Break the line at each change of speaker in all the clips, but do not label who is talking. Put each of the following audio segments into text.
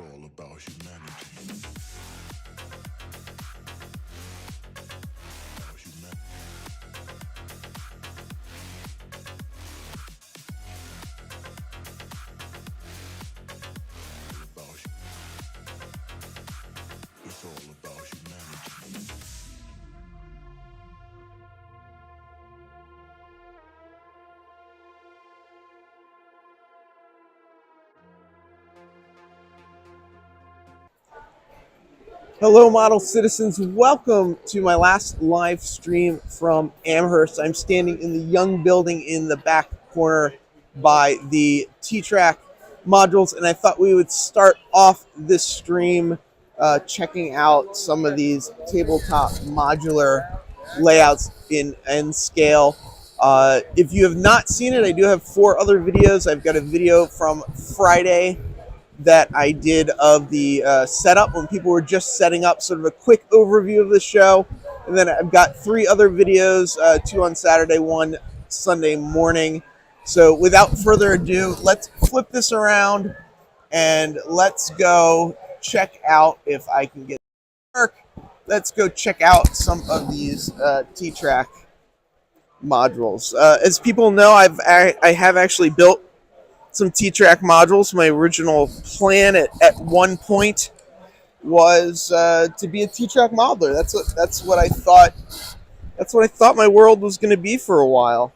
all about humanity. About humanity. It's all about humanity.
Hello, model citizens. Welcome to my last live stream from Amherst. I'm standing in the young building in the back corner by the T-Trak modules, and I thought we would start off this stream checking out some of these tabletop modular layouts in scale. If you have not seen it, I do have 4 other videos. I've got a video from Friday that I did of the setup when people were just setting up, sort of a quick overview of the show. And then I've got 3 other videos, 2 on Saturday, 1 Sunday morning. So without further ado, let's flip this around and let's go check out, if I can get it to work, let's go check out some of these T-Trak modules. As people know, I have actually built some T-Trak modules. My original plan at one point was to be a T-Trak modeler. That's what I thought. That's what I thought my world was going to be for a while.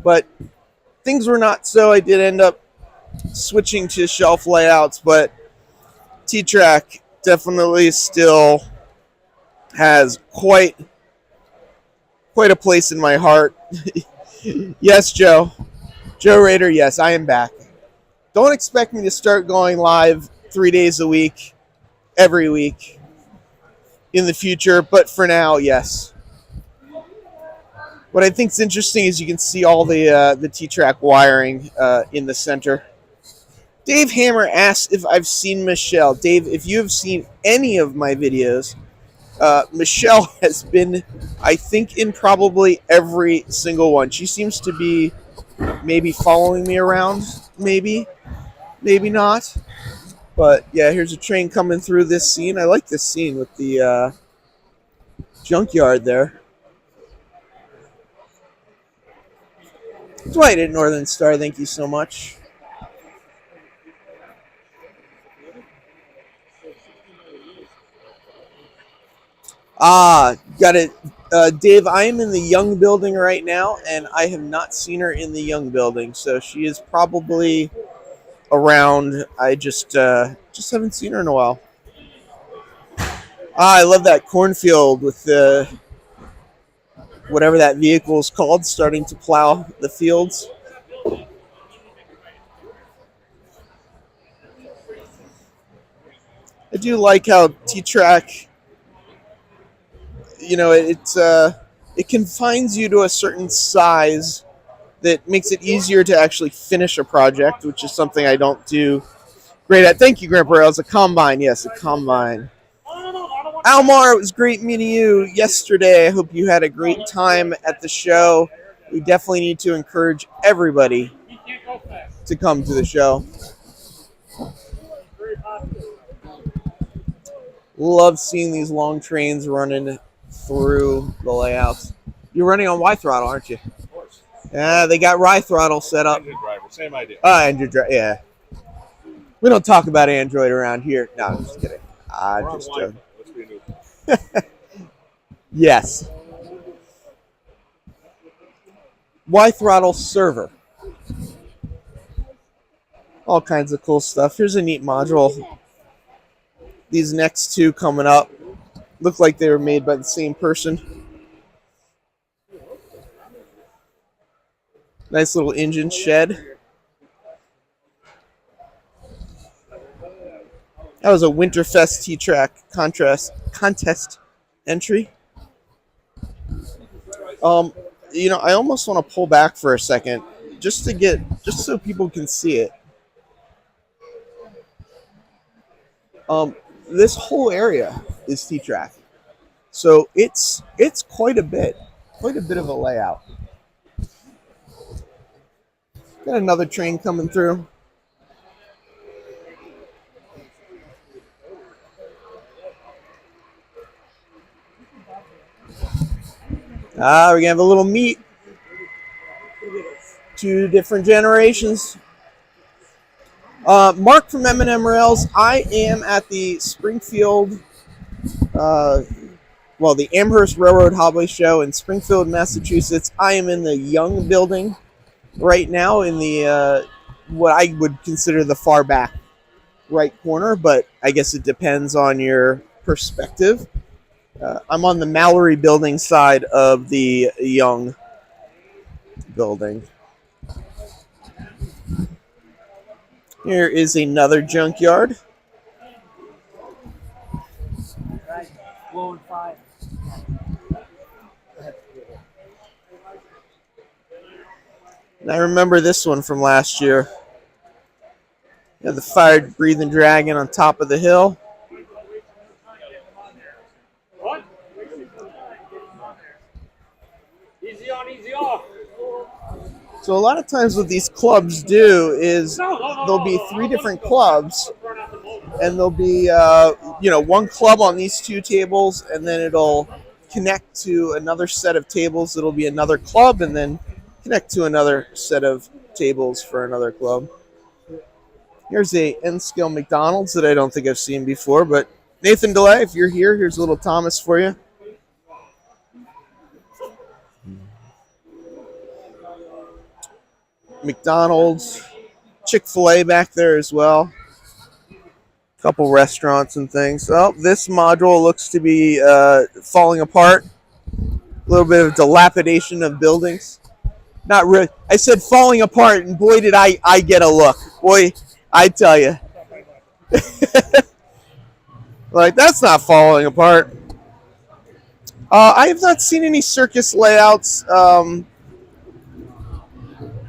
But things were not so. I did end up switching to shelf layouts, but T-Trak definitely still has quite a place in my heart. Yes, Joe Rader. Yes, I am back. Don't expect me to start going live 3 days a week, every week in the future, but for now, yes. What I think is interesting is you can see all the T-Trak wiring in the center. Dave Hammer asks if I've seen Michelle. Dave, if you have seen any of my videos, Michelle has been, I think, in probably every single one. She seems to be maybe following me around, maybe not. But yeah, here's a train coming through this scene. I like this scene with the junkyard there. Dwight at Northern Star, thank you so much. Got it. Dave, I am in the young building right now, and I have not seen her in the young building, so she is probably around. I just haven't seen her in a while. I love that cornfield with the whatever that vehicle is called starting to plow the fields. I do like how T-Trak, it confines you to a certain size that makes it easier to actually finish a project, which is something I don't do great at. Thank you, Grandpa Rails. A combine, yes, a combine. Almar, it was great meeting you yesterday. I hope you had a great time at the show. We definitely need to encourage everybody to come to the show. Love seeing these long trains running through the layouts. You're running on Y throttle, aren't you?
Of course.
Yeah, they got Y throttle set up.
Android driver, same idea.
Android driver, yeah. We don't talk about Android around here. No, I'm just kidding. Just joking.
Let's be new.
Yes. Y throttle server. All kinds of cool stuff. Here's a neat module. These next 2 coming up look like they were made by the same person. Nice little engine shed. That was a Winterfest T-Trak contest entry. I almost want to pull back for a second just so people can see it. This whole area is T-Trak, so it's quite a bit of a layout. Got another train coming through. We're going to have a little meet. 2 different generations. Mark from M&M Rails. I am at the Springfield, the Amherst Railroad Hobby Show in Springfield, Massachusetts. I am in the Young building right now in the what I would consider the far back right corner, but I guess it depends on your perspective. I'm on the Mallory building side of the Young building. Here is another junkyard. And I remember this one from last year. Yeah, the fired breathing dragon on top of the hill.
Easy on, easy off.
So a lot of times what these clubs do is there'll be 3 different clubs, and there'll be one club on these 2 tables, and then it'll connect to another set of tables. It'll be another club, and then connect to another set of tables for another club. Here's a N-scale McDonald's that I don't think I've seen before, but Nathan DeLay, if you're here, here's a little Thomas for you. McDonald's, Chick-fil-A back there as well. A couple restaurants and things. Oh, this module looks to be falling apart. A little bit of dilapidation of buildings. Not really. I said falling apart, and boy, did I get a look. Boy, I tell you. Like, that's not falling apart. I have not seen any circus layouts.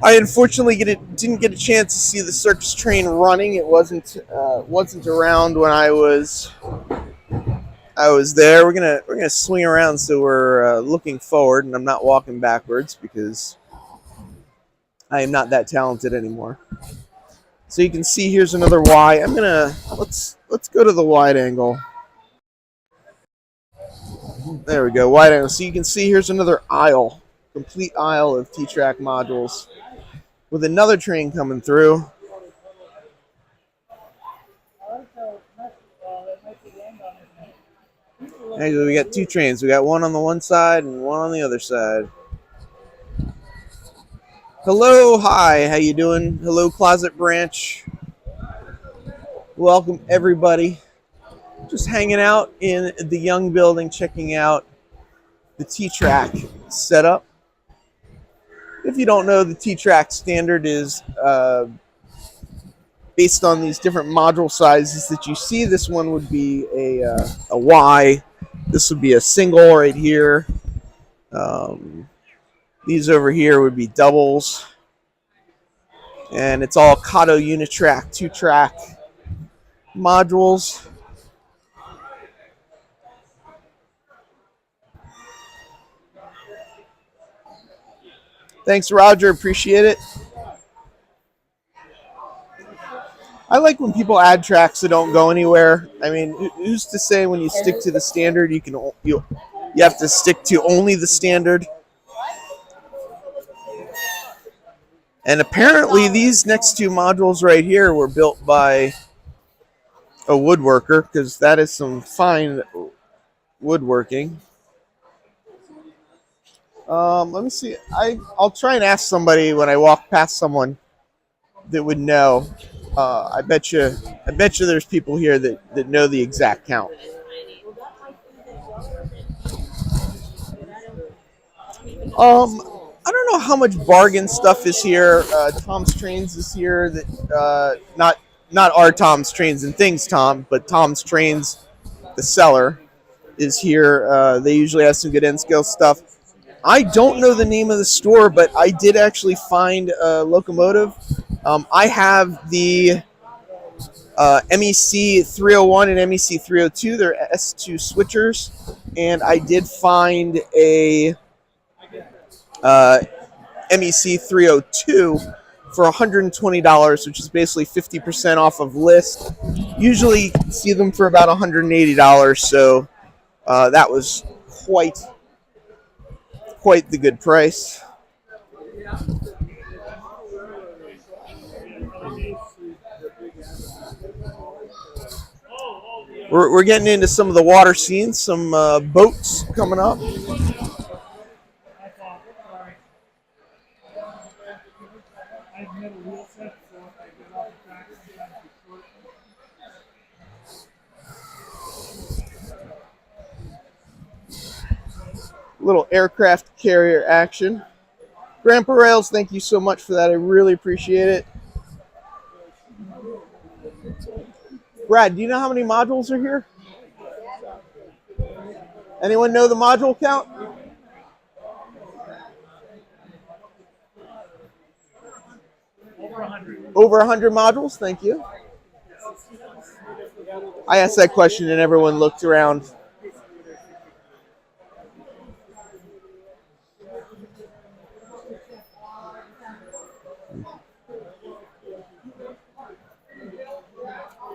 I unfortunately didn't get a chance to see the circus train running. It wasn't around when I was there. We're gonna swing around so we're looking forward, and I'm not walking backwards because I am not that talented anymore. So you can see here's another Y. Let's go to the wide angle. There we go, wide angle. So you can see here's another aisle, complete aisle of T-Trak modules, with another train coming through. Actually, we got 2 trains. We got one on the one side and one on the other side. Hello, hi, how you doing? Hello, Closet Branch. Welcome, everybody. Just hanging out in the Young building, checking out the T-Trak setup. If you don't know, the T-Trak standard is based on these different module sizes that you see. This one would be a Y. This would be a single right here. These over here would be doubles. And it's all Kadee Unitrack 2-track modules. Thanks, Roger. Appreciate it. I like when people add tracks that don't go anywhere. I mean, who's to say when you stick to the standard, you have to stick to only the standard? And apparently, these next 2 modules right here were built by a woodworker, because that is some fine woodworking. Let me see. I'll try and ask somebody when I walk past someone that would know. I bet you there's people here that know the exact count. I don't know how much bargain stuff is here. Tom's Trains is here. That not our Tom's Trains and Things, Tom, but Tom's Trains, the seller, is here. They usually have some good N-scale stuff. I don't know the name of the store, but I did actually find a locomotive. I have the MEC 301 and MEC 302. They're S2 switchers. And I did find a MEC 302 for $120, which is basically 50% off of list. Usually you can see them for about $180, so that was quite the good price. We're getting into some of the water scenes, some boats coming up. Little aircraft carrier action. Grandpa Rails, thank you so much for that. I really appreciate it. Brad, do you know how many modules are here? Anyone know the module count? Over 100 modules, thank you. I asked that question and everyone looked around.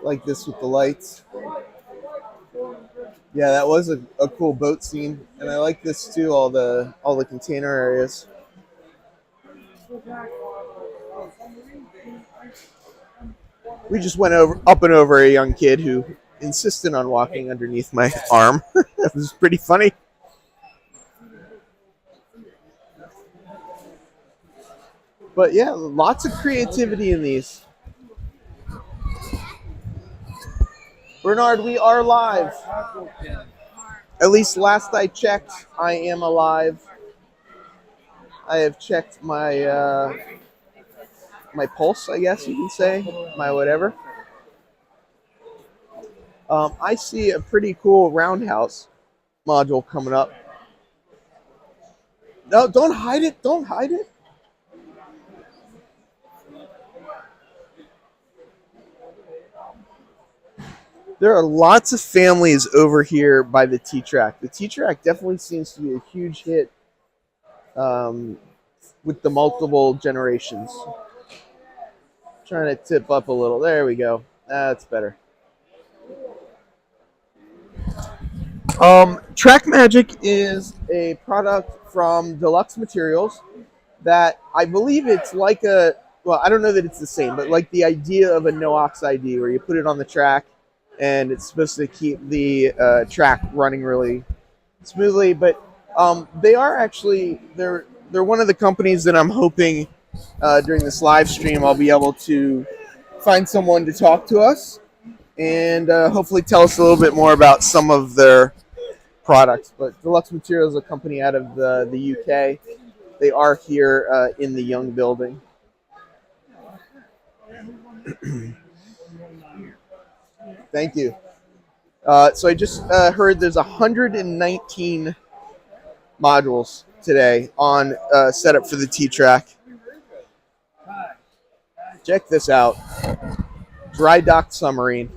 Like this with the lights. Yeah, that was a cool boat scene, and I like this too. All the container areas. We just went up and over a young kid who insisted on walking underneath my arm. That was pretty funny. But yeah, lots of creativity in these. Bernard, we are live. At least last I checked, I am alive. I have checked my my pulse, I guess you can say, my whatever. I see a pretty cool roundhouse module coming up. No, don't hide it. Don't hide it. There are lots of families over here by the T-Trak. The T-Trak definitely seems to be a huge hit with the multiple generations. Trying to tip up a little. There we go. That's better. Track Magic is a product from Deluxe Materials that I believe it's like a, well, I don't know that it's the same, but like the idea of a no-ox ID where you put it on the track and it's supposed to keep the track running really smoothly. But they are actually, they're one of the companies that I'm hoping during this live stream I'll be able to find someone to talk to us and hopefully tell us a little bit more about some of their products. But Deluxe Materials is a company out of the UK. They are here in the Young building. Thank you. So I just heard there's 119 modules today on setup for the T-Trak. Check this out. Dry dock submarine.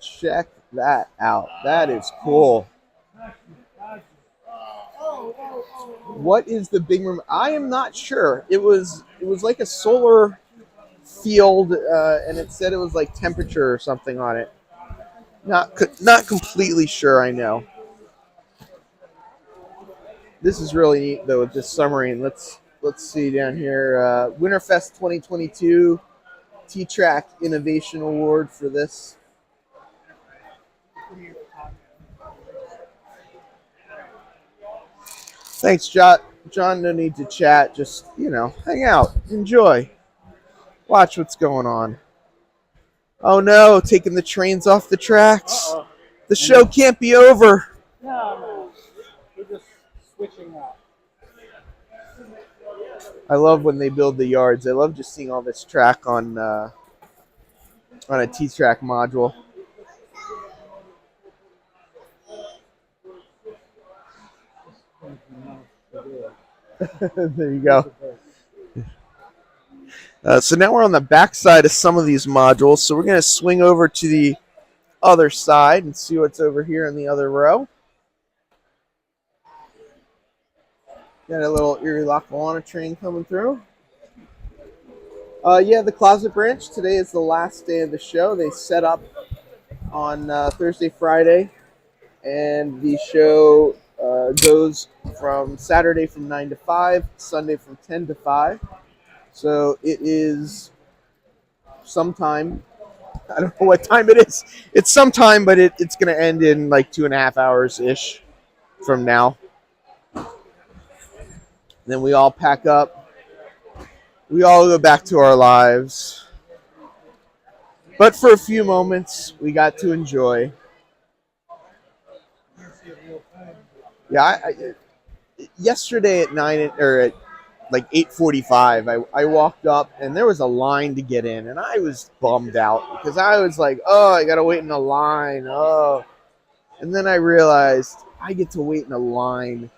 Check that out. That is cool. What is the big room? I am not sure. It was like a solar field, and it said it was like temperature or something on it. Not completely sure. I know. This is really neat though with this submarine. Let's see down here. Winterfest 2022 T-Trak Innovation Award for this. Thanks, John. No need to chat. Just, hang out. Enjoy. Watch what's going on. Oh no, taking the trains off the tracks.
Uh-oh.
The show can't be over.
No, we're just switching up.
I love when they build the yards. I love just seeing all this track on a T-Trak module. There you go. So now we're on the back side of some of these modules. So we're going to swing over to the other side and see what's over here in the other row. Got a little Erie Lackawanna train coming through. Yeah, the Closet Branch. Today is the last day of the show. They set up on Thursday, Friday, and the show goes from Saturday from 9 to 5, Sunday from 10 to 5. So it is sometime. I don't know what time it is. It's sometime, but it's going to end in like 2.5 hours ish from now. Then we all pack up. We all go back to our lives. But for a few moments, we got to enjoy. Yeah, yesterday at 9 or at like 8:45, I walked up and there was a line to get in, and I was bummed out because I was like, oh, I gotta wait in a line. Oh, and then I realized I get to wait in a line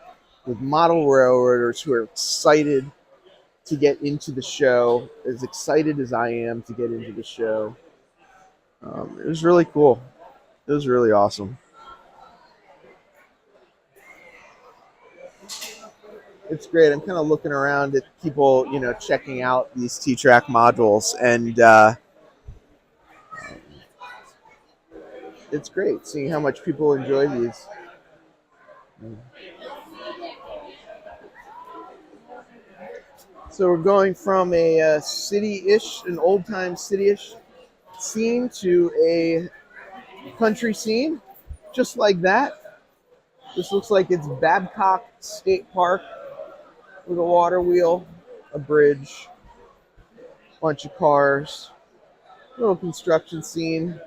with model railroaders who are excited to get into the show, as excited as I am to get into the show. It was really cool. It was really awesome. It's great. I'm kind of looking around at people, checking out these T-Trak modules, and it's great seeing how much people enjoy these. So we're going from a city-ish, an old-time city-ish scene to a country scene, just like that. This looks like it's Babcock State Park with a water wheel, a bridge, bunch of cars, little construction scene.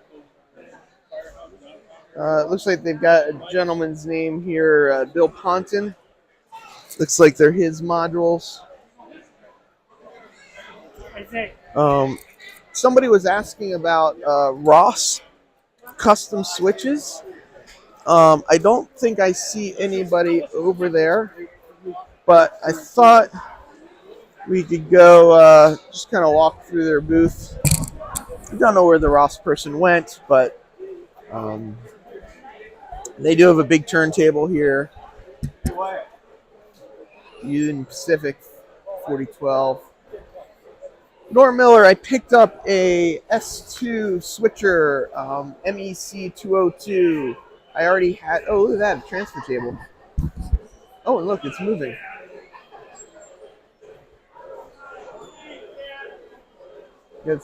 It looks like they've got a gentleman's name here, Bill Ponton. Looks like they're his modules. Somebody was asking about Ross custom switches. I don't think I see anybody over there, but I thought we could go just kind of walk through their booth. I don't know where the Ross person went, but they do have a big turntable here. Union Pacific 4012. Norm Miller, I picked up a S2 switcher, MEC 202. I already had, oh, look at that, a transfer table. Oh, and look, it's moving. An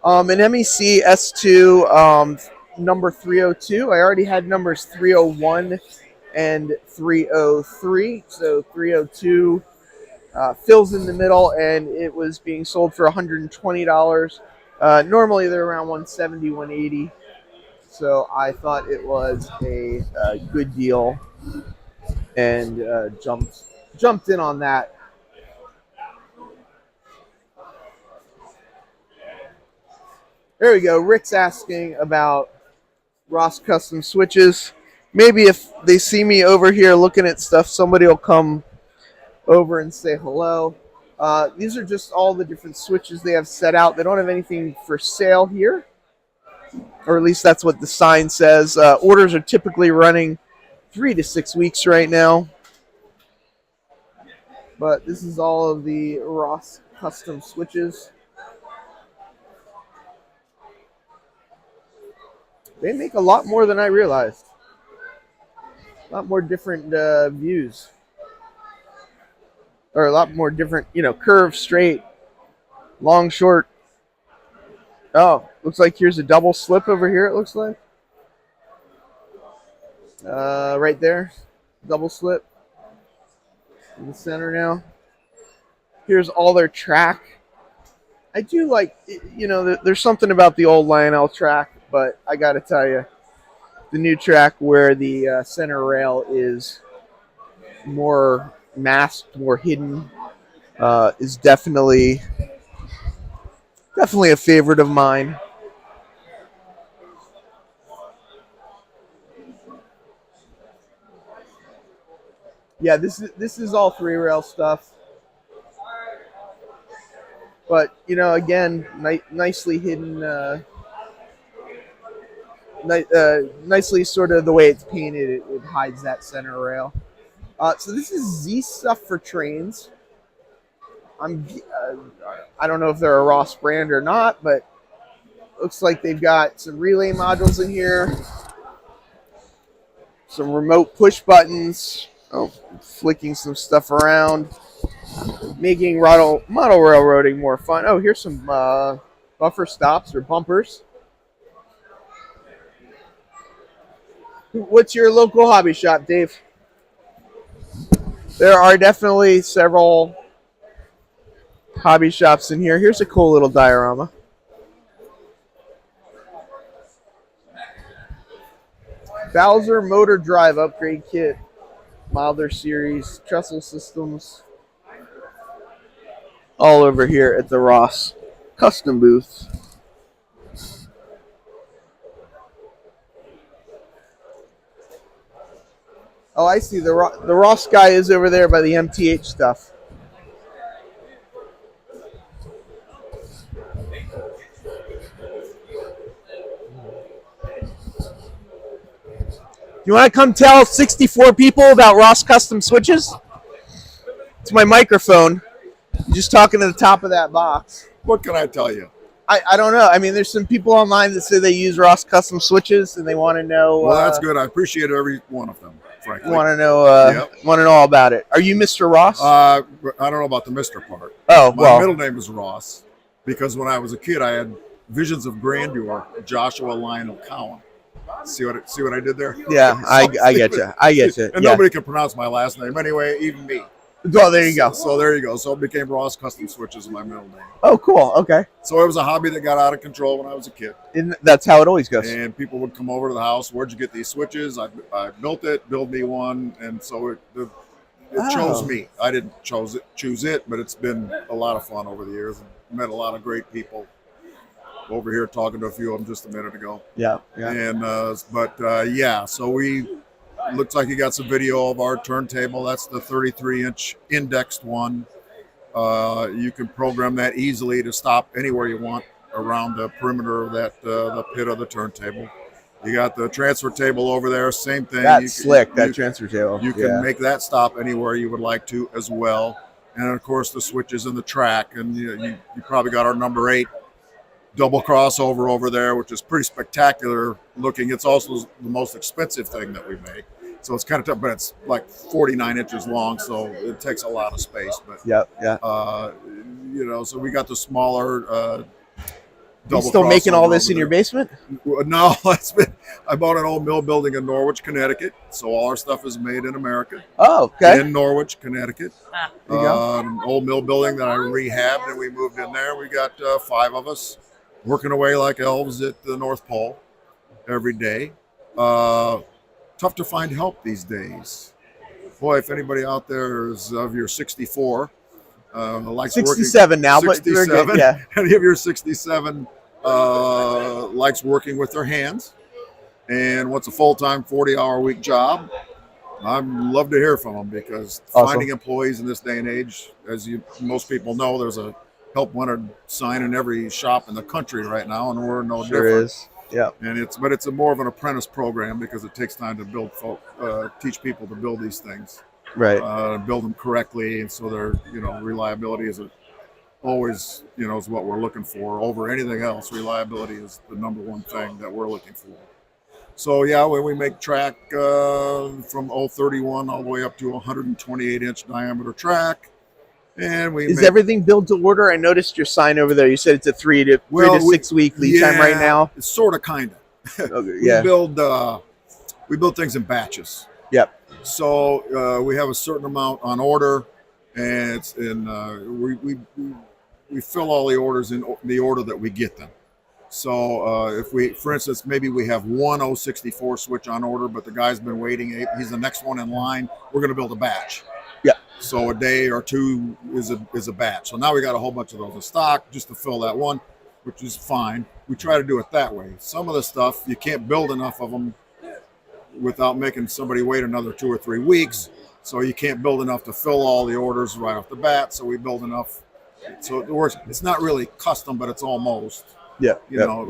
MEC S2 number 302. I already had numbers 301 and 303. So 302 fills in the middle, and it was being sold for $120. Normally they're around $170, $180. So I thought it was a good deal, and jumped in on that. There we go. Rick's asking about Ross Custom Switches. Maybe if they see me over here looking at stuff, somebody will come over and say hello. These are just all the different switches they have set out. They don't have anything for sale here, or at least that's what the sign says. Orders are typically running 3 to 6 weeks right now. But this is all of the Ross Custom Switches. They make a lot more than I realized. A lot more different views. Or a lot more different, curve, straight, long, short. Oh, looks like here's a double slip over here, it looks like. Right there. Double slip. In the center now. Here's all their track. I do like, there's something about the old Lionel track, but I got to tell you, the new track where the center rail is more masked, more hidden, is definitely a favorite of mine. Yeah, this is all 3-rail stuff. But, again, nicely hidden, nicely sort of the way it's painted, it hides that center rail. So this is Z stuff for trains. I don't know if they're a Ross brand or not, but looks like they've got some relay modules in here, some remote push buttons, Oh, flicking some stuff around, making model railroading more fun. Oh, here's some buffer stops or bumpers. What's your local hobby shop, Dave? There are definitely several hobby shops in here. Here's a cool little diorama. Bowser Motor Drive Upgrade Kit. Milder Series. Trestle Systems. All over here at the Ross Custom booth. Oh, I see. The Ross guy is over there by the MTH stuff. You want to come tell 64 people about Ross Custom Switches? It's my microphone. I'm just talking to the top of that box.
What can I tell you?
I don't know. I mean, there's some people online that say they use Ross Custom Switches and they want to know.
Well, that's good. I appreciate every one of them, frankly.
Want to know all about it. Are you Mr. Ross?
I don't know about the Mr. part.
Oh,
My
well.
middle name is Ross because when I was a kid, I had visions of grandeur, Joshua Lionel Cowan. See what I did there?
Yeah, I get you. I get you.
And
Yeah.
nobody can pronounce my last name anyway, even me.
Oh, there you go.
So there you go. So it became Ross Custom Switches, my middle name.
Oh, cool. Okay.
So it was a hobby that got out of control when I was a kid.
And that's how it always goes.
And people would come over to the house. Where'd you get these switches? I built it, build me one. And so it chose me. I didn't choose it, but it's been a lot of fun over the years. And met a lot of great people. Over here talking to a few of them just a minute ago.
Yeah.
And so we looks like you got some video of our turntable. That's the 33-inch indexed one. You can program that easily to stop anywhere you want around the perimeter of that the pit of the turntable. You got the transfer table over there, same thing.
That's slick, that transfer table.
You can make that stop anywhere you would like to as well. And of course the switches in the track. And you probably got our number 8 double crossover over there, which is pretty spectacular looking. It's also the most expensive thing that we make. So it's kind of tough, but it's like 49 inches long, so it takes a lot of space. But so we got the smaller
You still making all this in your basement?
No, I bought an old mill building in Norwich, Connecticut. So all our stuff is made in America.
Oh, okay.
In Norwich, Connecticut.
There you go.
An old mill building that I rehabbed and we moved in there. We got 5 of us working away like elves at the North Pole every day. Tough to find help these days. Boy, if anybody out there is of your 64, likes
67
working,
now,
67,
but we're good, yeah.
Any of your 67 likes working with their hands and wants a full-time 40-hour-a-week job, I'd love to hear from them because finding employees in this day and age, as most people know, there's a help wanted sign in every shop in the country right now, and we're no different.
Is. Yeah.
And it's more of an apprentice program because it takes time to build teach people to build these things.
Right.
Build them correctly, and so their reliability is always is what we're looking for over anything else. Reliability is the number one thing that we're looking for. So yeah, we make track from 031 all the way up to 128-inch diameter track. And
is everything built to order? I noticed your sign over there. You said it's a 3 to 6 week lead time right now.
It's sort of, kind of.
Okay, yeah.
We build things in batches.
Yep.
So we have a certain amount on order, and it's we fill all the orders in the order that we get them. So if for instance, maybe we have one 064 switch on order, but the guy's been waiting. He's the next one in line. We're going to build a batch.
Yeah.
So a day or two is a batch. So now we got a whole bunch of those in stock just to fill that one, which is fine. We try to do it that way. Some of the stuff you can't build enough of them without making somebody wait another 2 or 3 weeks. So you can't build enough to fill all the orders right off the bat. So we build enough. So it works. It's not really custom, but it's almost.
Yeah.
You know,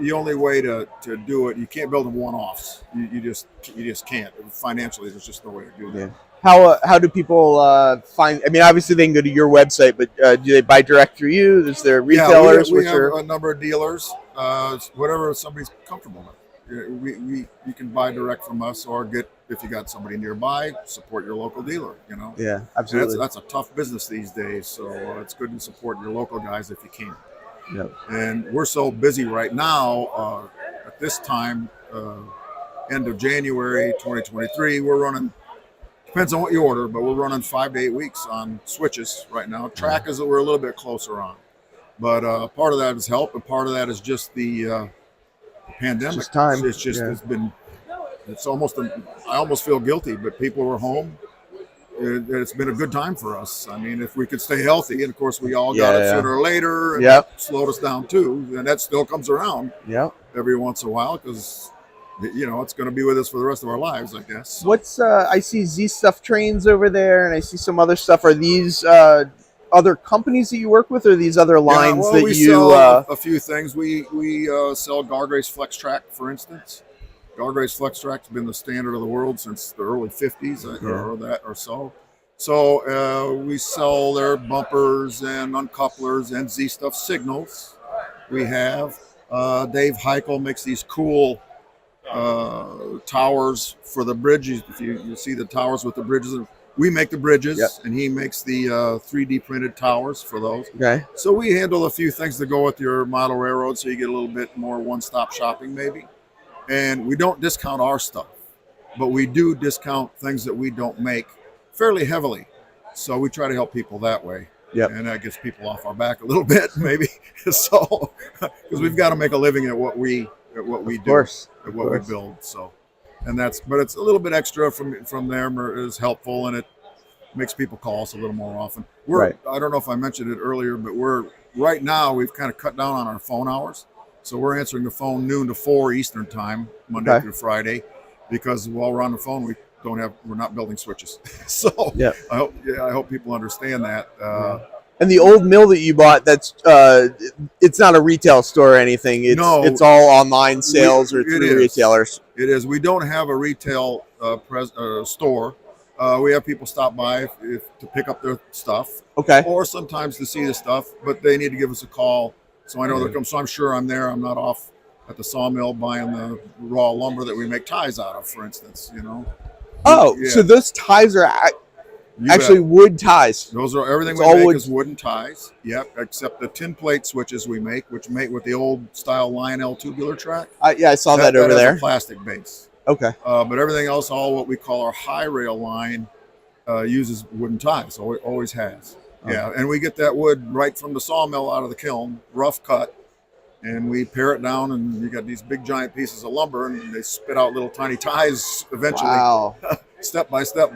the only way to do it, you can't build them one-offs. You just can't. Financially, there's just no way to do that.
Yeah. How do people find? I mean, obviously they can go to your website, but do they buy direct through you? Is there retailers?
Yeah, we have a number of dealers. Whatever somebody's comfortable with. You can buy direct from us, or get, if you got somebody nearby, support your local dealer.
Yeah,
And
absolutely.
that's a tough business these days, so it's good to support your local guys if you can.
Yep.
And we're so busy right now. At this time, end of January 2023, we're running. Depends on what you order, but we're running 5 to 8 weeks on switches right now. Track is that we're a little bit closer on, but part of that is help, and part of that is just the pandemic.
Just time.
It's just it's been. It's almost. I almost feel guilty, but people were home. It's been a good time for us. I mean, if we could stay healthy, and of course we all got it sooner or later, and that slowed us down too. And that still comes around every once in a while, because it's going to be with us for the rest of our lives, I guess.
What's I see Z Stuff Trains over there, and I see some other stuff. Are these other companies that you work with, or these other lines that
we
you
sell a few things. We sell Gargrace Flex Track, for instance. Gargrace Flex Track's been the standard of the world since the early 50s or so. So we sell their bumpers and uncouplers and Z Stuff signals. We have Dave Heichel makes these cool towers for the bridges. If you see the towers with the bridges, we make the bridges, and he makes the 3D printed towers for those.
Okay.
So we handle a few things to go with your model railroad, so you get a little bit more one-stop shopping maybe. And we don't discount our stuff, but we do discount things that we don't make fairly heavily. So we try to help people that way.
Yep.
And that gets people off our back a little bit, maybe. So, because we've got to make a living at what we do, at what we build. So, but it's a little bit extra from there is helpful, and it makes people call us a little more often. I don't know if I mentioned it earlier, but right now we've kind of cut down on our phone hours. So we're answering the phone noon to 4 Eastern time, Monday through Friday, because while we're on the phone, we're not building switches. So I hope people understand that.
And the old mill that you bought, that's it's not a retail store or anything. It's all online sales or through retailers.
It is. We don't have a retail store. We have people stop by to pick up their stuff.
Okay.
Or sometimes to see the stuff, but they need to give us a call. So I know they're coming. So I'm sure I'm there. I'm not off at the sawmill buying the raw lumber that we make ties out of, for instance.
So those ties are actually wood ties.
Those are everything we make is wooden ties. Yep, except the tin plate switches we make, which make with the old style Lionel tubular track.
I saw that over there.
A plastic base.
Okay.
But everything else, all what we call our high rail line, uses wooden ties. So it always has. Yeah, and we get that wood right from the sawmill out of the kiln, rough cut, and we pare it down, and you got these big giant pieces of lumber, and they spit out little tiny ties eventually.
Wow.
Step by step.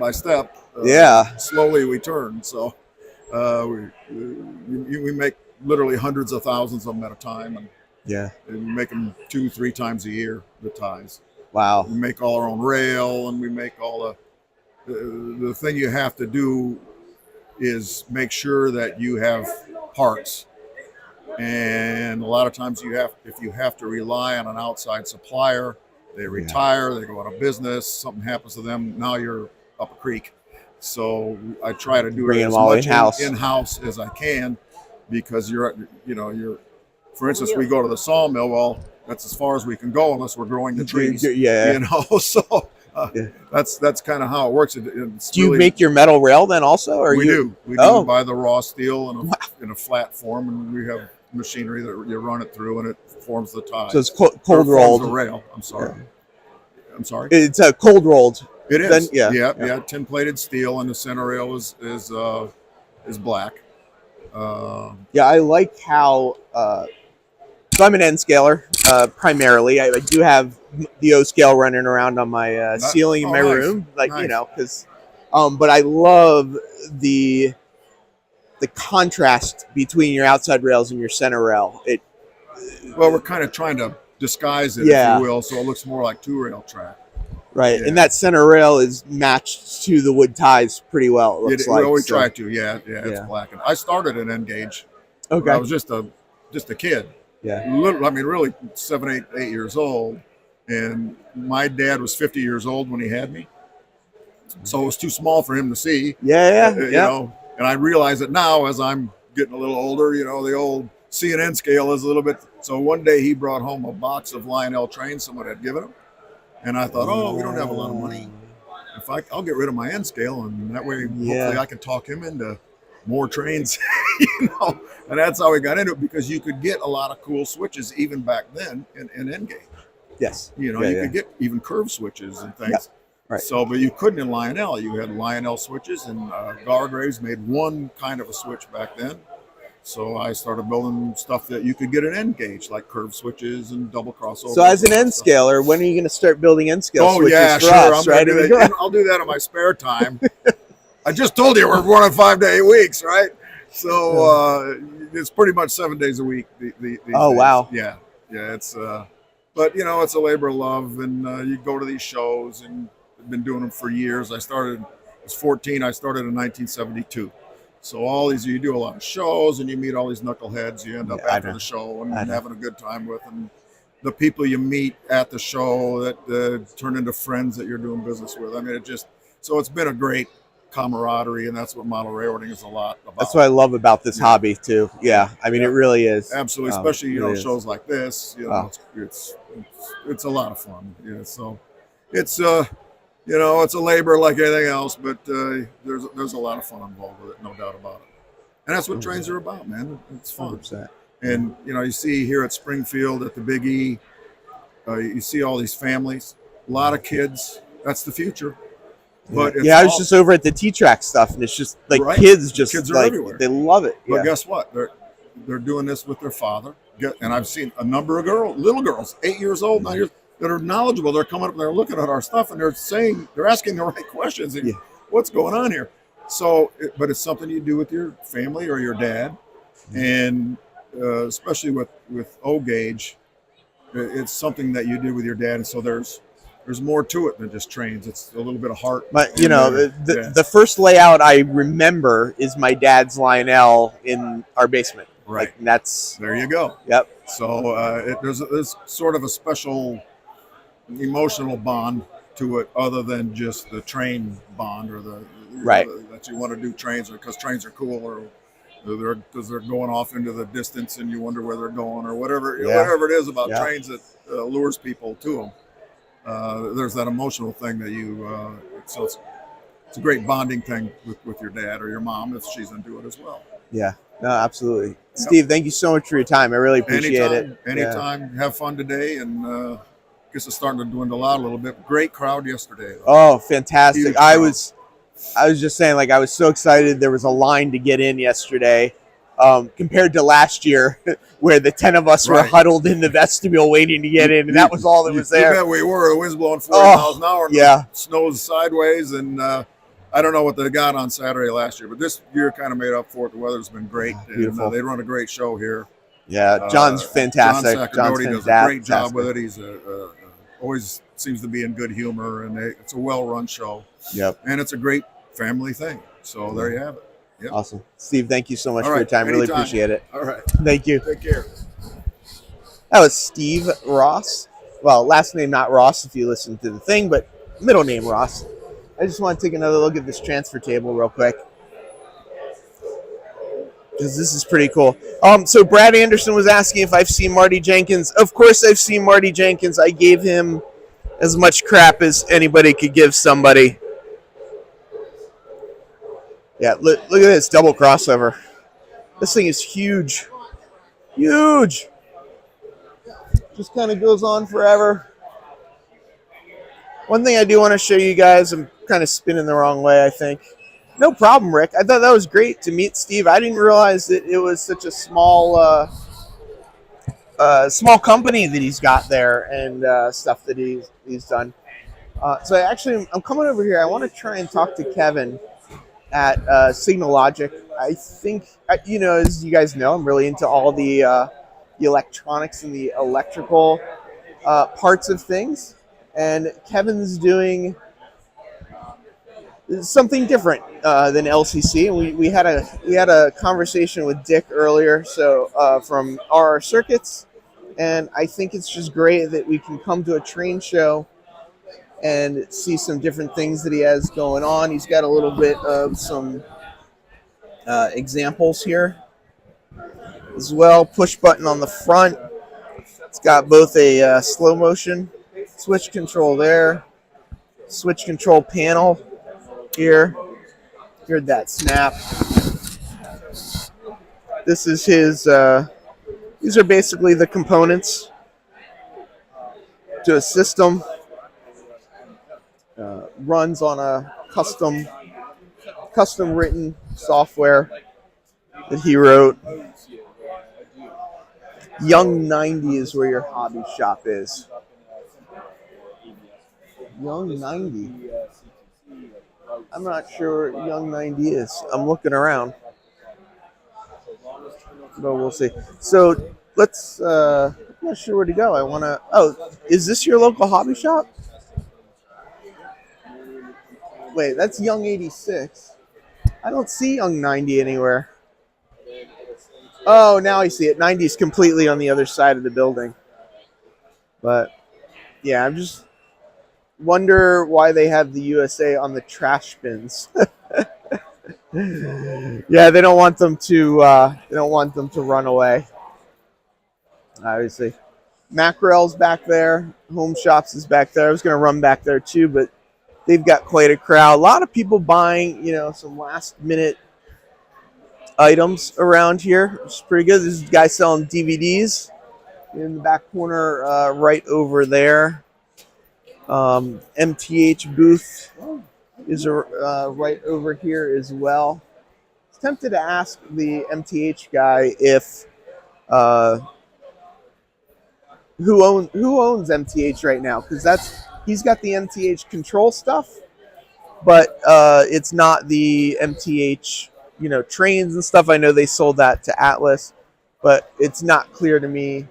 Slowly we turn. So we make literally hundreds of thousands of them at a time, and we make them 2-3 times a year, the ties.
Wow.
We make all our own rail, and we make all the thing you have to do is make sure that you have parts. And a lot of times if you have to rely on an outside supplier, they retire, they go out of business, something happens to them, now you're up a creek. So I try to do it as much in-house as I can, because for instance, we go to the sawmill, well, that's as far as we can go unless we're growing the trees. So that's kind of how it works. Do
you make your metal rail then also? Or
we do buy the raw steel in a flat form, and we have machinery that you run it through, and it forms the tie.
So it's cold rolled.
The rail. I'm sorry.
It's cold rolled.
It is.
Then,
tin plated steel, and the center rail is black.
I like how. So I'm an N scaler primarily. I do have the O scale running around on my ceiling in my room, because. But I love the contrast between your outside rails and your center rail.
We're kind of trying to disguise it, if you will, so it looks more like 2-rail track.
Right, and that center rail is matched to the wood ties pretty well. It looks like.
We try to, it's blackened. I started at N-gauge.
Okay.
I was just a kid.
Yeah.
I mean, really 7, 8 years old, and my dad was 50 years old when he had me, so it was too small for him to see.
Yeah.
You know, and I realize it now as I'm getting a little older. The old see an end scale is a little bit. So one day he brought home a box of Lionel trains someone had given him, and I thought, oh, we don't have a lot of money. If I'll get rid of my end scale, and that way hopefully I can talk him into more trains, And that's how we got into it, because you could get a lot of cool switches even back then in end gauge.
Yes.
You could get even curved switches and things.
Yeah. Right.
So, but you couldn't in Lionel. You had Lionel switches, and Gargraves made one kind of a switch back then. So I started building stuff that you could get an end gauge, like curved switches and double crossover.
So as an end scaler, when are you going to start building end scale switches for
sure.
us?
Right? I'll do that in my spare time. I just told you we're running 5 to 8 weeks, right? So it's pretty much 7 days a week. These days.
Wow.
Yeah. It's but it's a labor of love, and you go to these shows, and I've been doing them for years. I was 14. I started in 1972. So all these, you do a lot of shows, and you meet all these knuckleheads. You end up after the show and having a good time with them. The people you meet at the show that turn into friends that you're doing business with. I mean, so it's been a great camaraderie, and that's what model railroading is a lot about.
That's what I love about this hobby too. Yeah, I mean, it really is.
Absolutely, especially shows like this. It's a lot of fun. Yeah, so it's it's a labor like anything else, but there's a lot of fun involved with it, no doubt about it. And that's what trains are about, man. It's fun.
100%.
And you see here at Springfield at the Big E, you see all these families, a lot of kids. That's the future. But
I was just over at the T-Trak stuff, and it's just like kids are like everywhere. They love it.
But guess what? They're doing this with their father. And I've seen a number of little girls, 8 years old, 9 years, that are knowledgeable. They're coming up and they're looking at our stuff, and they're asking the right questions. And what's going on here? So, but it's something you do with your family or your dad, and especially with O gauge, it's something that you do with your dad. And so there's more to it than just trains. It's a little bit of heart.
But the first layout I remember is my dad's Lionel in our basement.
Right.
Like, that's
there you go.
Yep.
So there's sort of a special emotional bond to it, other than just the train bond or that you want to do trains, or because trains are cool, or because they're going off into the distance and you wonder where they're going, or whatever it is about trains that lures people to them. There's that emotional thing that so it's a great bonding thing with your dad or your mom if she's into it as well.
Yeah, no, absolutely. Steve, thank you so much for your time. I really appreciate it.
Anytime. Have fun today, and I guess it's starting to dwindle out a little bit. Great crowd yesterday, though.
Oh, fantastic. I was just saying, like, I was so excited. There was a line to get in yesterday compared to last year where the 10 of us were huddled in the vestibule waiting to get in, and that was all that was there.
Yeah, we were. The wind's blowing 40 miles an hour, and the snow's sideways, and I don't know what they got on Saturday last year, but this year kind of made up for it. The weather's been great.
Beautiful.
And they run a great show here.
Yeah, John's fantastic.
John Sacramone does a great job with it. He's always seems to be in good humor, and it's a well-run show.
Yep.
And it's a great family thing. So there you have it. Yep.
Awesome. Steve, thank you so much for your time. Anytime. Really appreciate it.
All right.
Thank you.
Take care.
That was Steve Ross. Well, last name not Ross if you listen to the thing, but middle name Ross. I just want to take another look at this transfer table real quick, because this is pretty cool. So Brad Anderson was asking if I've seen Marty Jenkins. Of course I've seen Marty Jenkins. I gave him as much crap as anybody could give somebody. Yeah, look at this double crossover. This thing is huge. Huge. Just kind of goes on forever. One thing I do want to show you guys, I'm kind of spinning the wrong way, I think. No problem, Rick. I thought that was great to meet Steve. I didn't realize that it was such a small company that he's got there, and stuff that he's done. So I'm coming over here. I want to try and talk to Kevin at Signalogic. I think, as you guys know, I'm really into all the electronics and the electrical parts of things. And Kevin's doing something different than LCC. And we had a conversation with Dick earlier, from RR Circuits, and I think it's just great that we can come to a train show and see some different things that he has going on. He's got a little bit of some examples here. as well. Push button on the front. It's got both a slow motion switch control there, switch control panel here. Heard that snap. This is his, these are basically the components to a system. Runs on a custom written software that he wrote. Young 90 is where your hobby shop is. Young 90. I'm not sure what Young 90 is. I'm looking around. But we'll see. So let's, I'm not sure where to go. I want to, oh, is this your local hobby shop? Wait, that's Young 86. I don't see Young 90 anywhere. Oh, now I see it. 90 is completely on the other side of the building. But, yeah, I'm just wonder why they have the USA on the trash bins. Yeah, they don't want them to run away. Obviously. MacRail's back there. HomeShops is back there. I was going to run back there too, but they've got quite a crowd. A lot of people buying, some last minute items around here. It's pretty good. This is a guy selling DVDs in the back corner right over there. MTH booth is right over here as well. I was tempted to ask the MTH guy if who owns MTH right now, because he's got the MTH control stuff, but it's not the MTH trains and stuff. I know they sold that to Atlas, but it's not clear to me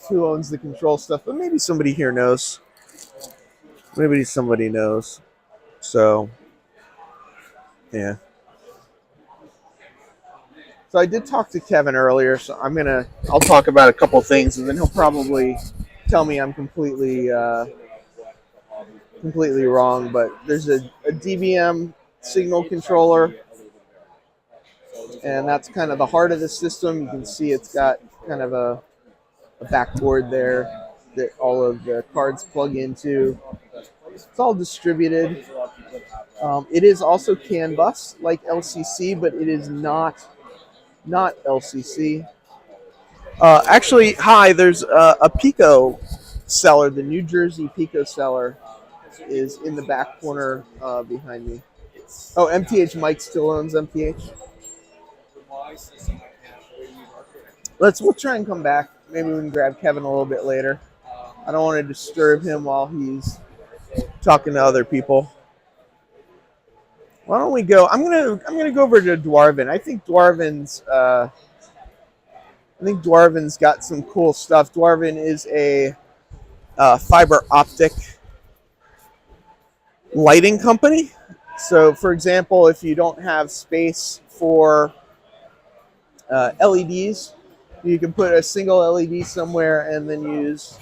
who owns the control stuff. But maybe somebody here knows. Maybe somebody knows. So, yeah. So I did talk to Kevin earlier, so I'll talk about a couple things, and then he'll probably tell me I'm completely wrong. But there's a DBM signal controller, and that's kind of the heart of the system. You can see it's got kind of a backboard there that all of the cards plug into. It's all distributed. It is also CAN bus like LCC, but it is not LCC. Actually, hi, there's a Pico seller. The New Jersey Pico seller is in the back corner behind me. Oh, MTH Mike still owns MTH. We'll try and come back. Maybe we can grab Kevin a little bit later. I don't want to disturb him while he's talking to other people. Why don't we go? I'm gonna go over to Dwarvin. I think Dwarvin's got some cool stuff. Dwarvin is a fiber optic lighting company. So, for example, if you don't have space for LEDs, you can put a single LED somewhere and then use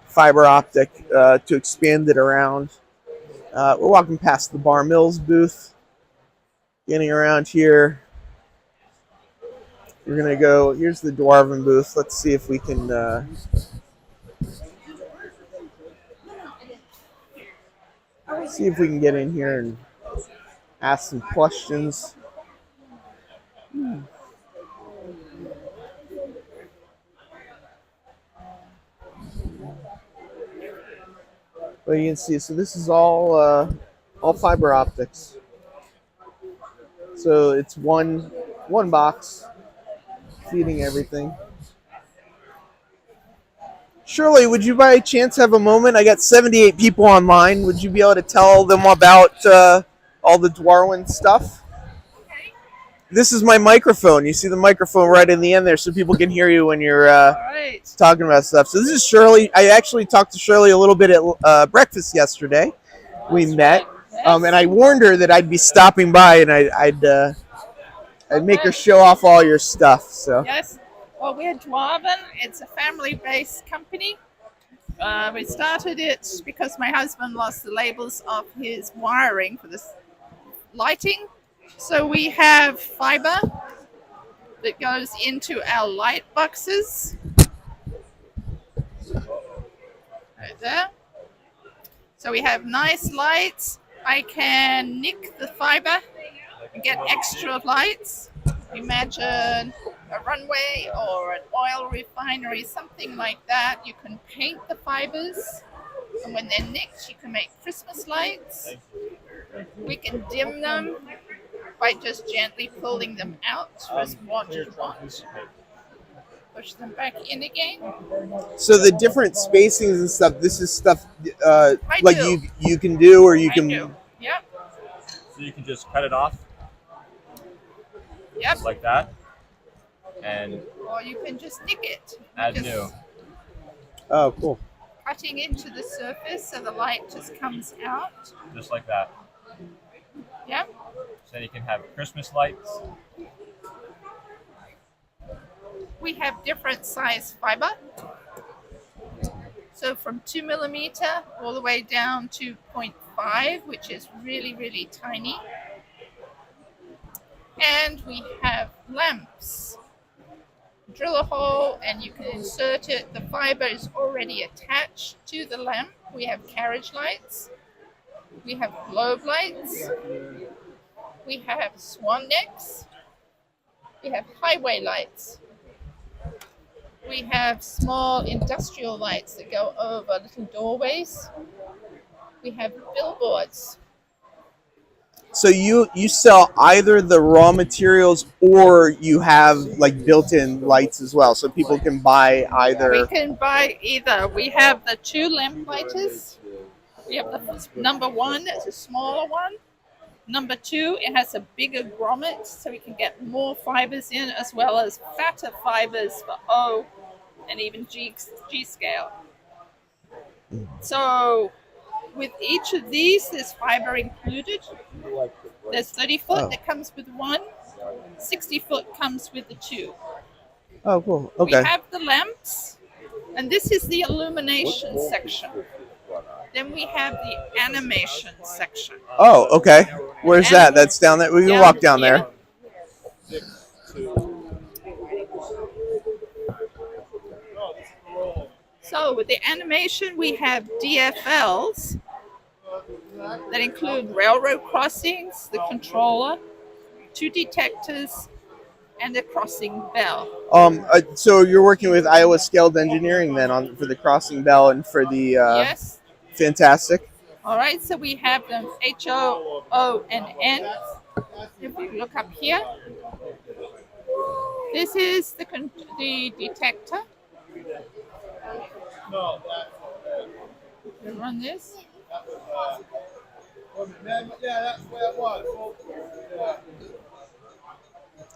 fiber optic to expand it around. We're walking past the Bar Mills booth, getting around here. We're gonna go. Here's the Dwarvin booth. Let's see if we can. See if we can get in here and ask some questions. But you can see, so this is all fiber optics. So it's one box feeding everything. Shirley, would you by chance have a moment? I got 78 people online. Would you be able to tell them about all the Dwarvin stuff?
Okay.
This is my microphone. You see the microphone right in the end there, so people can hear you when you're
Right.
talking about stuff. So this is Shirley. I actually talked to Shirley a little bit at breakfast yesterday. We met, and I warned her that I'd be stopping by, and I'd make her show off all your stuff. So
Yes. Well, we're Dwarvin. It's a family-based company. We started it because my husband lost the labels of his wiring for this lighting. So we have fiber, that goes into our light boxes. Right there. So we have nice lights. I can nick the fiber and get extra lights. Imagine a runway or an oil refinery, something like that. You can paint the fibers, and when they're nicked, you can make Christmas lights. We can dim them by just gently pulling them out as what you want. Push them back in again.
So the different spacings and stuff. This is stuff like
do.
you can do, or you
I
can.
do. Yep.
So you can just cut it off
Yep.
like that, and
Or you can just nick it.
add
Just
new.
Oh, cool.
Cutting into the surface so the light just comes out.
Just like that.
Yep.
So then you can have Christmas lights.
We have different size fiber. So from 2mm all the way down to 0.5, which is really, really tiny. And we have lamps. Drill a hole and you can insert it. The fiber is already attached to the lamp. We have carriage lights. We have globe lights. We have swan necks. We have highway lights. We have small industrial lights that go over little doorways. We have billboards.
So you sell either the raw materials or you have like built-in lights as well, so people can buy either.
We can buy either. We have the 2 lamp lighters. We have the number 1, it's a smaller one. Number 2, it has a bigger grommet, so we can get more fibers in, as well as fatter fibers for O and even G scale. So with each of these, there's fiber included. There's 30 foot that comes with 1. 60 foot comes with the 2.
Oh, cool. Okay.
We have the lamps, and this is the illumination section. Then we have the animation section.
Oh, okay. Where's that? That's down there. We can walk down there.
So with the animation, we have DFLs that include railroad crossings, the controller, 2 detectors, and a crossing bell.
So you're working with Iowa Scaled Engineering then for the crossing bell and for the
Yes.
fantastic.
All right. So we have them HO, O, and N. If we look up here, this is the detector. We run this.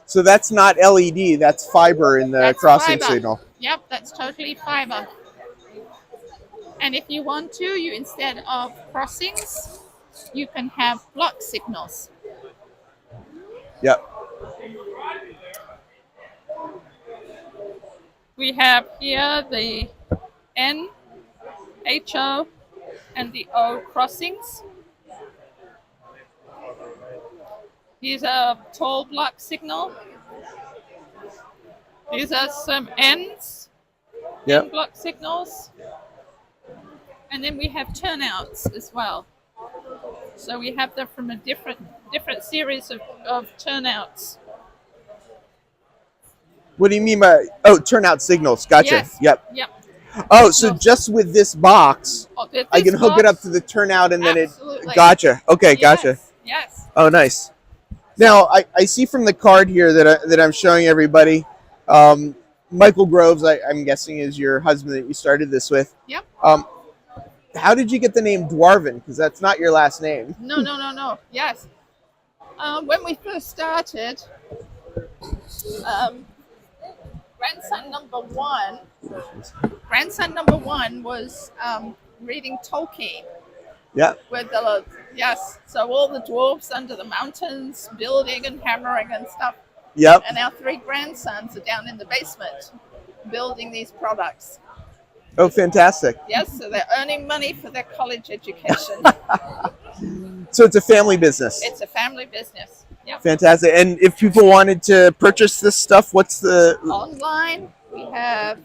So that's not LED, that's fiber in the
That's
crossing
fiber.
signal.
Yep, that's totally fiber. And if you want to, you instead of crossings, you can have block signals.
Yep.
We have here the N, HO, and the O crossings. Here's a tall block signal. These are some N's,
Yep.
N block signals. And then we have turnouts as well. So we have them from a different series of turnouts.
What do you mean by turnout signals? Gotcha.
Yes.
Yep.
Yep.
Oh, so just with this box, I can hook it up to the turnout and then
Absolutely.
it. Gotcha. Okay, gotcha.
Yes.
Oh, nice. Now I see from the card here that I'm showing everybody, Michael Groves, I'm guessing is your husband that you started this with.
Yep.
How did you get the name Dwarvin? Because that's not your last name.
No. Yes. When we first started, grandson number one was reading Tolkien.
Yeah.
With so all the dwarves under the mountains, building and hammering and stuff.
Yep.
And our 3 grandsons are down in the basement building these products.
Oh, fantastic.
Yes, so they're earning money for their college education.
So it's a family business.
It's a family business. Yep.
Fantastic. And if people wanted to purchase this stuff, what's the...
Online, we have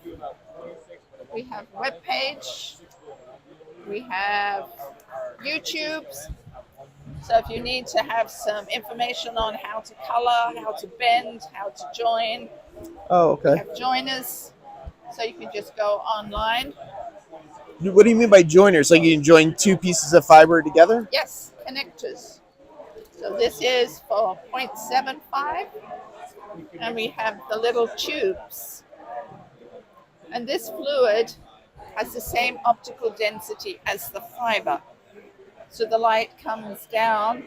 webpage, we have YouTube's. So if you need to have some information on how to color, how to bend, how to join,
Oh,
we
okay.
have joiners. So you can just go online.
What do you mean by joiners? Like you can join two pieces of fiber together?
Yes, connectors. So this is for 0.75, and we have the little tubes. And this fluid has the same optical density as the fiber. So the light comes down,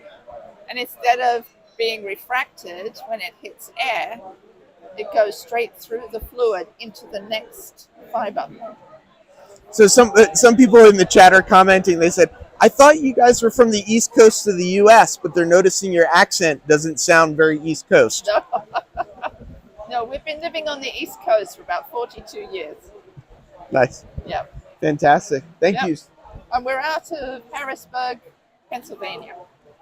and instead of being refracted when it hits air, it goes straight through the fluid into the next fiber.
So some people in the chat are commenting. They said, I thought you guys were from the East Coast of the U.S., but they're noticing your accent doesn't sound very East Coast.
No, we've been living on the East Coast for about 42 years.
Nice.
Yep.
Fantastic. Thank
Yep.
you.
And we're out of Harrisburg, Pennsylvania.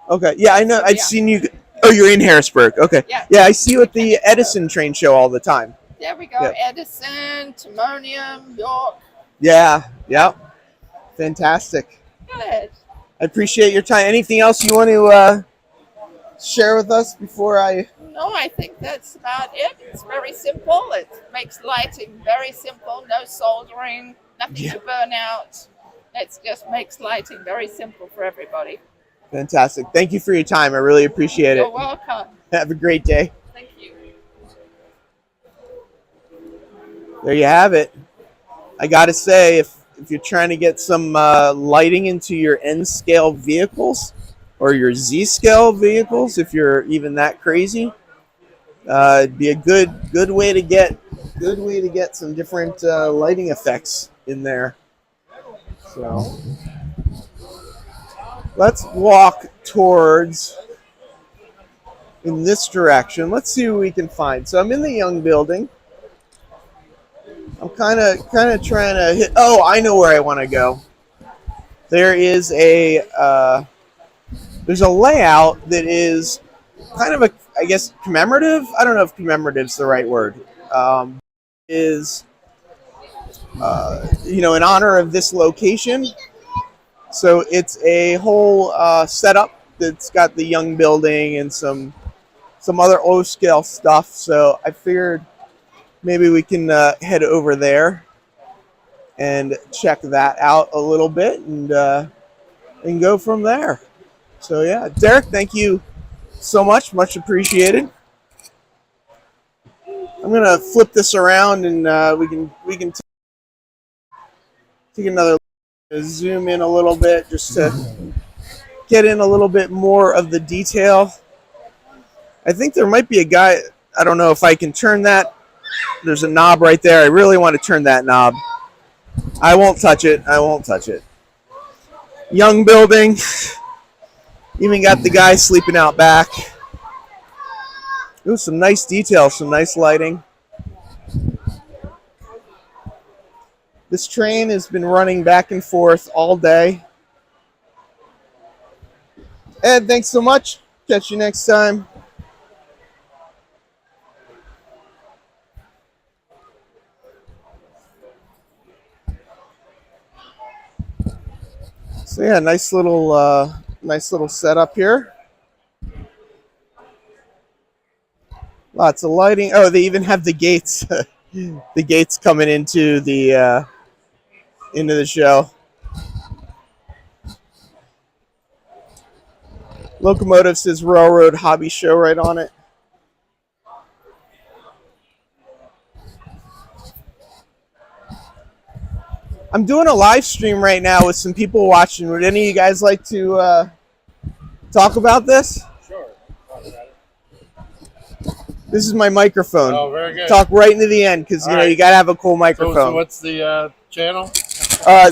Okay. Yeah, I know. I've
Yeah.
seen you. Oh, you're in Harrisburg. Okay.
Yeah.
Yeah, I see you at the Edison train show all the time.
There we go.
Yep.
Edison, Timonium, York.
Yeah. Yeah. Fantastic.
Good.
I appreciate your time. Anything else you want to share with us before I...
No, I think that's about it. It's very simple. It makes lighting very simple. No soldering, nothing
Yeah.
to burn out. It just makes lighting very simple for everybody.
Fantastic. Thank you for your time. I really appreciate
You're
it.
welcome.
Have a great day.
Thank you.
There you have it. I got to say, if you're trying to get some lighting into your N-scale vehicles or your Z-scale vehicles, if you're even that crazy, it'd be a good way to get some different lighting effects in there. So let's walk towards in this direction. Let's see what we can find. So I'm in the Young building. I'm kind of trying to hit. Oh, I know where I want to go. There is there's a layout that is kind of a, I guess, commemorative. I don't know if commemorative's the right word. Is in honor of this location. So it's a whole setup that's got the Young building and some other old scale stuff. So I figured maybe we can head over there and check that out a little bit and go from there. So yeah, Derek, thank you so much. Much appreciated. I'm gonna flip this around and we can take another zoom in a little bit just to get in a little bit more of the detail. I think there might be a guy. I don't know if I can turn that. There's a knob right there. I really want to turn that knob. I won't touch it. I won't touch it. Young building. Even got the guy sleeping out back. Ooh, some nice details, some nice lighting. This train has been running back and forth all day. Ed, thanks so much. Catch you next time. So yeah, nice little setup here. Lots of lighting. Oh, they even have the gates. The gates coming into the show. Locomotive says Railroad Hobby Show right on it. I'm doing a live stream right now with some people watching. Would any of you guys like to talk about this?
Sure.
This is my microphone.
Oh, very good.
Talk right into the end because you got to have a cool microphone.
So what's the channel?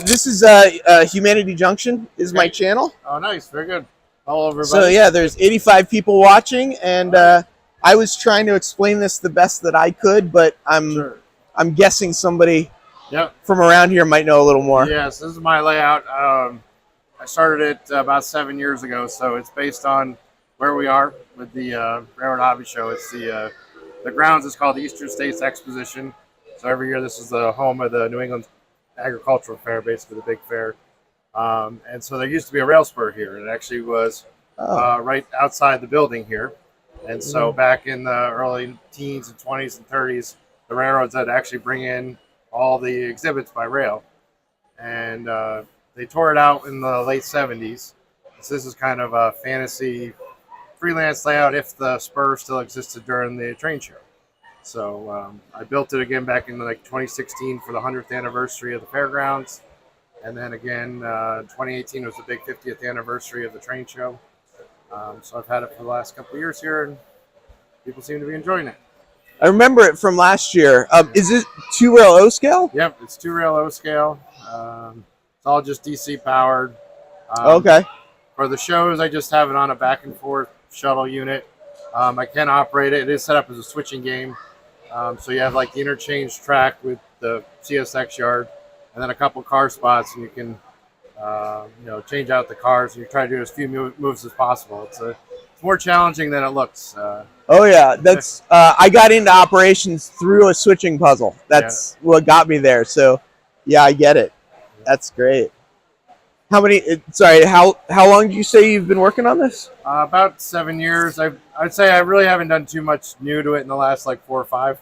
This is Humanity Junction is my channel.
Oh, nice. Very good. All over.
So yeah, there's 85 people watching, and I was trying to explain this the best that I could, but I'm guessing somebody from around here might know a little more.
Yes, this is my layout. I started it about 7 years ago, so it's based on
where we are with the Railroad Hobby Show. It's the grounds is called the Eastern States Exposition. So every year this is the home of the New England Agricultural Fair, basically the big fair. And so there used to be a rail spur here, and it actually was right outside the building here. And so back in the early teens and 20s and 30s, the railroads had actually bring in all the exhibits by rail. And they tore it out in the late 70s. So this is kind of a fantasy freelance layout if the spur still existed during the train show. So I built it again back in like 2016 for the 100th anniversary of the fairgrounds. And then again, 2018 was the big 50th anniversary of the train show. So I've had it for the last couple of years here, and people seem to be enjoying it.
I remember it from last year. Is it 2-rail O scale?
Yep, it's 2-rail O scale. It's all just DC powered.
Okay.
For the shows, I just have it on a back and forth shuttle unit. I can operate it. It is set up as a switching game. So you have like the interchange track with the CSX yard, and then a couple car spots, and you can change out the cars, and you try to do as few moves as possible. It's more challenging than it looks.
Oh yeah, that's I got into operations through a switching puzzle. That's what got me there. So yeah, I get it. That's great. How long did you say you've been working on this?
About 7 years. I'd say I really haven't done too much new to it in the last like 4 or 5.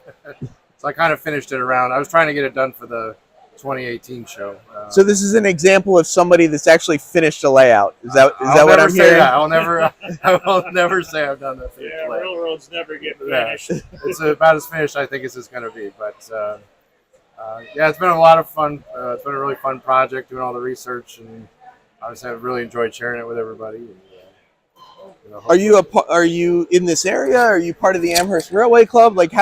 So I kind of finished it around. I was trying to get it done for the 2018 show.
So this is an example of somebody that's actually finished a layout. Is that
I'll
what I'm hearing?
That. I will never say I've done that.
Yeah, railroads never get finished.
Yeah. It's about as finished I think as it's going to be. But it's been a lot of fun. It's been a really fun project doing all the research, and obviously I've really enjoyed sharing it with everybody. And,
are you in this area? Are you part of the Amherst Railway Club? Like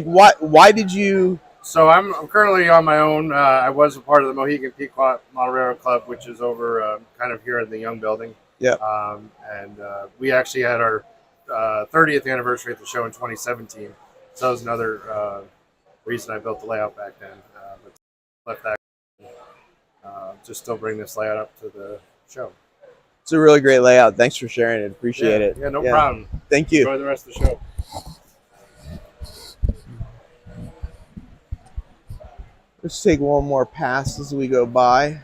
why did you?
So I'm currently on my own. I was a part of the Mohegan Pequot Model Railroad Club, which is over kind of here in the Young Building.
Yeah.
And we actually had our 30th anniversary at the show in 2017. So that was another reason I built the layout back then. But left that. Just still bring this layout up to the show.
It's a really great layout. Thanks for sharing it. Appreciate it.
Yeah, no problem.
Thank you.
Enjoy the rest of the show.
Let's take one more pass as we go by.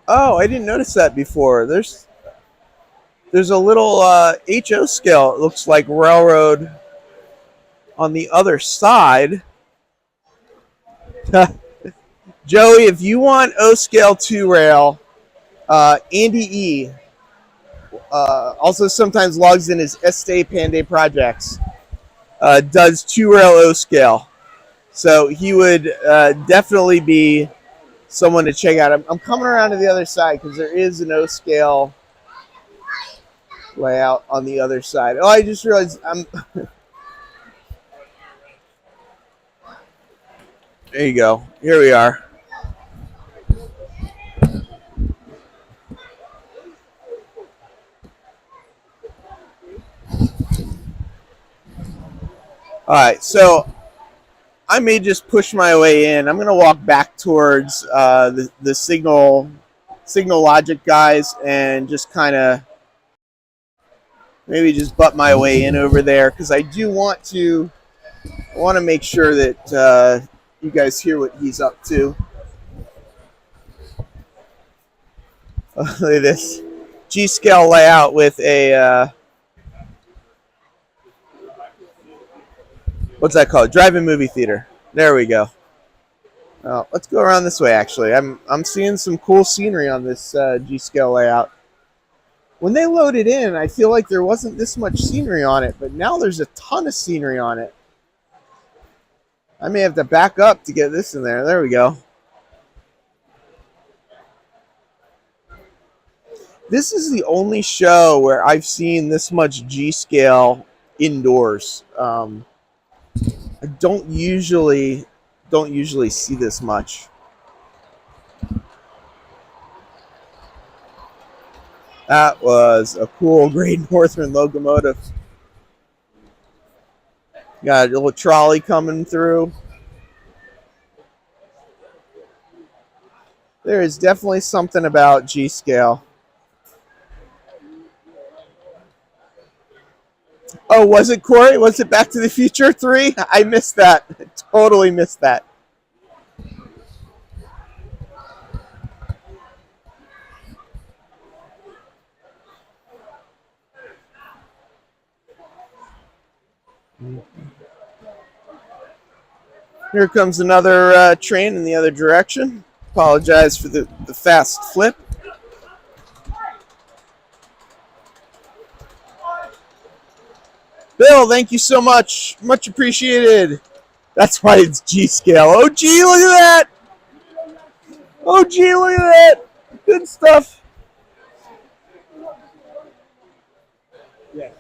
Oh, I didn't notice that before. There's a little HO scale. It looks like railroad on the other side. Joey, if you want O-scale 2-rail, Andy E. Also sometimes logs in as Este Panday Projects, does 2-rail O-scale. So he would definitely be someone to check out. I'm coming around to the other side because there is an O-scale layout on the other side. Oh, I just realized I'm... There you go. Here we are. All right, so I may just push my way in. I'm going to walk back towards the Signalogic guys and just kind of maybe just butt my way in over there because I do want to make sure that you guys hear what he's up to. Look at this G-scale layout with a what's that called? Drive-in movie theater. There we go. Let's go around this way. Actually, I'm seeing some cool scenery on this G-scale layout. When they loaded in, I feel like there wasn't this much scenery on it, but now there's a ton of scenery on it. I may have to back up to get this in there. There we go. This is the only show where I've seen this much G-scale indoors. I don't usually see this much. That was a cool Great Northern locomotive. Got a little trolley coming through. There is definitely something about G-Scale. Oh, was it, Corey? Was it Back to the Future 3? I missed that. I totally missed that. Here comes another train in the other direction. Apologize for the fast flip. Bill, thank you so much. Much appreciated. That's why it's G-Scale. Oh, gee, look at that. Oh, gee, look at that. Good stuff.
Yeah.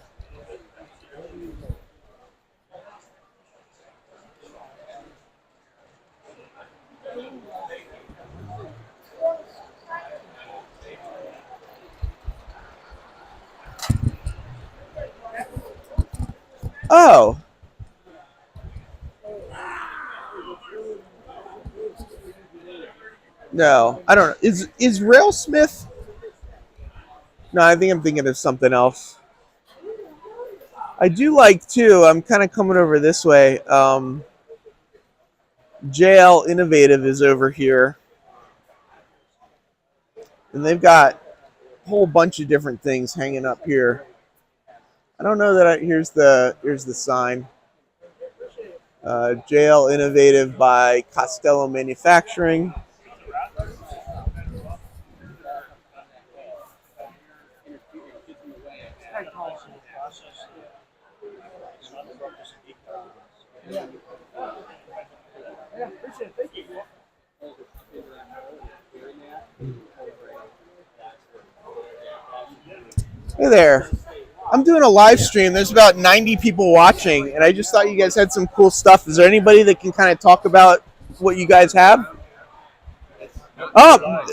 Oh. No, I don't know. Is Railsmith? No, I think I'm thinking of something else. I do like, too, I'm kind of coming over this way. JL Innovative is over here. And they've got a whole bunch of different things hanging up here. I don't know that here's the sign. JL Innovative by Costello Manufacturing. Hey there. I'm doing a live stream. There's about 90 people watching, and I just thought you guys had some cool stuff. Is there anybody that can kind of talk about what you guys have? Oh,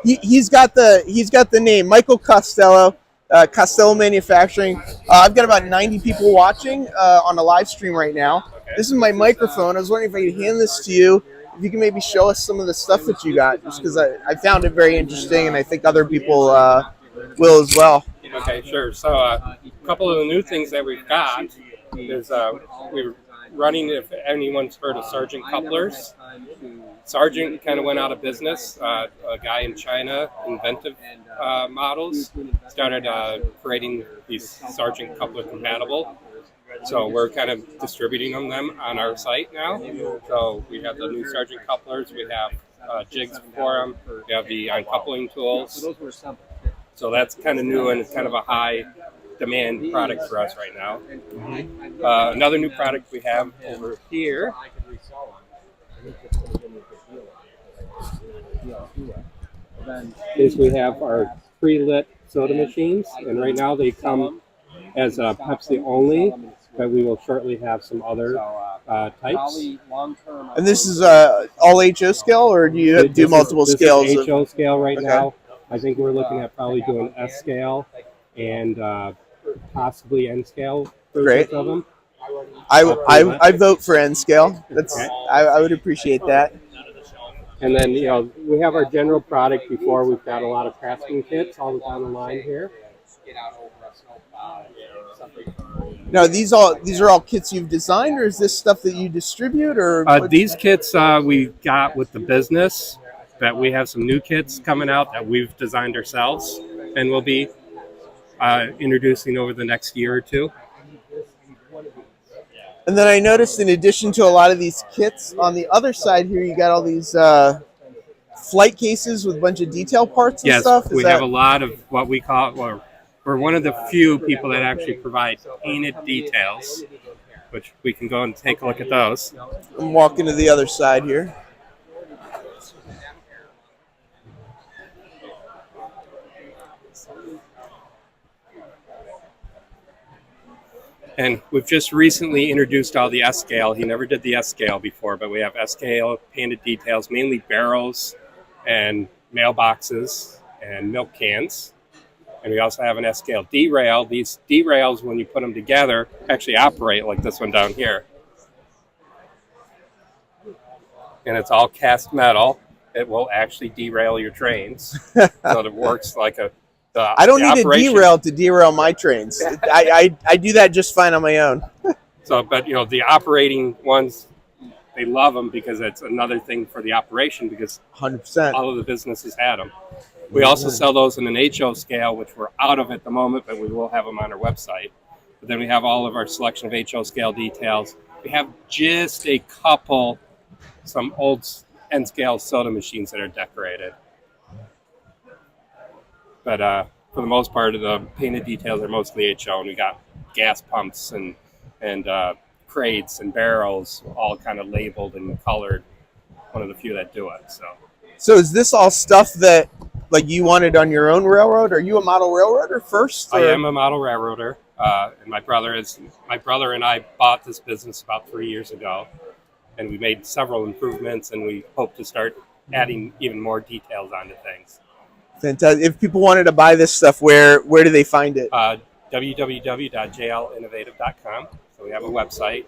he's got the name, Michael Costello, Costello Manufacturing. I've got about 90 people watching on a live stream right now. This is my microphone. I was wondering if I could hand this to you. If you can maybe show us some of the stuff that you got, just because I found it very interesting, and I think other people will as well.
Okay, sure. So a couple of the new things that we've got is we're running, if anyone's heard of Sargent couplers. Sargent kind of went out of business. A guy in China, Inventive Models, started creating these Sargent coupler compatible. So we're kind of distributing them on our site now. So we have the new Sargent couplers. We have jigs for them. We have the uncoupling tools. So that's kind of new, and it's kind of a high demand product for us right now. Another new product we have over here is we have our pre-lit soda machines, and right now they come as Pepsi only, but we will shortly have some other types.
And this is all HO scale, or do you do multiple scales?
This is HO scale right now. I think we're looking at probably doing S scale and possibly N scale
Great.
of them.
I vote for N scale. That's okay. I would appreciate that.
And then we have our general product before. We've got a lot of crafting kits all down the line here.
Now these are all kits you've designed, or is this stuff that you distribute, or
these kits we got with the business. That we have some new kits coming out that we've designed ourselves, and we'll be introducing over the next year or two.
And then I noticed, in addition to a lot of these kits, on the other side here, you got all these flight cases with a bunch of detail parts and stuff.
Yes, we have a lot of what we call, we're one of the few people that actually provide painted details, which we can go and take a look at those.
I'm walking to the other side here.
And we've just recently introduced all the S-scale. He never did the S-scale before, but we have S-scale painted details, mainly barrels and mailboxes and milk cans. And we also have an S-scale D-rail. These D-rails, when you put them together, actually operate like this one down here. And it's all cast metal. It will actually derail your trains. So it works like
I don't need a derail to derail my trains. I do that just fine on my own.
So, but the operating ones, they love them because it's another thing for the operation because
100%.
all of the businesses had them. We also sell those in an HO scale, which we're out of at the moment, but we will have them on our website. But then we have all of our selection of HO scale details. We have just a couple, some old N scale soda machines that are decorated. But for the most part, the painted details are mostly HO, and we got gas pumps and crates and barrels, all kind of labeled and colored. One of the few that do it.
So is this all stuff that like you wanted on your own railroad? Are you a model railroader first? Or?
I am a model railroader, and my brother and I bought this business about 3 years ago, and we made several improvements, and we hope to start adding even more details onto things.
Fantastic. If people wanted to buy this stuff, where do they find it?
www.jlinnovative.com. So we have a website.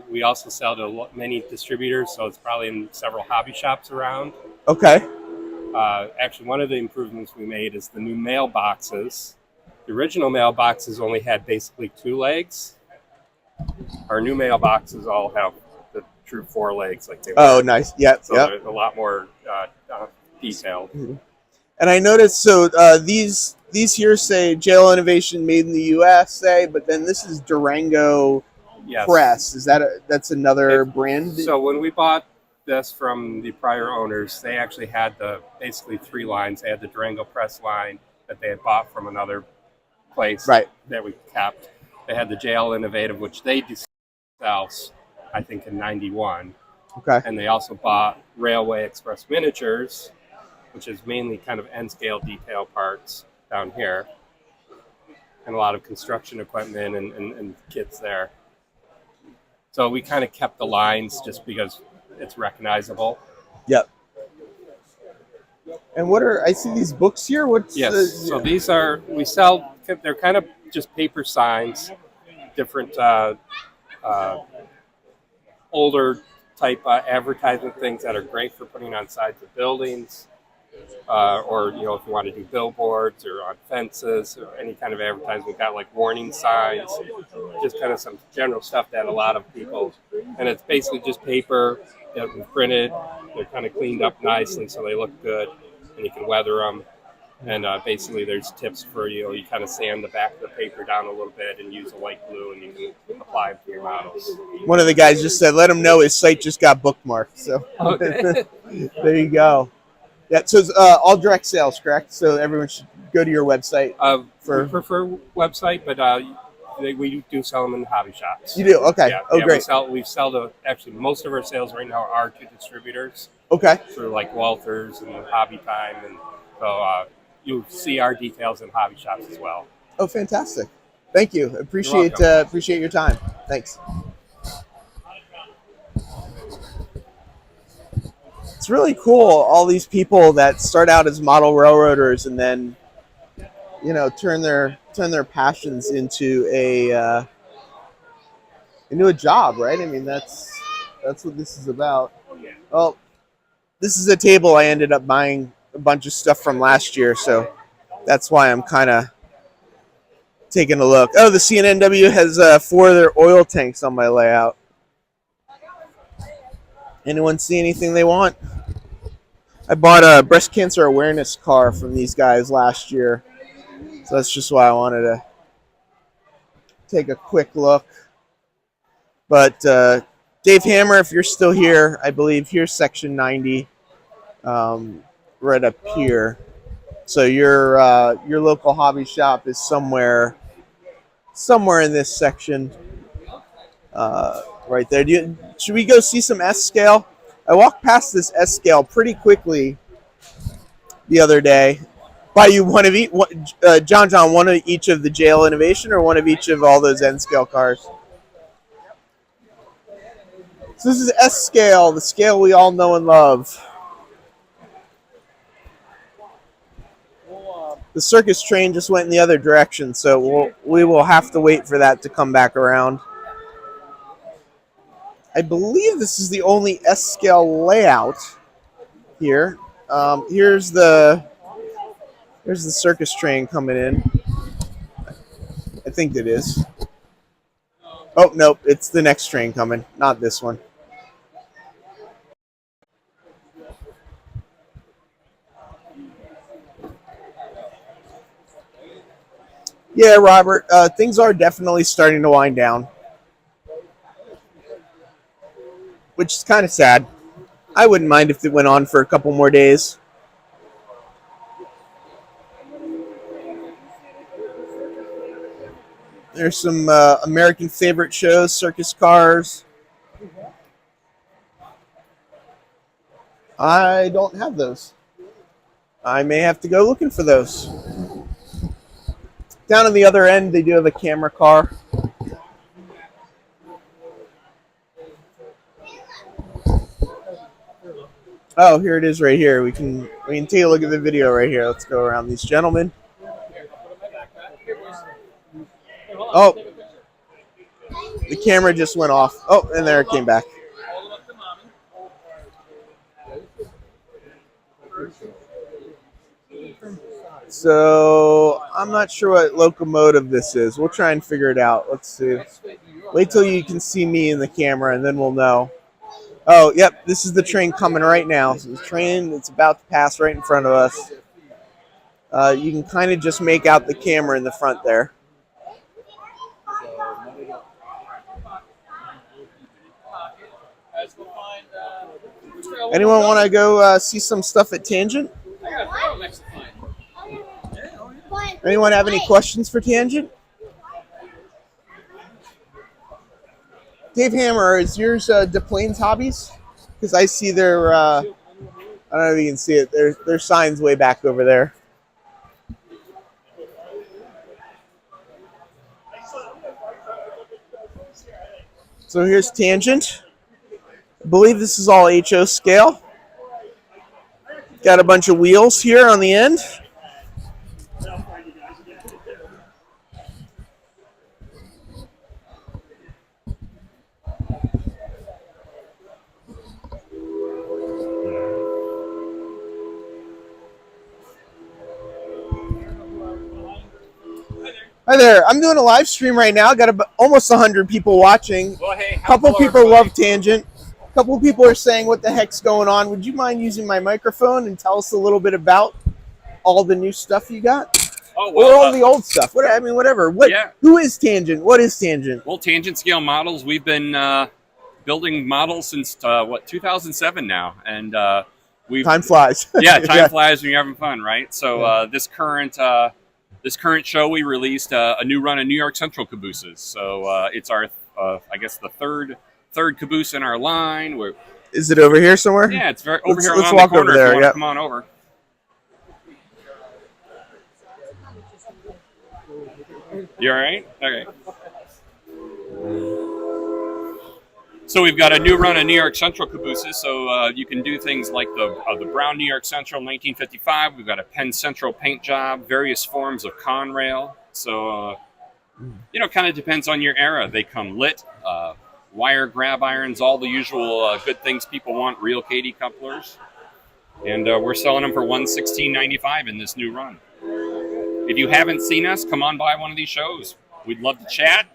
We also sell to many distributors, so it's probably in several hobby shops around.
Okay.
Actually, one of the improvements we made is the new mailboxes. The original mailboxes only had basically 2 legs. Our new mailboxes all have the true 4 legs, like they were.
Oh, nice. Yeah.
So they're a lot more detailed.
Mm-hmm. And I noticed, so these here say JL Innovation made in the USA, but then this is Durango Press. Is that's another brand?
So when we bought this from the prior owners, they actually had basically 3 lines. They had the Durango Press line that they had bought from another place that we kept. They had the JL Innovative, which they themselves, I think, in '91.
Okay.
And they also bought Railway Express Miniatures, which is mainly kind of N-scale detail parts down here, and a lot of construction equipment and kits there. So we kind of kept the lines just because it's recognizable.
Yep. And I see these books here?
So these we sell, they're kind of just paper signs, different older type advertisement things that are great for putting on sides of buildings. Or if you want to do billboards or on fences or any kind of advertising, we've got like warning signs, just kind of some general stuff that a lot of people, and it's basically just paper that we printed. They're kind of cleaned up nicely so they look good, and you can weather them. And basically there's tips for you kind of sand the back of the paper down a little bit and use a white glue, and you can apply them to your models.
One of the guys just said, let him know his site just got bookmarked. So
okay.
There you go. Yeah, so it's all direct sales, correct? So everyone should go to your website.
We prefer website, but we do sell them in hobby shops.
You do? Okay. Great.
We sell to, actually, most of our sales right now are to distributors.
Okay.
Through like Walters and Hobby Time. And so you'll see our details in hobby shops as well.
Oh, fantastic. Thank you. Appreciate your time. Thanks. It's really cool, all these people that start out as model railroaders and then, turn their passions into a job, right? I mean, that's what this is about. Well, this is a table I ended up buying a bunch of stuff from last year, so that's why I'm kind of taking a look. Oh, the CNNW has 4 of their oil tanks on my layout. Anyone see anything they want? I bought a breast cancer awareness car from these guys last year. So that's just why I wanted to take a quick look. But Dave Hammer, if you're still here, I believe here's section 90, right up here. So your local hobby shop is somewhere in this section. Right there. Should we go see some S-scale? I walked past this S-scale pretty quickly the other day. Buy you one of each, John, one of each of the JL Innovation or one of each of all those N-scale cars? So this is S-scale, the scale we all know and love. The circus train just went in the other direction, so we will have to wait for that to come back around. I believe this is the only S-scale layout here. Here's the circus train coming in. I think it is. Oh, nope, it's the next train coming, not this one. Yeah, Robert, things are definitely starting to wind down, which is kind of sad. I wouldn't mind if it went on for a couple more days. There's some American favorite shows, circus cars. I don't have those. I may have to go looking for those. Down on the other end, they do have a camera car. Oh, here it is right here. We can take a look at the video right here. Let's go around these gentlemen. Oh, the camera just went off. Oh, and there it came back. So I'm not sure what locomotive this is. We'll try and figure it out. Let's see. Wait till you can see me in the camera, and then we'll know. Oh, yep, this is the train coming right now. So the train that's about to pass right in front of us. You can kind of just make out the camera in the front there. Anyone want to go see some stuff at Tangent? Anyone have any questions for Tangent? Dave Hammer, is yours Des Plaines Hobbies? Because I see their, I don't know if you can see it, their sign's way back over there. So here's Tangent. I believe this is all HO scale. Got a bunch of wheels here on the end. Hi there. I'm doing a live stream right now. Got almost 100 people watching.
Well, hey,
a couple people love Tangent. A couple people are saying, what the heck's going on? Would you mind using my microphone and tell us a little bit about all the new stuff you got?
Oh, well,
or all the old stuff. Whatever.
Yeah.
Who is Tangent? What is Tangent?
Well, Tangent Scale Models, we've been building models since, 2007 now. And
time flies.
Yeah, time flies when you're having fun, right? So this current show, we released a new run of New York Central cabooses. So it's our, I guess, the third caboose in our line.
Is it over here somewhere?
Yeah, it's over here
let's
around
walk
the corner.
over there.
If you want to come on over. You all right? Okay. So we've got a new run of New York Central cabooses, so you can do things like the brown New York Central 1955. We've got a Penn Central paint job, various forms of Conrail. So, kind of depends on your era. They come lit, wire grab irons, all the usual good things people want, real Kadee couplers. And we're selling them for $116.95 in this new run. If you haven't seen us, come on by one of these shows. We'd love to chat.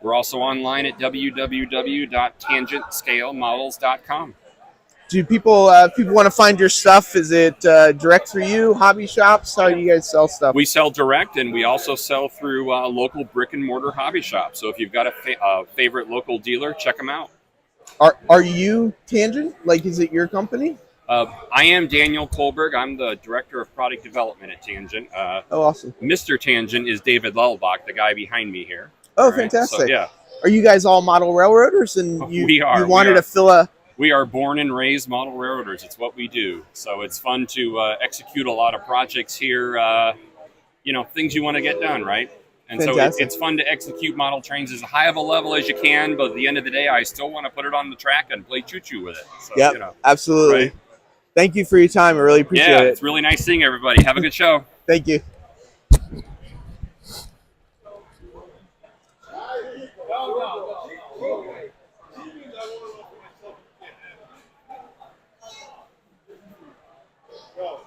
We're also online at www.tangentscalemodels.com.
Do people want to find your stuff? Is it direct through you, hobby shops? How do you guys sell stuff?
We sell direct, and we also sell through local brick and mortar hobby shops. So if you've got a favorite local dealer, check them out.
Are you Tangent? Like, is it your company?
I am Daniel Kohlberg. I'm the Director of Product Development at Tangent.
Oh, awesome.
Mr. Tangent is David Lelbach, the guy behind me here.
Oh, right? Fantastic. So,
yeah.
Are you guys all model railroaders? And
we are.
You wanted to fill a...
We are born and raised model railroaders. It's what we do. So it's fun to execute a lot of projects here, things you want to get done, right? And
fantastic.
So it's fun to execute model trains as high of a level as you can, but at the end of the day, I still want to put it on the track and play choo-choo with it. So,
yep, absolutely.
Right?
Thank you for your time. I really appreciate it.
Yeah, it's really nice seeing everybody. Have a good show.
Thank you.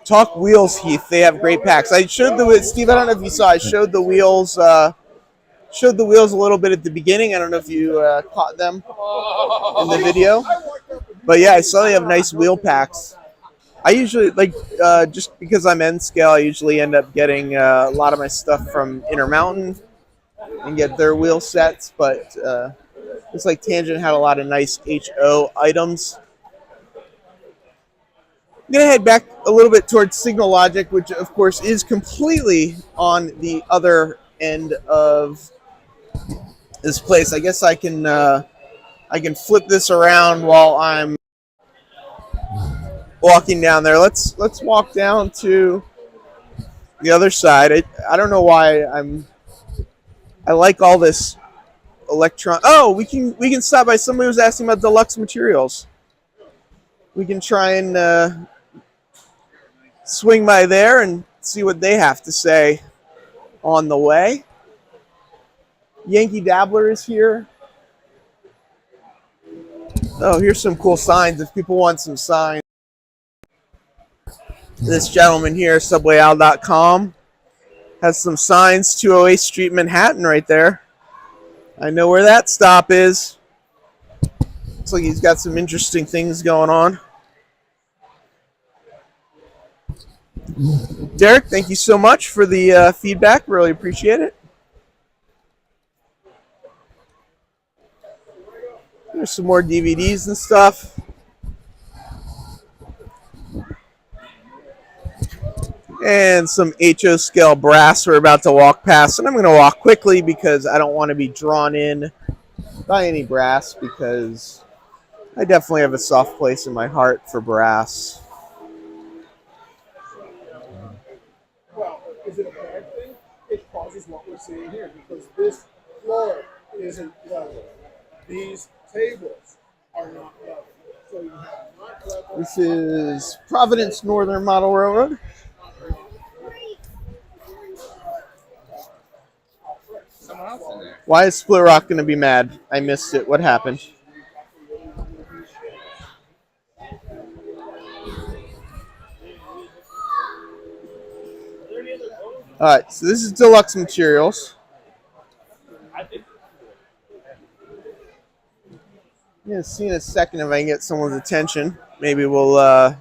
Talk Wheels, Heath. They have great packs. I showed the Steve. I don't know if you saw. I showed the wheels. Showed the wheels a little bit at the beginning. I don't know if you caught them in the video. But yeah, I saw they have nice wheel packs. I usually just because I'm N scale. I usually end up getting a lot of my stuff from Intermountain and get their wheel sets. But looks like Tangent had a lot of nice HO items. I'm going to head back a little bit towards Signalogic, which of course is completely on the other end of this place. I guess I can flip this around while I'm walking down there. Let's walk down to the other side. I don't know why I like all this electron. Oh, we can stop by. Somebody was asking about Deluxe Materials. We can try and swing by there and see what they have to say on the way. Yankee Dabbler is here. Oh, here's some cool signs if people want some signs. This gentleman here, subwayowl.com, has some signs, 208 Street, Manhattan right there. I know where that stop is. Looks like he's got some interesting things going on. Derek, thank you so much for the feedback. Really appreciate it. There's some more DVDs and stuff. And some HO scale brass we're about to walk past. And I'm going to walk quickly because I don't want to be drawn in by any brass, because I definitely have a soft place in my heart for brass.
Well, is it a bad thing? It causes what we're seeing here, because this floor isn't level. These tables are not level. So you have not level.
This is Providence Northern Model Railroad. Why is Split Rock going to be mad? I missed it. What happened? All right, so this is Deluxe Materials. I'm going to see in a second if I can get someone's attention. Maybe we'll...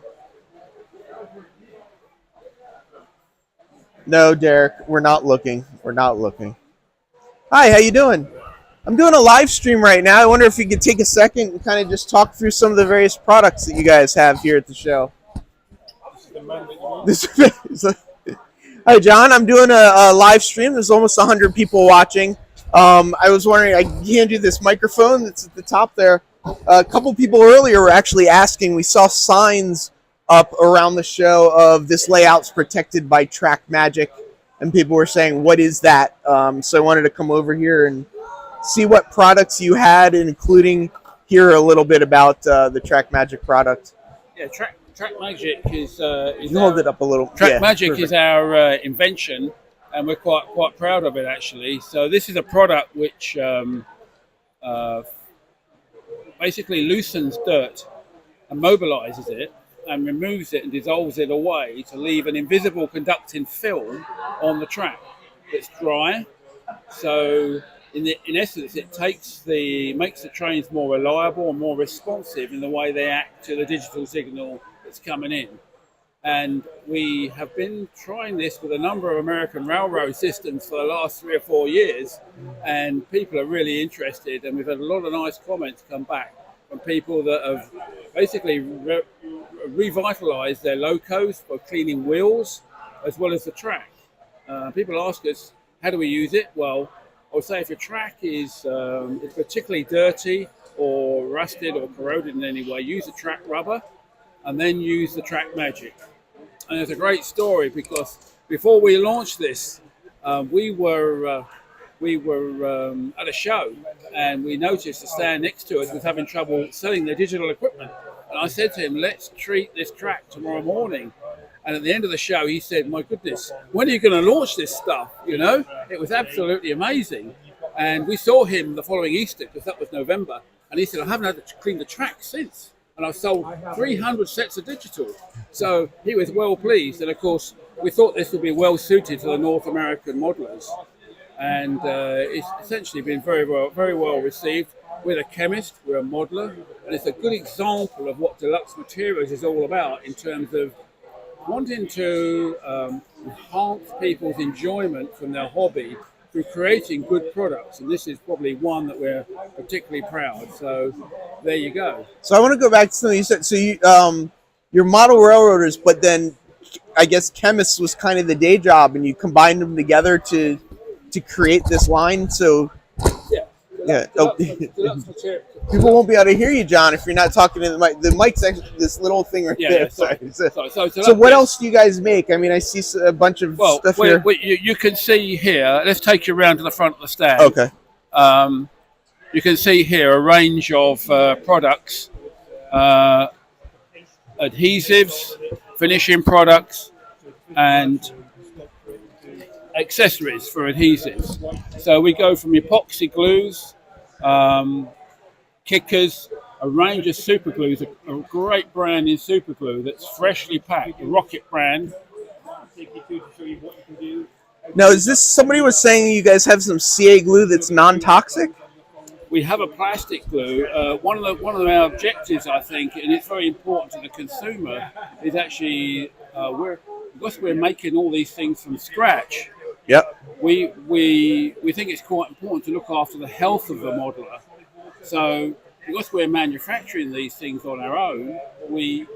No, Derek, we're not looking. We're not looking. Hi, how you doing? I'm doing a live stream right now. I wonder if you could take a second and kind of just talk through some of the various products that you guys have here at the show. Hi, John. I'm doing a live stream. There's almost 100 people watching. I was wondering, I hand you this microphone that's at the top there. A couple people earlier were actually asking. We saw signs up around the show of this layout's protected by Track Magic. And people were saying, what is that? So I wanted to come over here and see what products you had, including hear a little bit about the Track Magic product.
Yeah, Track Magic is
you hold it up a little.
Track Magic is our invention, and we're quite proud of it, actually. So this is a product which basically loosens dirt and mobilizes it, and removes it and dissolves it away to leave an invisible conducting film on the track that's dry. So in essence, it makes the trains more reliable and more responsive in the way they act to the digital signal that's coming in. And we have been trying this with a number of American railroad systems for the last 3 or 4 years, and people are really interested, and we've had a lot of nice comments come back from people that have basically revitalized their locos for cleaning wheels as well as the track. People ask us, how do we use it? Well, I would say if your track is particularly dirty or rusted or corroded in any way, use the track rubber and then use the Track Magic. And it's a great story because before we launched this, we were at a show and we noticed the stand next to us was having trouble selling their digital equipment. And I said to him, let's treat this track tomorrow morning. And at the end of the show, he said, my goodness, when are you going to launch this stuff? You know, it was absolutely amazing. And we saw him the following Easter, because that was November. And he said, I haven't had to clean the track since. And and I've sold 300 sets of digital. So he was well pleased, and of course we thought this would be well suited to the North American modelers, and it's essentially been very well received. We're a chemist, we're a modeler, and it's a good example of what Deluxe Materials is all about in terms of wanting to enhance people's enjoyment from their hobby through creating good products. And this is probably one that we're particularly proud. So there you go.
So I want to go back to something you said. So you, you're model railroaders, but then I guess chemists was kind of the day job, and you combined them together to create this line. So yeah. People won't be able to hear you, John, if you're not talking to the mic. The mic's actually this little thing right there.
Sorry.
So what else do you guys make? I mean, I see a bunch of stuff here.
You can see here. Let's take you around to the front of the stand.
Okay.
You can see here a range of products, adhesives, finishing products, and accessories for adhesives. So we go from epoxy glues, kickers, a range of super glues, a great brand in super glue that's freshly packed, the Rocket brand.
Now, is this, somebody was saying you guys have some CA glue that's non-toxic?
We have a plastic glue. One of our objectives, I think, and it's very important to the consumer, is actually because we're making all these things from scratch.
Yep.
We think it's quite important to look after the health of the modeler. So because we're manufacturing these things on our own, we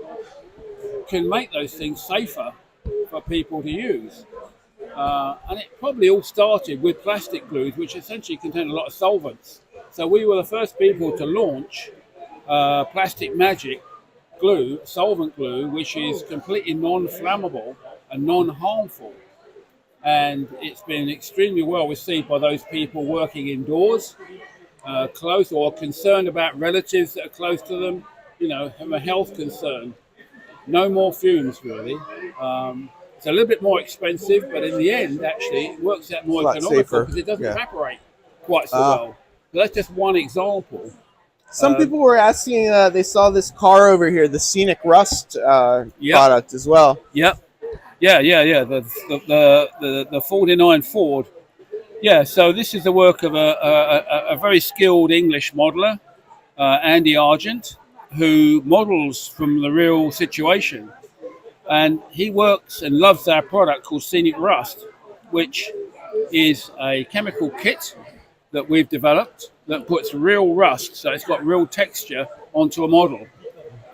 can make those things safer for people to use. And it probably all started with plastic glues, which essentially contain a lot of solvents. So we were the first people to launch Plastic Magic glue, solvent glue, which is completely non-flammable and non-harmful. And it's been extremely well received by those people working indoors, close or concerned about relatives that are close to them, you know, have a health concern. No more fumes, really. It's a little bit more expensive, but in the end, actually, it works out more economical because it doesn't evaporate quite so well. So that's just one example.
Some people were asking, they saw this car over here, the Scenic Rust product as well.
Yep. Yeah. The 49 Ford. Yeah, so this is the work of a very skilled English modeler, Andy Argent, who models from the real situation. And he works and loves our product called Scenic Rust, which is a chemical kit that we've developed that puts real rust, so it's got real texture, onto a model.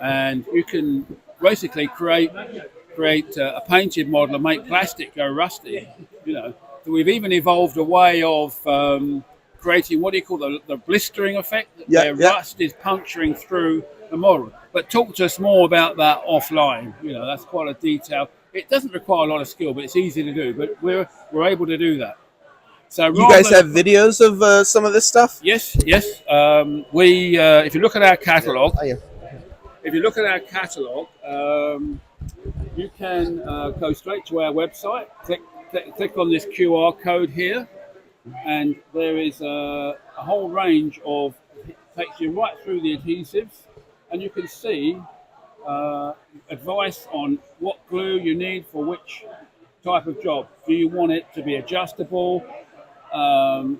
And you can basically create a painted model and make plastic go rusty, you know. So we've even evolved a way of creating what do you call the blistering effect, where rust is puncturing through the model. But talk to us more about that offline. You know, that's quite a detail. It doesn't require a lot of skill, but it's easy to do. But we're able to do that. So
you guys have videos of some of this stuff?
Yes. We if you look at our catalog, you can go straight to our website. Click on this QR code here, and there is a whole range of, takes you right through the adhesives, and you can see advice on what glue you need for which type of job. Do you want it to be adjustable,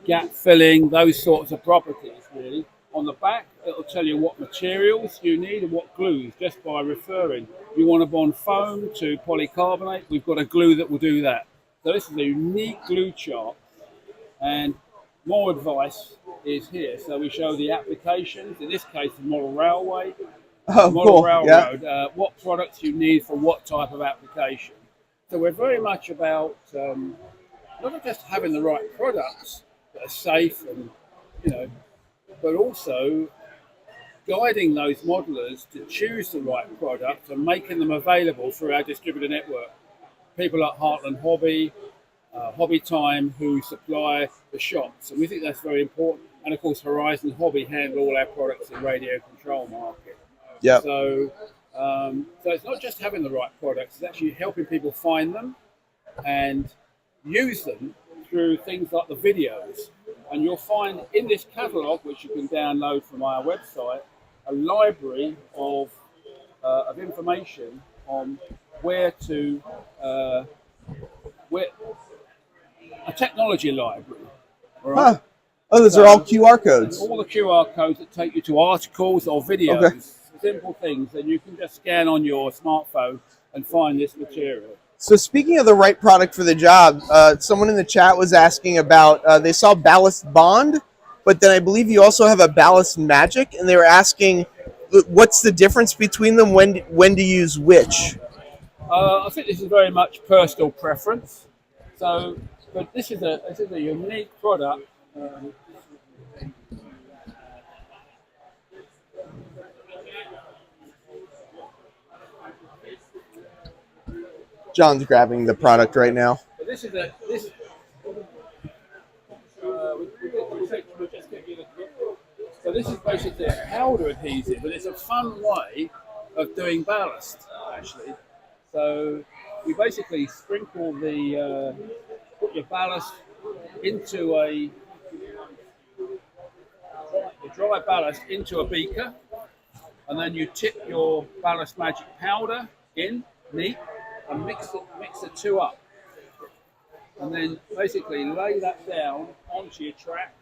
gap filling, those sorts of properties, really. On the back, it'll tell you what materials you need and what glues, just by referring. You want to bond foam to polycarbonate, we've got a glue that will do that. So this is a unique glue chart, and more advice is here. So we show the applications, in this case the model railway, railroad, what products you need for what type of application. So we're very much about not just having the right products that are safe and, you know, but also guiding those modelers to choose the right product and making them available through our distributor network. People like Heartland Hobby, Hobby Time, who supply the shops, and we think that's very important. And of course, Horizon Hobby handle all our products in radio control market.
Yeah.
So it's not just having the right products; it's actually helping people find them and use them through things like the videos. And you'll find in this catalogue, which you can download from our website, a library of of information on where to where a technology library. All right?
Huh. Oh, those are all QR codes.
All the QR codes that take you to articles or videos,
Okay.
simple things, and you can just scan on your smartphone and find this material.
So speaking of the right product for the job, someone in the chat was asking about, they saw Ballast Bond, but then I believe you also have a Ballast Magic, and they were asking what's the difference between them, when to use which?
I think this is very much personal preference. So, but this is a unique product.
John's grabbing the product right now.
But this is a this. We'll just give you the. So this is basically a powder adhesive, but it's a fun way of doing ballast actually. So you basically sprinkle the put your ballast into a dry ballast into a beaker, and then you tip your Ballast Magic powder in neat and mix the two up, and then basically lay that down onto your track,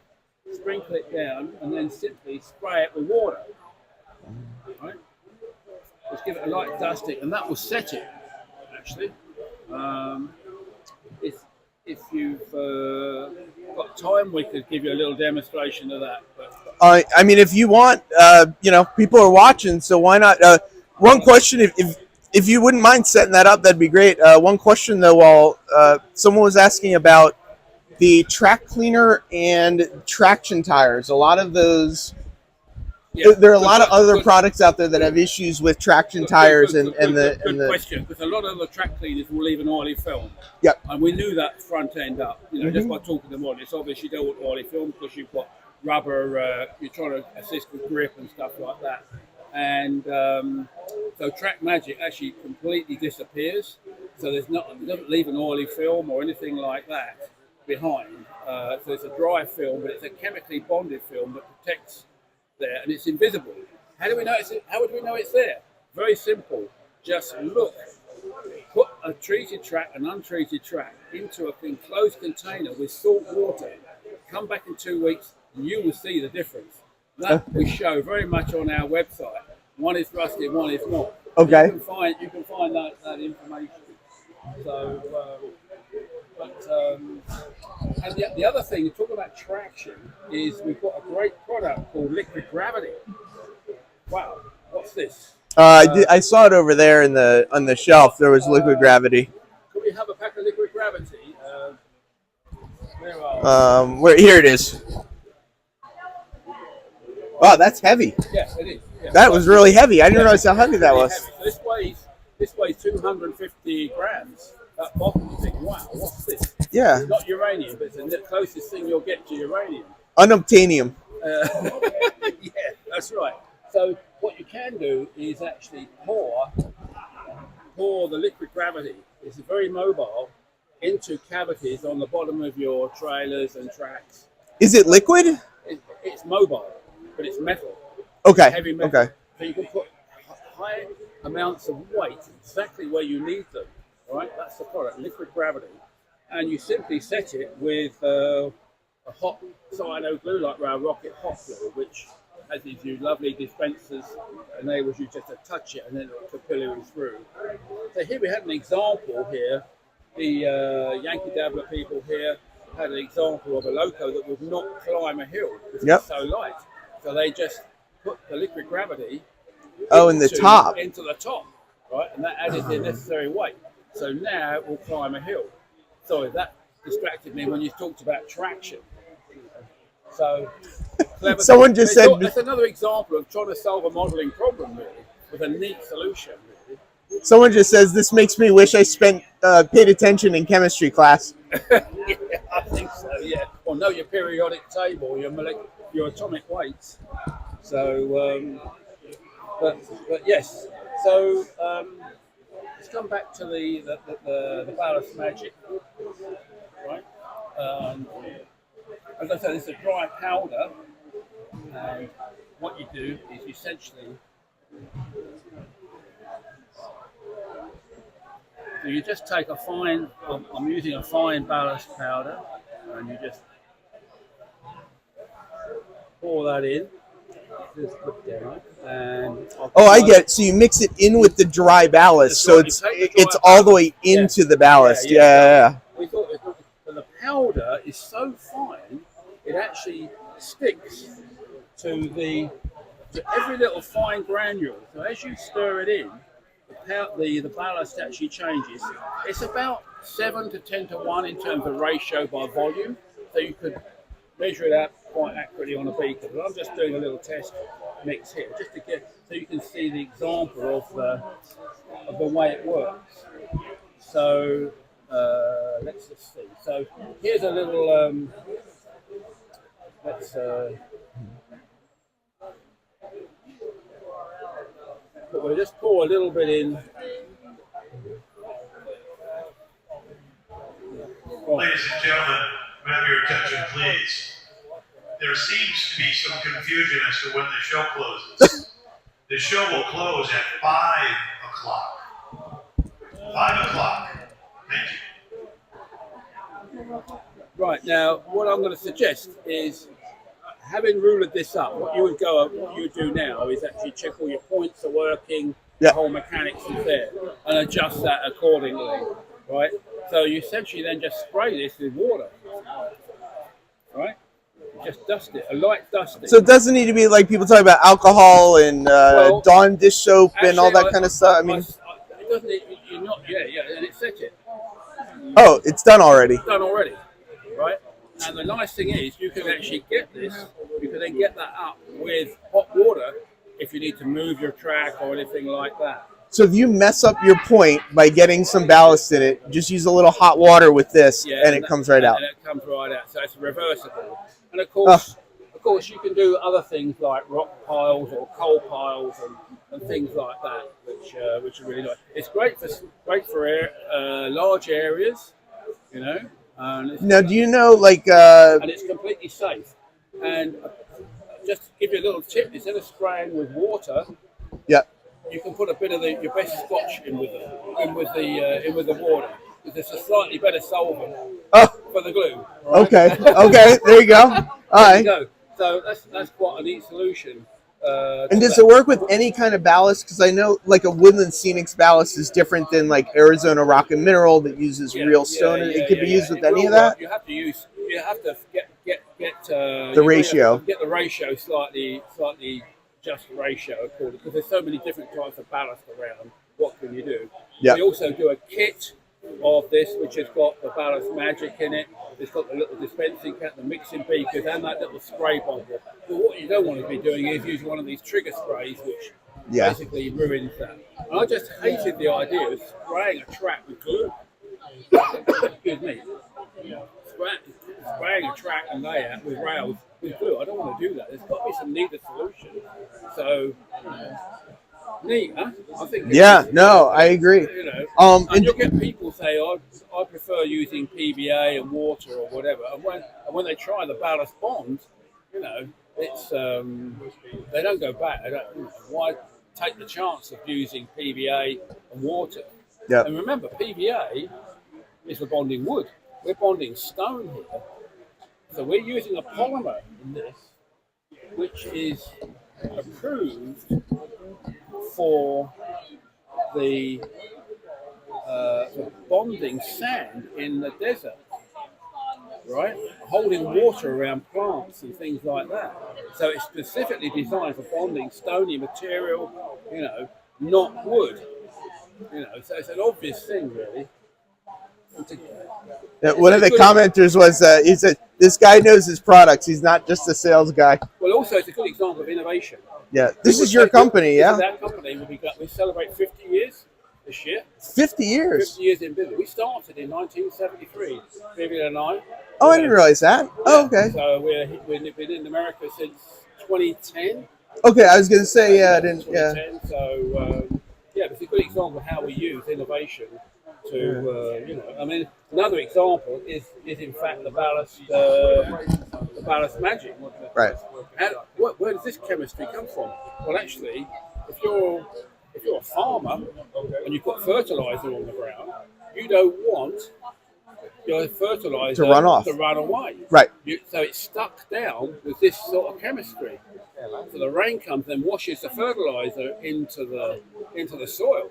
sprinkle it down, and then simply spray it with water. Right? Just give it a light dusting, and that will set it. Actually, if you've got time, we could give you a little demonstration of that. But
I mean, if you want, people are watching, so why not? One question, if you wouldn't mind setting that up, that'd be great. One question though, while someone was asking about the track cleaner and traction tires. A lot of those. Yeah, there are a lot of other products out there that have issues with traction tires and the
question, because a lot of the track cleaners will leave an oily film.
Yep.
And we knew that front end up, just by talking to them on. It's obvious you don't want oily film because you've got rubber, you're trying to assist with grip and stuff like that. And so Track Magic actually completely disappears. So it doesn't leave an oily film or anything like that behind. So it's a dry film, but it's a chemically bonded film that protects there, and it's invisible. How do we know it's there? Very simple. Just look. Put a treated track and untreated track into an enclosed container with salt water. Come back in 2 weeks, and you will see the difference. That we show very much on our website. One is rusted, one is not.
Okay.
You can find that information. So, and the other thing, talking about traction, is we've got a great product called Liquid Gravity. Wow, what's this?
I saw it over there on the shelf. There was Liquid Gravity.
Could we have a pack of Liquid Gravity?
Here it is. Wow, that's heavy.
Yes, it is. Yeah.
That was really heavy. I didn't realize how heavy that was.
Heavy. So this weighs 250 grams. That bottom thing. Wow, what's this?
Yeah.
It's not uranium, but it's the closest thing you'll get to uranium.
Unobtainium.
Yeah, that's right. So what you can do is actually pour the Liquid Gravity. It's very mobile into cavities on the bottom of your trailers and tracks.
Is it liquid?
It's mobile, but it's metal.
Okay.
Heavy metal.
Okay.
So you can put high amounts of weight exactly where you need them. All right, that's the product, Liquid Gravity, and you simply set it with a hot cyano glue like our Rocket Hot Glue, which has these lovely dispensers, enables you just to touch it and then it'll capillary through. So here we had an example here. The Yankee Dabbler people here had an example of a loco that would not climb a hill because it's so light. So they just put the Liquid Gravity
into the top,
right, and that added the necessary weight. So now it will climb a hill. Sorry, that distracted me when you talked about traction. So, clever.
Someone just said
that's another example of trying to solve a modelling problem, really, with a neat solution. Really.
Someone just says this makes me wish I paid attention in chemistry class.
Yeah, I think so. Yeah, or know your periodic table, your atomic weights. So, but yes. So. Let's come back to the Ballast Magic, right? As I said, it's a dry powder, and what you do is essentially So you just take a fine, I'm using a fine ballast powder, and you just pour that in. Just put demo, and
Oh, I get it. So you mix it in with the dry ballast, so it's all the way into the ballast. Yeah.
We thought but the powder is so fine, it actually sticks to every little fine granule. So as you stir it in, the ballast actually changes. It's about 7 to 10 to 1 in terms of ratio by volume. So you could measure it out quite accurately on a beaker. But I'm just doing a little test mix here, just to get so you can see the example of the way it works. So let's just see. So here's a little. We'll just pour a little bit in.
Ladies and gentlemen, may I have your attention, please? There seems to be some confusion as to when the show closes. The show will close at 5 o'clock. 5 o'clock. Thank you.
Right, now what I'm going to suggest is, having ruled this up, what you would do now is actually check all your points are working, the whole mechanics is there, and adjust that accordingly, right? So you essentially then just spray this with water, right? Just dust it, a light dusting.
So it doesn't need to be like people talk about alcohol and Dawn dish soap and all that kind of stuff. I mean,
it doesn't. You're not. Yeah, and it's set it.
Oh, it's done already.
It's done already, right? And the nice thing is, you can actually get this. You can then get that up with hot water if you need to move your track or anything like that.
So if you mess up your point by getting some ballast in it, just use a little hot water with this, and it comes right out.
And it comes right out. So it's reversible. And of course, you can do other things like rock piles or coal piles and things like that, which are really nice. It's great for large areas, you know.
Now, do you know, like...
and it's completely safe. And just to give you a little tip, instead of spraying with water, you can put a bit of your best scotch in with the water. It's a slightly better solvent for the glue. Right?
Okay, there you go. All right.
There you go. So that's quite a neat solution.
And does it work with any kind of ballast? Because I know like a Woodland Scenics ballast is different than like Arizona Rock and Mineral that uses real stone. It could be used with any of that?
You have to get
the ratio.
Get the ratio slightly just ratio according, because there's so many different types of ballast around. What can you do? We also do a kit of this, which has got the ballast magic in it. It's got the little dispensing cap, the mixing beakers, and that little spray bottle. But what you don't want to be doing is using one of these trigger sprays, which basically ruins that. And I just hated the idea of spraying a track with glue. Excuse me. Spraying a track and layout with rails with glue. I don't want to do that. There's got to be some neater solution. So, neat, huh? I think.
I agree.
You know, and you'll get people say, I prefer using PVA and water or whatever. And when they try the ballast bond, you know, it's they don't go back. They don't, why take the chance of using PVA and water? And remember, PVA is the bonding wood. We're bonding stone here. So we're using a polymer in this, which is approved for the bonding sand in the desert, right? Holding water around plants and things like that. So it's specifically designed for bonding stony material, you know, not wood. You know, so it's an obvious thing, really.
One of the commenters was, he said, this guy knows his products. He's not just a sales guy.
Well, also, it's a good example of innovation.
Yeah, this is your company,
This is our company. We celebrate 50 years this year.
50 years?
50 years in business. We started in 1973, Vivian and I.
Oh, I didn't realize that. Oh, okay.
So we've been in America since 2010.
Okay, I was going to say, I didn't,
2010, so, it's a good example of how we use innovation to, you know, I mean, another example is in fact the ballast magic.
Right.
And where does this chemistry come from? Well, actually, if you're a farmer and you put fertilizer on the ground, you don't want your fertilizer
To run off.
to run away.
Right.
So it's stuck down with this sort of chemistry. So the rain comes and washes the fertilizer into the soil.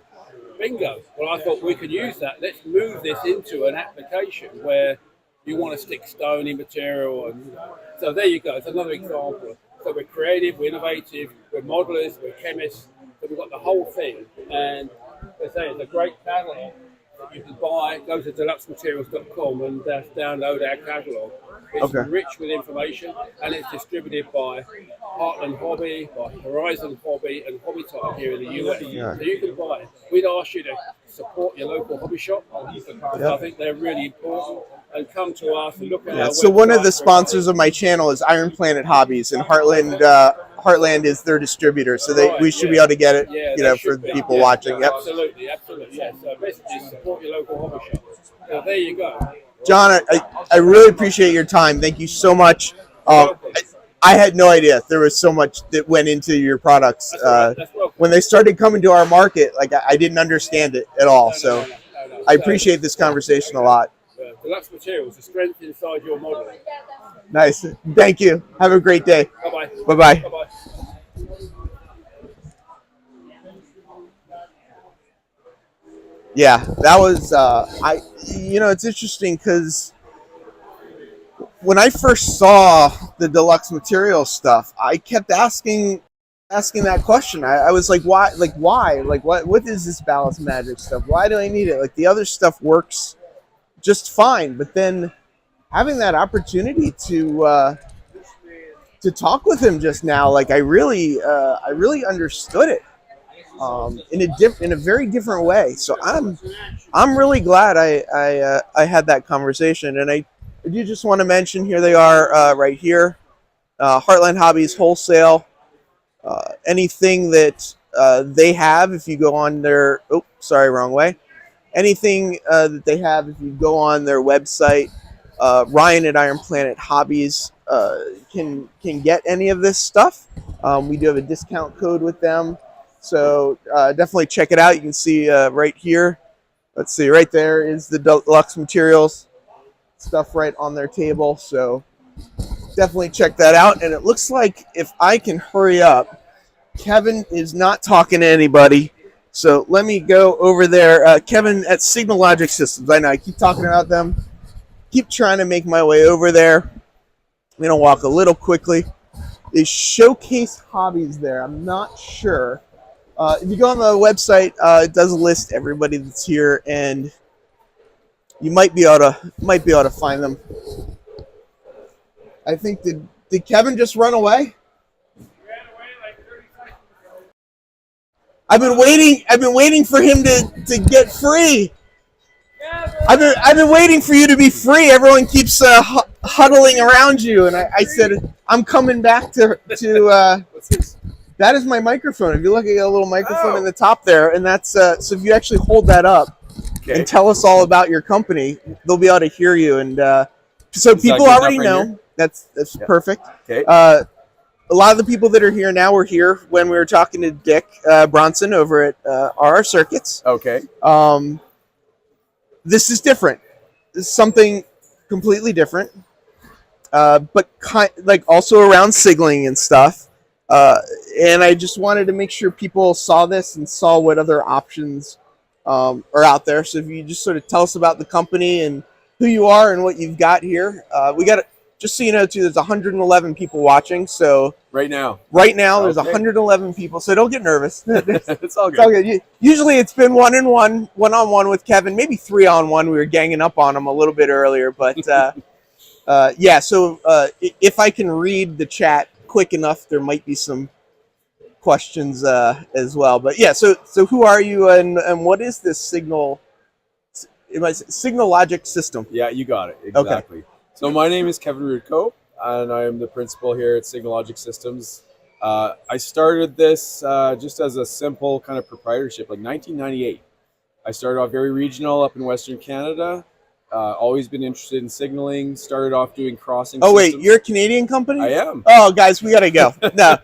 Bingo. Well, I thought we could use that. Let's move this into an application where you want to stick stony material. And so there you go. It's another example. So we're creative, we're innovative, we're modelers, we're chemists. So we've got the whole thing. And they say it's a great catalog that you can buy. Go to deluxematerials.com and download our catalog. It's rich with information, and it's distributed by Heartland Hobby, by Horizon Hobby, and Hobby Time here in the US.
Yeah.
So you can buy it. We'd ask you to support your local hobby shop. I think they're really important. And come to us and look at our
So one of the
website.
sponsors of my channel is Iron Planet Hobbies, and Heartland is their distributor. So we should be able to get it, for the people watching. Yep.
Absolutely. Yeah. So basically, support your local hobby shop. So there you go.
John, I really appreciate your time. Thank you so much. I had no idea there was so much that went into your products. When they started coming to our market, I didn't understand it at all. So I appreciate this conversation a lot.
Deluxe Materials, the strength inside your model.
Nice. Thank you. Have a great day.
Bye-bye.
Bye-bye.
Bye-bye.
Yeah, that was it's interesting because when I first saw the Deluxe Materials stuff, I kept asking that question. I was like, why? What is this ballast magic stuff? Why do I need it? Like, the other stuff works just fine, but then having that opportunity to talk with him just now, I really understood it. In a very different way. So I'm really glad I had that conversation. And I do just want to mention, here they are right here, Heartland Hobbies Wholesale. Anything that they have, if you go on their wrong way. Anything that they have, if you go on their website, Ryan at Iron Planet Hobbies can get any of this stuff. We do have a discount code with them. So definitely check it out. You can see right here. Let's see, right there is the Deluxe Materials stuff right on their table. So definitely check that out. And it looks like, if I can hurry up, Kevin is not talking to anybody. So let me go over there. Kevin at Signalogic Systems. I know I keep talking about them. Keep trying to make my way over there. I'm going to walk a little quickly. They showcase hobbies there. I'm not sure. If you go on the website, it does list everybody that's here, and you might be able to find them. I think did Kevin just run away? I've been waiting for him to get free. I've been waiting for you to be free. Everyone keeps huddling around you, and I said I'm coming back to that is my microphone. If you look at a little microphone in the top there, and that's so if you actually hold that up and tell us all about your company, they'll be able to hear you. And so people already know. That's perfect. Okay. A lot of the people that are here now were here when we were talking to Dick Bronson over at RR Circuits.
Okay.
This is different. This is something completely different, but also around signaling and stuff. And I just wanted to make sure people saw this and saw what other options are out there. So if you just sort of tell us about the company and who you are and what you've got here. We got, just so you know, too, there's 111 people watching. So
right now
there's 111 people. So don't get nervous.
It's all good.
It's all good. Usually it's been one-on-one with Kevin, maybe 3-on-1. We were ganging up on him a little bit earlier, but yeah. So if I can read the chat quick enough, there might be some questions as well. But yeah, so who are you, and what is this Signalogic system?
Yeah, you got it. Exactly. Okay. So my name is Kevin Rudko, and I am the principal here at Signalogic Systems. I started this just as a simple kind of proprietorship, like 1998. I started off very regional up in Western Canada. Always been interested in signaling. Started off doing crossing systems.
Wait, you're a Canadian company?
I am.
Oh, guys, we gotta go. No,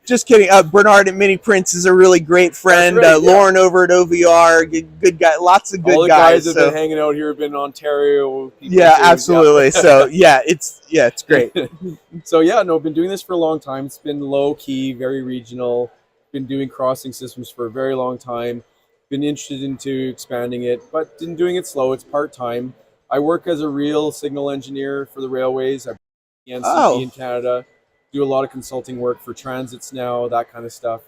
Just kidding. Bernard at Mini Prints is a really great friend.
That's right, yeah.
Lauren over at OVR, good guy. Lots of good
All the
guys.
guys that have been hanging out here have been in Ontario.
Yeah, absolutely. So it's great.
So yeah, no, I've been doing this for a long time. It's been low key, very regional. Been doing crossing systems for a very long time. Been interested into expanding it, but been doing it slow. It's part time. I work as a real signal engineer for the railways. I've been NCP in Canada. Do a lot of consulting work for transits now, that kind of stuff.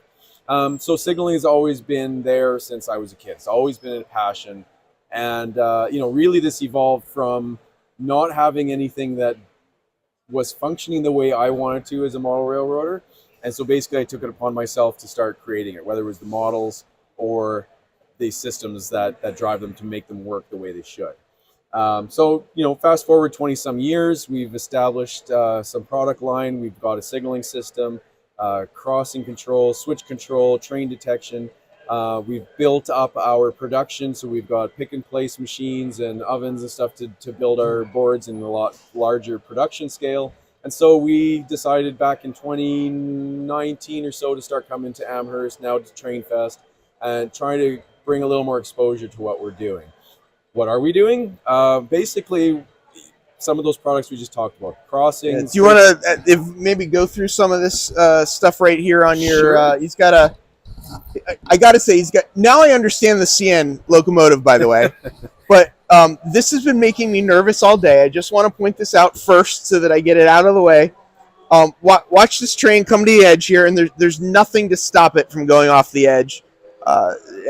So signaling has always been there since I was a kid. It's always been a passion. And, really this evolved from not having anything that was functioning the way I wanted to as a model railroader. And so basically I took it upon myself to start creating it, whether it was the models or the systems that drive them to make them work the way they should. Fast forward 20 some years, we've established some product line. We've got a signaling system, crossing control, switch control, train detection. We've built up our production. So we've got pick and place machines and ovens and stuff to build our boards in a lot larger production scale. And so we decided back in 2019 or so to start coming to Amherst, now to Train Fest, and trying to bring a little more exposure to what we're doing. What are we doing? Basically, some of those products we just talked about. Crossings.
Yeah, do you want to maybe go through some of this stuff right here on your...
Sure.
He's got a... I got to say, he's got... Now I understand the CN locomotive, by the way. But this has been making me nervous all day. I just want to point this out first so that I get it out of the way. Watch this train come to the edge here, and there's nothing to stop it from going off the edge.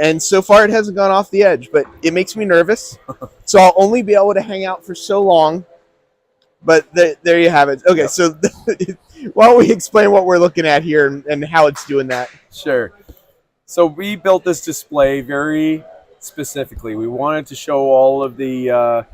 And so far it hasn't gone off the edge, but it makes me nervous. So I'll only be able to hang out for so long. But there you have it. Okay, yep. So why don't we explain what we're looking at here and how it's doing that?
Sure. So we built this display very specifically. We wanted to show all of the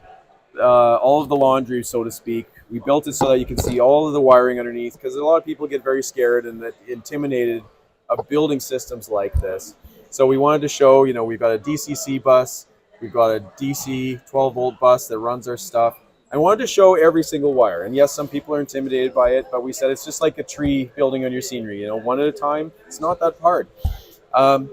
laundry, so to speak. We built it so that you can see all of the wiring underneath, because a lot of people get very scared and intimidated of building systems like this. So we wanted to show, we've got a DCC bus, we've got a DC 12-volt bus that runs our stuff. I wanted to show every single wire. And yes, some people are intimidated by it, but we said it's just like a tree building on your scenery, one at a time. It's not that hard.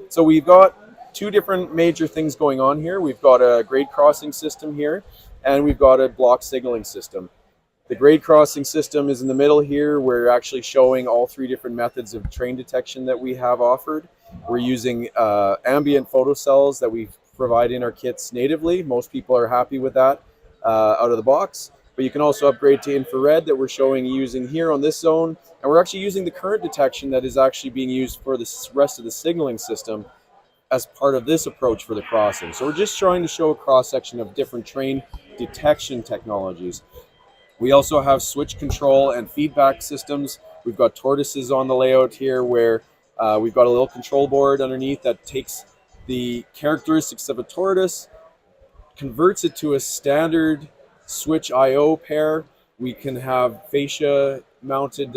So we've got two different major things going on here. We've got a grade crossing system here, and we've got a block signaling system. The grade crossing system is in the middle here. We're actually showing all three different methods of train detection that we have offered. We're using ambient photocells that we provide in our kits natively. Most people are happy with that out of the box. But you can also upgrade to infrared that we're showing using here on this zone. And we're actually using the current detection that is actually being used for the rest of the signaling system as part of this approach for the crossing. So we're just trying to show a cross-section of different train detection technologies. We also have switch control and feedback systems. We've got tortoises on the layout here where we've got a little control board underneath that takes the characteristics of a tortoise, converts it to a standard switch I/O pair. We can have fascia mounted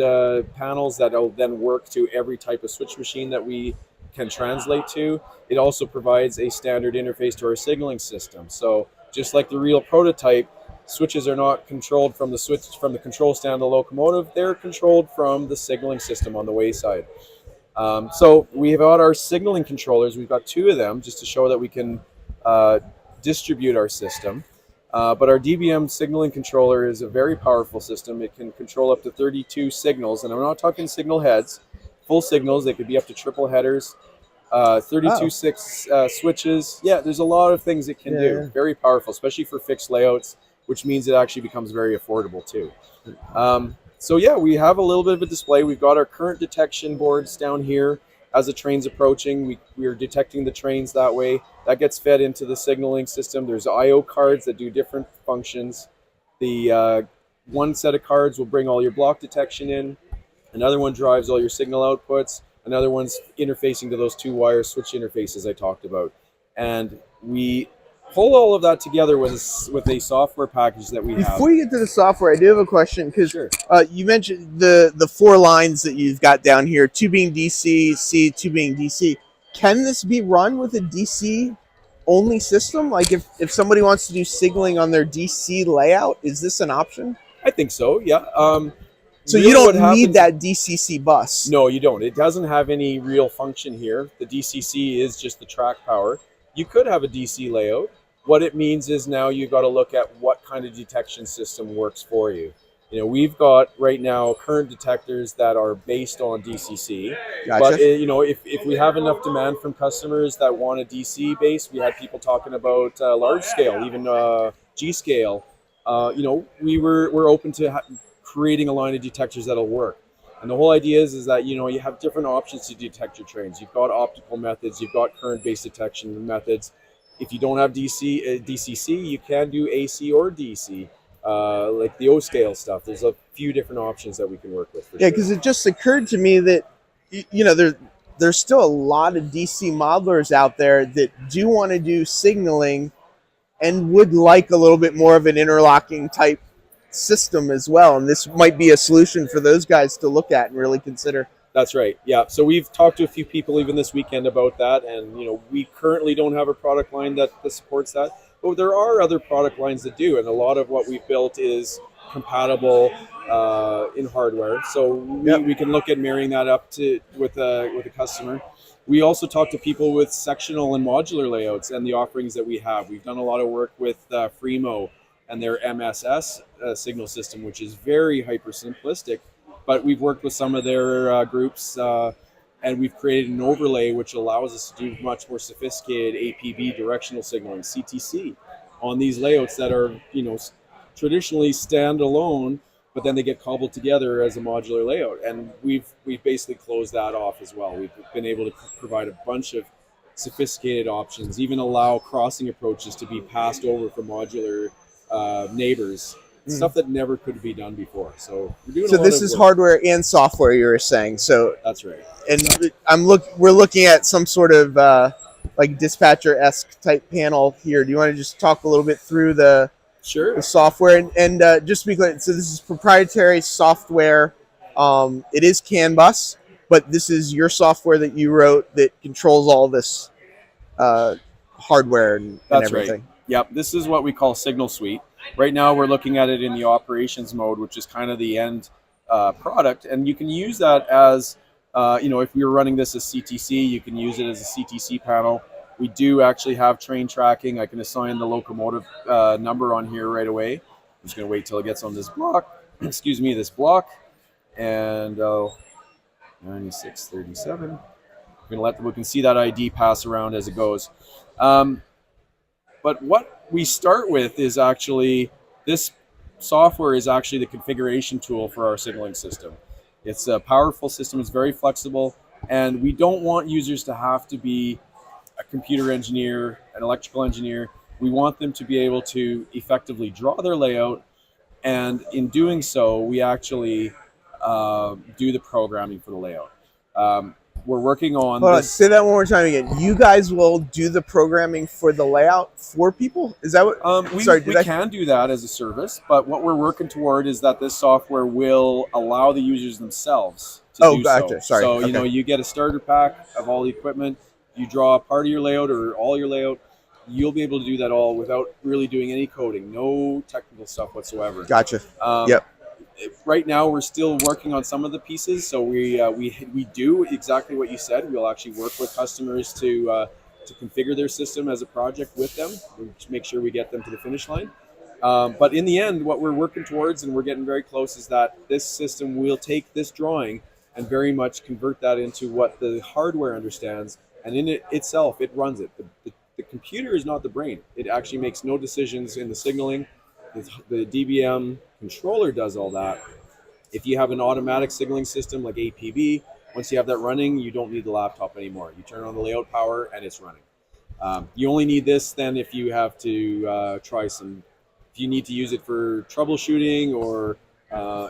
panels that will then work to every type of switch machine that we can translate to. It also provides a standard interface to our signaling system. So just like the real prototype, switches are not controlled from the control stand of the locomotive. They're controlled from the signaling system on the wayside. So we've got our signaling controllers. We've got two of them just to show that we can distribute our system. But our DBM signaling controller is a very powerful system. It can control up to 32 signals, and I'm not talking signal heads, full signals. They could be up to triple headers, 32 switches. Yeah, there's a lot of things it can do. Yeah. Very powerful, especially for fixed layouts, which means it actually becomes very affordable too. So yeah, we have a little bit of a display. We've got our current detection boards down here. As the train's approaching, we are detecting the trains that way. That gets fed into the signaling system. There's I/O cards that do different functions. The one set of cards will bring all your block detection in. Another one drives all your signal outputs. Another one's interfacing to those two wire switch interfaces I talked about. And we pull all of that together with a software package that we have.
Before you get to the software, I do have a question, because you mentioned the four lines that you've got down here, two being DC, two being DC. Can this be run with a DC only system? Like if somebody wants to do signaling on their DC layout, is this an option?
I think so, yeah.
So
really
you don't
what
need
happens-
that DCC bus.
No, you don't. It doesn't have any real function here. The DCC is just the track power. You could have a DC layout. What it means is now you've got to look at what kind of detection system works for you. You know, we've got right now current detectors that are based on DCC.
Gotcha.
But you know, if we have enough demand from customers that want a DC base, we had people talking about large scale, even G scale. You know, we're open to creating a line of detectors that'll work. And the whole idea is that, you know, you have different options to detect your trains. You've got optical methods, you've got current-based detection methods. If you don't have DCC, you can do AC or DC, like the O-scale stuff. There's a few different options that we can work with.
Yeah, because it just occurred to me that, you know, there's still a lot of DC modelers out there that do want to do signaling and would like a little bit more of an interlocking type system as well. And this might be a solution for those guys to look at and really consider.
That's right. Yeah. So we've talked to a few people even this weekend about that. And, you know, we currently don't have a product line that supports that. But there are other product lines that do. And a lot of what we've built is compatible in hardware. So we can look at marrying that up with a customer. We also talk to people with sectional and modular layouts and the offerings that we have. We've done a lot of work with Fremo and their MSS signal system, which is very hyper simplistic. But we've worked with some of their groups, and we've created an overlay which allows us to do much more sophisticated APB directional signaling, CTC, on these layouts that are, you know, traditionally standalone, but then they get cobbled together as a modular layout. And we've basically closed that off as well. We've been able to provide a bunch of sophisticated options, even allow crossing approaches to be passed over for modular neighbors. Stuff that never could be done before. So we're doing.
So
a lot
this
of
is
work.
hardware and software, you were saying. So
that's right.
And we're looking at some sort of like dispatcher-esque type panel here. Do you want to just talk a little bit through the software and just to be clear? So this is proprietary software. It is CAN bus, but this is your software that you wrote that controls all this hardware and everything.
Right. Yep. This is what we call Signal Suite. Right now, we're looking at it in the operations mode, which is kind of the end product. And you can use that as, you know, if we were running this as CTC, you can use it as a CTC panel. We do actually have train tracking. I can assign the locomotive number on here right away. I'm just going to wait till it gets on this block. Excuse me, this block. And 9637. We can see that ID pass around as it goes. But what we start with is actually, this software is actually the configuration tool for our signaling system. It's a powerful system, it's very flexible, and we don't want users to have to be a computer engineer, an electrical engineer. We want them to be able to effectively draw their layout, and in doing so, we actually do the programming for the layout. We're working on
Hold on,
this.
say that one more time again. You guys will do the programming for the layout for people? Is that what?
We
Sorry,
can do that as a service, but what we're working toward is that this software will allow the users themselves to do
gotcha.
so.
Sorry.
So,
Okay.
you know, you get a starter pack of all the equipment, you draw part of your layout or all your layout, you'll be able to do that all without really doing any coding, no technical stuff whatsoever.
Gotcha. Yep.
Right now, we're still working on some of the pieces, so we do exactly what you said. We'll actually work with customers to configure their system as a project with them, to make sure we get them to the finish line. But in the end, what we're working towards, and we're getting very close, is that this system will take this drawing and very much convert that into what the hardware understands, and in it itself, it runs it. The computer is not the brain. It actually makes no decisions in the signaling. The DBM controller does all that. If you have an automatic signaling system like APB, once you have that running, you don't need the laptop anymore. You turn on the layout power and it's running. You only need this then if you have to if you need to use it for troubleshooting or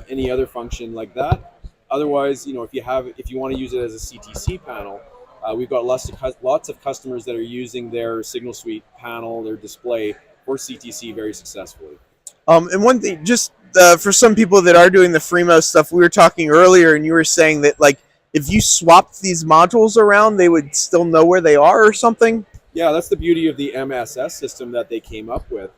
any other function like that. Otherwise, you know, if you want to use it as a CTC panel, we've got lots of customers that are using their Signal Suite panel, their display for CTC very successfully.
And one thing, just for some people that are doing the Fremo stuff, we were talking earlier, and you were saying that like if you swapped these modules around, they would still know where they are or something.
Yeah, that's the beauty of the MSS system that they came up with,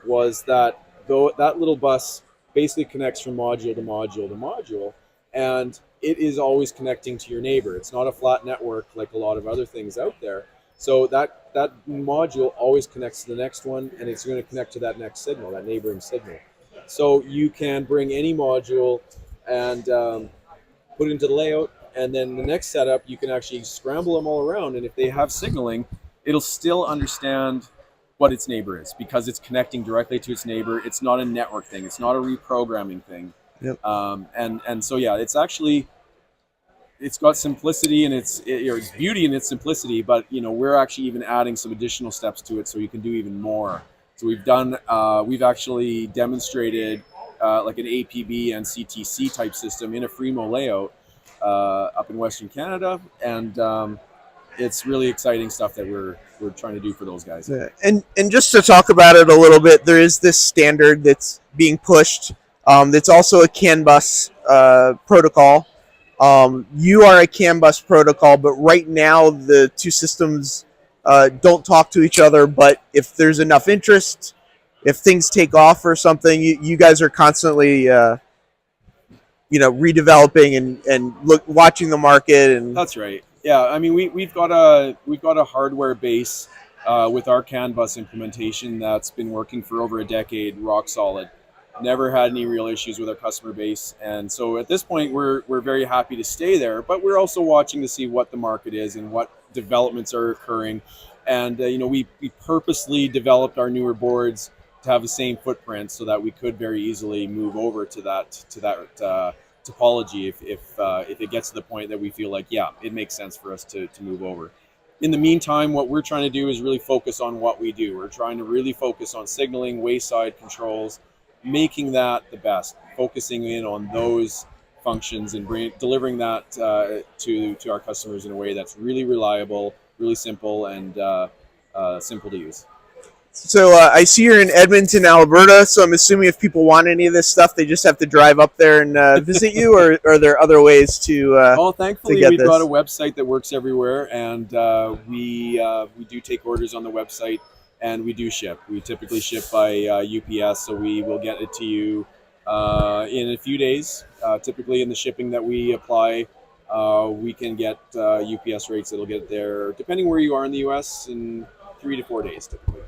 was that though that little bus basically connects from module to module to module, and it is always connecting to your neighbor. It's not a flat network like a lot of other things out there. So that module always connects to the next one, and it's going to connect to that next signal, that neighboring signal. So you can bring any module and put it into the layout, and then the next setup, you can actually scramble them all around, and if they have signaling, it'll still understand what its neighbor is, because it's connecting directly to its neighbor. It's not a network thing. It's not a reprogramming thing.
Yep.
And so, yeah, it's got simplicity, and it's beauty in its simplicity, but we're actually even adding some additional steps to it so you can do even more. So we've actually demonstrated like an APB and CTC type system in a Fremo layout up in Western Canada, and it's really exciting stuff that we're trying to do for those guys.
Yeah. And just to talk about it a little bit, there is this standard that's being pushed. That's also a CAN bus protocol. You are a CAN bus protocol, but right now the two systems don't talk to each other. But if there's enough interest, if things take off or something, you guys are constantly redeveloping and watching the market. And
that's right. Yeah, I mean we've got a hardware base with our CAN bus implementation that's been working for over a decade, rock solid. Never had any real issues with our customer base, and so at this point we're very happy to stay there. But we're also watching to see what the market is and what developments are occurring. And we purposely developed our newer boards to have the same footprint so that we could very easily move over to that topology if it gets to the point that we feel like, yeah, it makes sense for us to move over. In the meantime, what we're trying to do is really focus on what we do. We're trying to really focus on signaling, wayside controls, making that the best, focusing in on those functions and delivering that to our customers in a way that's really reliable, really simple, and simple to use.
So I see you're in Edmonton, Alberta, so I'm assuming if people want any of this stuff, they just have to drive up there and visit you, or are there other ways to
thankfully,
to
we've got a website that works everywhere, and we do take orders on the website, and we do ship. We typically ship by UPS, so we will get it to you in a few days. Typically in the shipping that we apply, we can get UPS rates that'll get there, depending where you are in the US, in 3 to 4 days typically.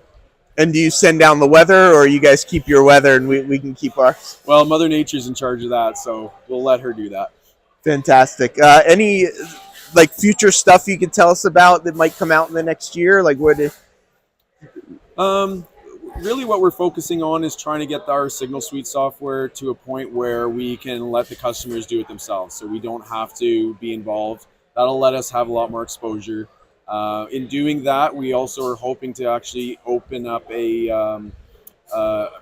And do you send down the weather, or you guys keep your weather and we can keep ours?
Well, Mother Nature's in charge of that, so we'll let her do that.
Fantastic. Any future stuff you could tell us about that might come out in the next year?
Really what we're focusing on is trying to get our Signal Suite software to a point where we can let the customers do it themselves, so we don't have to be involved. That'll let us have a lot more exposure. In doing that, we also are hoping to actually open up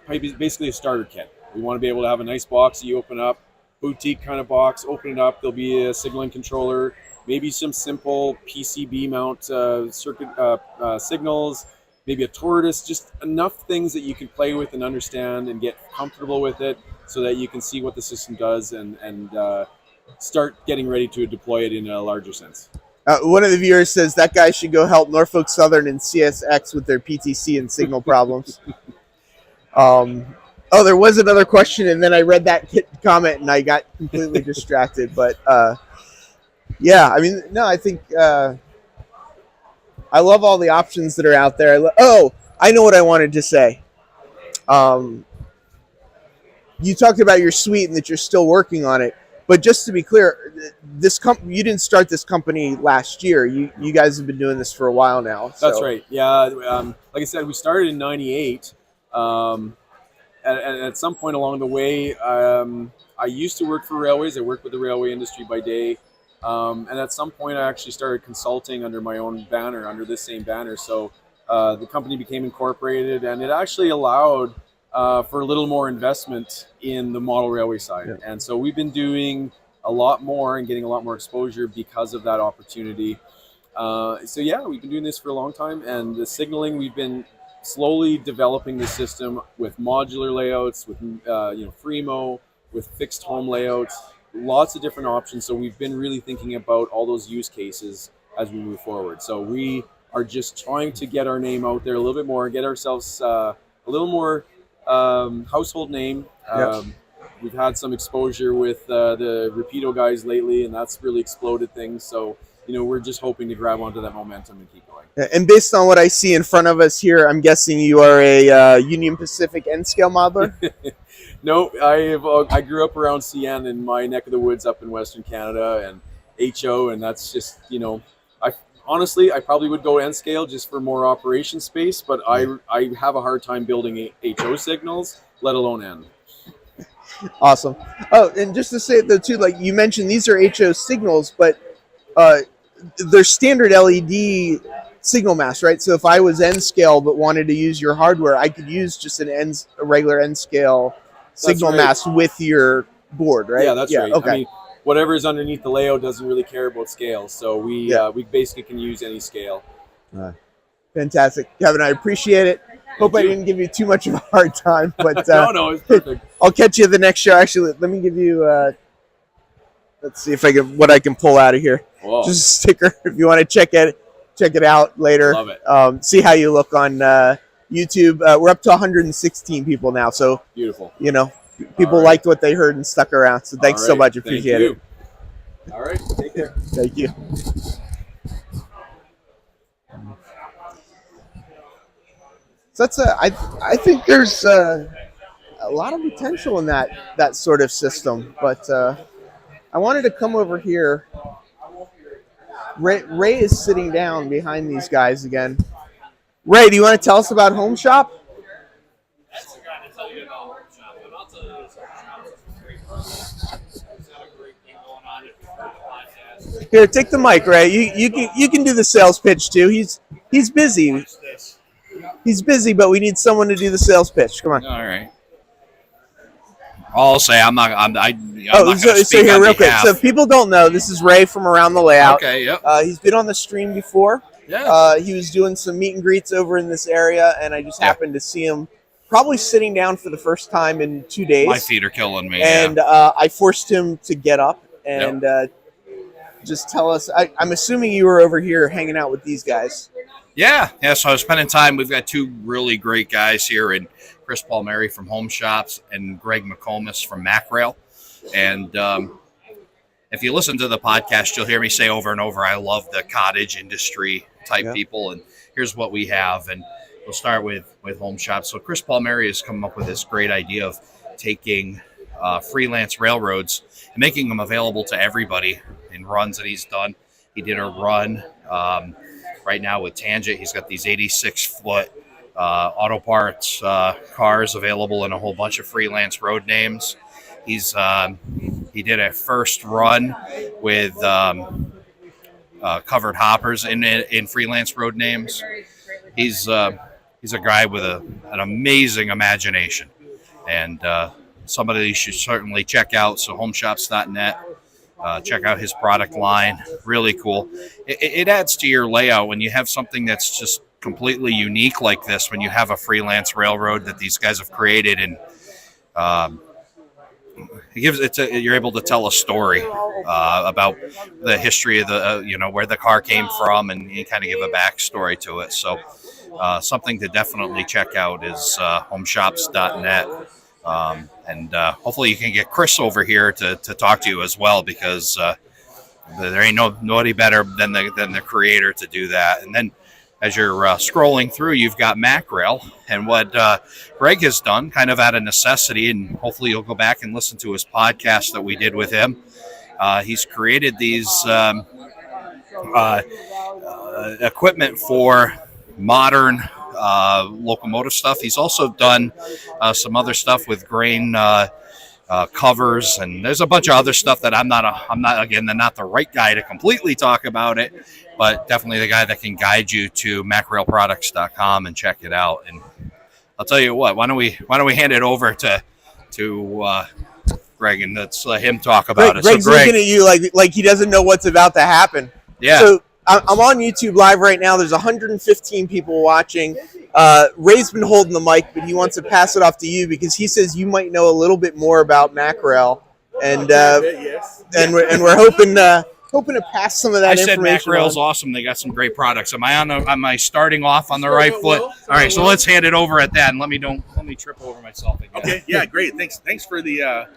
basically a starter kit. We want to be able to have a nice box that you open up, boutique kind of box, open it up, there'll be a signaling controller, maybe some simple PCB mount circuit signals, maybe a tortoise, just enough things that you can play with and understand and get comfortable with it so that you can see what the system does and start getting ready to deploy it in a larger sense.
One of the viewers says that guy should go help Norfolk Southern and CSX with their PTC and signal problems. There was another question, and then I read that comment and I got completely distracted. But yeah, I mean, no, I think I love all the options that are out there. I know what I wanted to say. You talked about your suite and that you're still working on it. But just to be clear, you didn't start this company last year. You guys have been doing this for a while now. So.
That's right. Yeah. Like I said, we started in '98. And at some point along the way, I used to work for railways. I worked with the railway industry by day. And at some point, I actually started consulting under my own banner, under this same banner. So the company became incorporated, and it actually allowed for a little more investment in the model railway side. Yeah. And so we've been doing a lot more and getting a lot more exposure because of that opportunity. So yeah, we've been doing this for a long time, and the signaling, we've been slowly developing the system with modular layouts, with Fremo, with fixed home layouts, lots of different options. So we've been really thinking about all those use cases as we move forward. So we are just trying to get our name out there a little bit more, get ourselves a little more household name.
Yep.
we've had some exposure with the Rapido guys lately, and that's really exploded things. So we're just hoping to grab onto that momentum and keep going.
And based on what I see in front of us here, I'm guessing you are a Union Pacific N-scale modeler?
No, I grew up around CN in my neck of the woods up in Western Canada, and HO, and that's just, honestly, I probably would go N-scale just for more operation space, but I have a hard time building HO signals, let alone N.
Awesome. Oh, and just to say it though too, like you mentioned, these are HO signals, but they're standard LED signal masts, right? So if I was N-scale but wanted to use your hardware, I could use just a regular N-scale signal mast with your board, right?
Yeah, that's right.
Okay.
I mean, whatever is underneath the layout doesn't really care about scale, so we basically can use any scale.
Fantastic, Kevin. I appreciate it. Hope I didn't give you too much of a hard time, but
no, it's perfect.
I'll catch you at the next show. Actually, let me give you. Let's see if what I can pull out of here.
Whoa.
Just a sticker if you want to check it out later.
Love it.
See how you look on YouTube. We're up to 116 people now, so
beautiful.
People liked what they heard and stuck around. So thanks so much. Appreciate it.
All right, take care.
Thank you. So that's I think there's a lot of potential in that sort of system, but I wanted to come over here. Ray is sitting down behind these guys again. Ray, do you want to tell us about HomeShop?
That's the guy to tell you about HomeShop, and I'll tell you this HomeShop is a great product. He's got a great thing going on if you've heard the podcast.
Here, take the mic, Ray. You can do the sales pitch too. He's busy. He's busy, but we need someone to do the sales pitch. Come on.
All right. I'll say I'm not going to
so
speak
here,
on
real quick.
behalf.
So if people don't know, this is Ray from Around the Layout.
Okay, yep.
He's been on the stream before.
Yeah.
He was doing some meet and greets over in this area, and I just happened to see him probably sitting down for the first time in 2 days.
My feet are killing me.
And I forced him to get up and just tell us. I'm assuming you were over here hanging out with these guys.
Yeah. So I was spending time. We've got two really great guys here, and Chris Palmieri from HomeShops and Greg McComas from MacRail. And if you listen to the podcast, you'll hear me say over and over, I love the cottage industry type people. And here's what we have. And we'll start with HomeShops. So Chris Palmieri has come up with this great idea of taking freelance railroads and making them available to everybody in runs that he's done. He did a run right now with Tangent. He's got these 86-foot auto parts cars available in a whole bunch of freelance road names. He did a first run with covered hoppers in freelance road names. He's a guy with an amazing imagination, and somebody you should certainly check out. So homeshops.net. Check out his product line. Really cool. It adds to your layout when you have something that's just completely unique like this, when you have a freelance railroad that these guys have created, and you're able to tell a story about the history of the where the car came from, and you kind of give a backstory to it. So something to definitely check out is homeshops.net. And hopefully you can get Chris over here to talk to you as well, because there ain't nobody better than the creator to do that. And then as you're scrolling through, you've got MacRail, and what Greg has done kind of out of necessity, and hopefully you'll go back and listen to his podcast that we did with him. He's created these equipment for modern locomotive stuff. He's also done some other stuff with grain covers, and there's a bunch of other stuff that I'm not the right guy to completely talk about it, but definitely the guy that can guide you to MacRailProducts.com and check it out. And I'll tell you what, why don't we hand it over to Greg, and let's let him talk about it.
Greg's looking at you like he doesn't know what's about to happen.
Yeah.
So I'm on YouTube Live right now. There's 115 people watching. Ray's been holding the mic, but he wants to pass it off to you because he says you might know a little bit more about MacRail, and we're hoping to pass some of that information.
I said MacRail's awesome. They got some great products. Am I starting off on the right foot? All right, so let's hand it over at that, and let me trip over myself again.
Okay, yeah, great. Thanks for the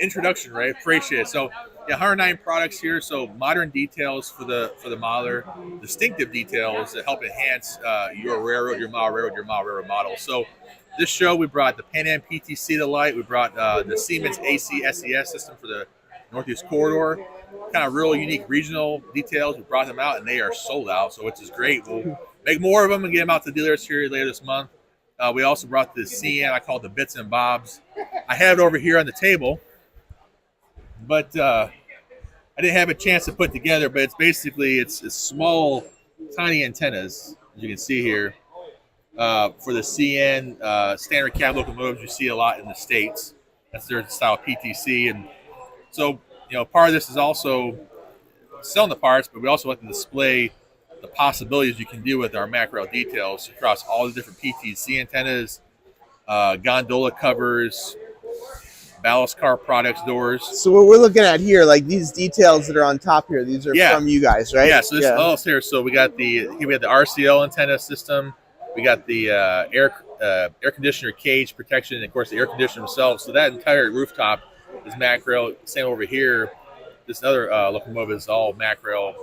introduction, Ray. Appreciate it. So, yeah, 109 products here. So, modern details for the modeler, distinctive details that help enhance your railroad, your model railroad model. So, this show we brought the Pan Am PTC to light. We brought the Siemens AC SES system for the Northeast Corridor. Kind of real unique regional details. We brought them out, and they are sold out. So, which is great. We'll make more of them and get them out to dealers here later this month. We also brought the CN, I call it the Bits and Bobs. I have it over here on the table, but I didn't have a chance to put together, but it's small, tiny antennas, as you can see here, for the CN standard cab locomotives you see a lot in the States. That's their style PTC. And so, part of this is also selling the parts, but we also like to display the possibilities you can do with our MacRail details across all the different PTC antennas, gondola covers, ballast car products, doors.
So what we're looking at here, like these details that are on top here, these are from you guys, right?
Yeah. So this is here. So we got we have the RCL antenna system. We got the air conditioner cage protection, and of course the air conditioner themselves. So that entire rooftop is MacRail. Same over here. This other locomotive is all MacRail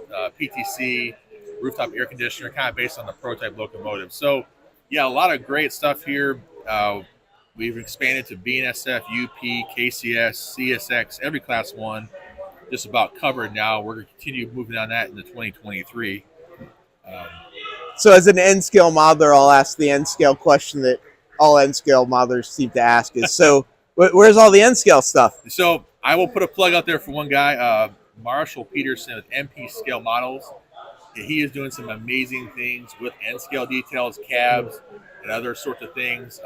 PTC. Rooftop air conditioner, kind of based on the prototype locomotive. So, yeah, a lot of great stuff here. We've expanded to BNSF, UP, KCS, CSX, every Class 1, just about covered now. We're going to continue moving on that into 2023.
So as an N-scale modeler, I'll ask the N-scale question that all N-scale modelers seem to ask is, so where's all the N-scale stuff?
So I will put a plug out there for one guy, Marshall Peterson with MP Scale Models. He is doing some amazing things with N-scale details, cabs, and other sorts of things.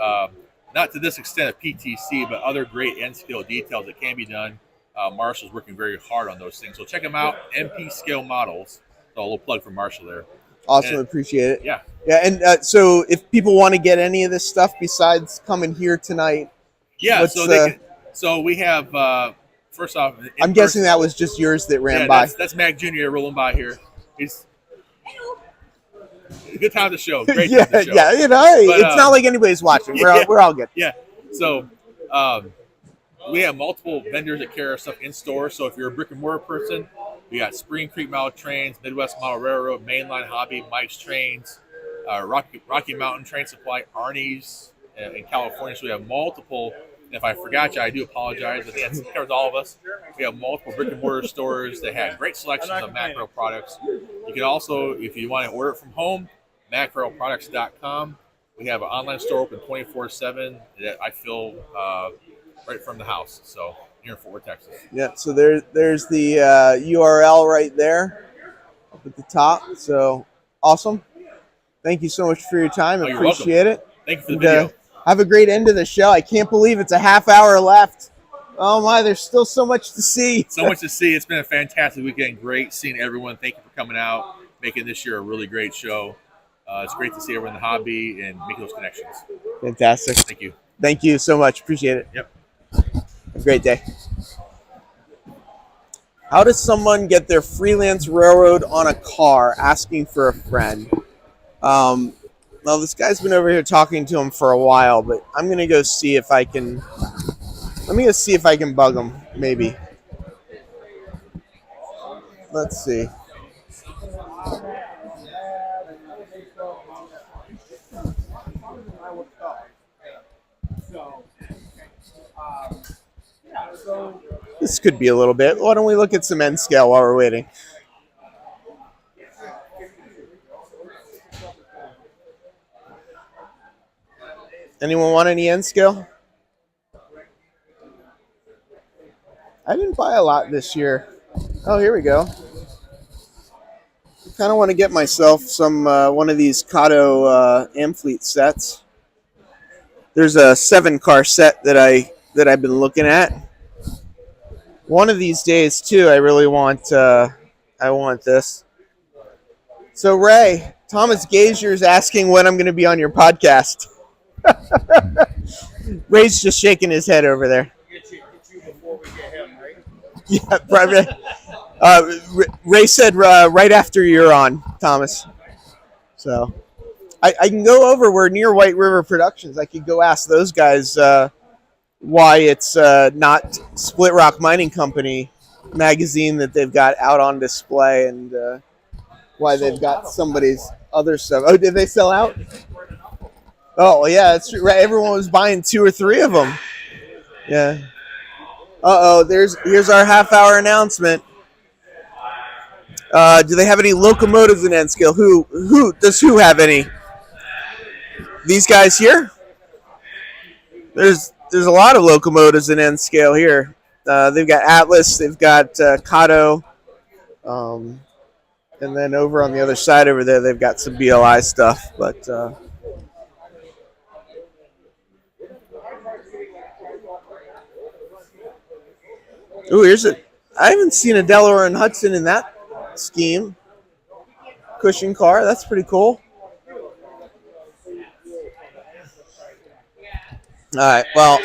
Not to this extent of PTC, but other great N-scale details that can be done. Marshall's working very hard on those things. So check him out, MP Scale Models. So a little plug for Marshall there.
Awesome, appreciate it.
Yeah.
Yeah, and so if people want to get any of this stuff besides coming here tonight,
so we have, first off,
I'm guessing that was just yours that ran by.
That's Mac Jr. rolling by here. He's good time to show. Great
yeah,
time to show.
Yeah, it's not like anybody's watching. We're all good.
Yeah. So we have multiple vendors that carry our stuff in store. So if you're a brick and mortar person, we got Spring Creek Model Trains, Midwest Model Railroad, Mainline Hobby, Mike's Trains, Rocky Mountain Train Supply, Arnie's in California. So we have multiple. And if I forgot you, I do apologize. I think that covers all of us. We have multiple brick and mortar stores that have great selections of MacRail products. You can also, if you want to order it from home, MacRailProducts.com. We have an online store open 24/7 that I fill right from the house. So here in Fort Worth, Texas.
Yeah. So there's the URL right there up at the top. So awesome. Thank you so much for your time.
You're
Appreciate
welcome.
it.
Thank you for the video.
Have a great end of the show. I can't believe it's a half hour left. Oh my, there's still so much to see.
So much to see. It's been a fantastic weekend. Great seeing everyone. Thank you for coming out, making this year a really great show. It's great to see everyone in the hobby and make those connections.
Fantastic.
Thank you.
Thank you so much. Appreciate it.
Yep.
Have a great day. How does someone get their freelance railroad on a car asking for a friend? Well, this guy's been over here talking to him for a while, but I'm going to go see if I can... Let me go see if I can bug him, maybe. Let's see. This could be a little bit. Why don't we look at some N scale while we're waiting? Anyone want any N scale? I didn't buy a lot this year. Oh, here we go. I kind of want to get myself some one of these Kadee Amfleet sets. There's a 7-car set that I've been looking at. One of these days, too, I really want. I want this. So, Ray, Thomas Gazier's asking when I'm going to be on your podcast. Ray's just shaking his head over there.
Get you before we get him, right?
Yeah, probably. Ray said right after you're on, Thomas. So I can go over. We're near White River Productions. I could go ask those guys why it's not Split Rock Mining Company magazine that they've got out on display, and why they've got somebody's other stuff. Oh, did they sell out? Oh, yeah, that's true. Right. Everyone was buying 2 or 3 of them. Yeah. Uh-oh, here's our half-hour announcement. Do they have any locomotives in N scale? Who have any? These guys here? There's a lot of locomotives in N scale here. They've got Atlas, they've got Kato, and then over on the other side over there, they've got some BLI stuff. But ooh, here's it. I haven't seen a Delaware and Hudson in that scheme. Cushion car, that's pretty cool. All right, well,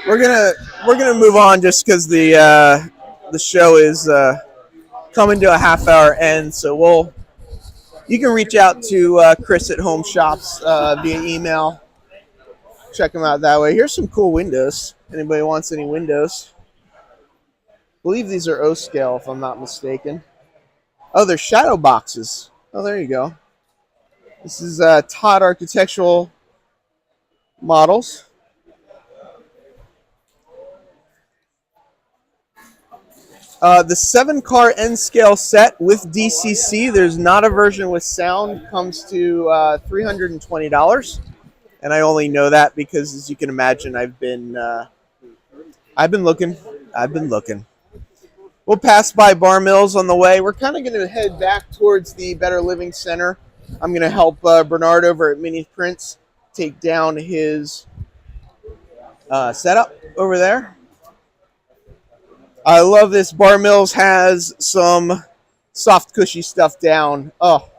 we're gonna move on just because the show is coming to a half-hour end. So you can reach out to Chris at HomeShops via email. Check them out that way. Here's some cool windows. Anybody wants any windows? I believe these are O scale, if I'm not mistaken. Oh, they're shadow boxes. Oh, there you go. This is Todd Architectural Models. The 7-car N-scale set with DCC. There's not a version with sound. Comes to $320, and I only know that because, as you can imagine, I've been looking. We'll pass by Bar Mills on the way. We're kind of going to head back towards the Better Living Center. I'm going to help Bernard over at Mini Prints take down his setup over there. I love this. Bar Mills has some soft, cushy stuff down. Oh,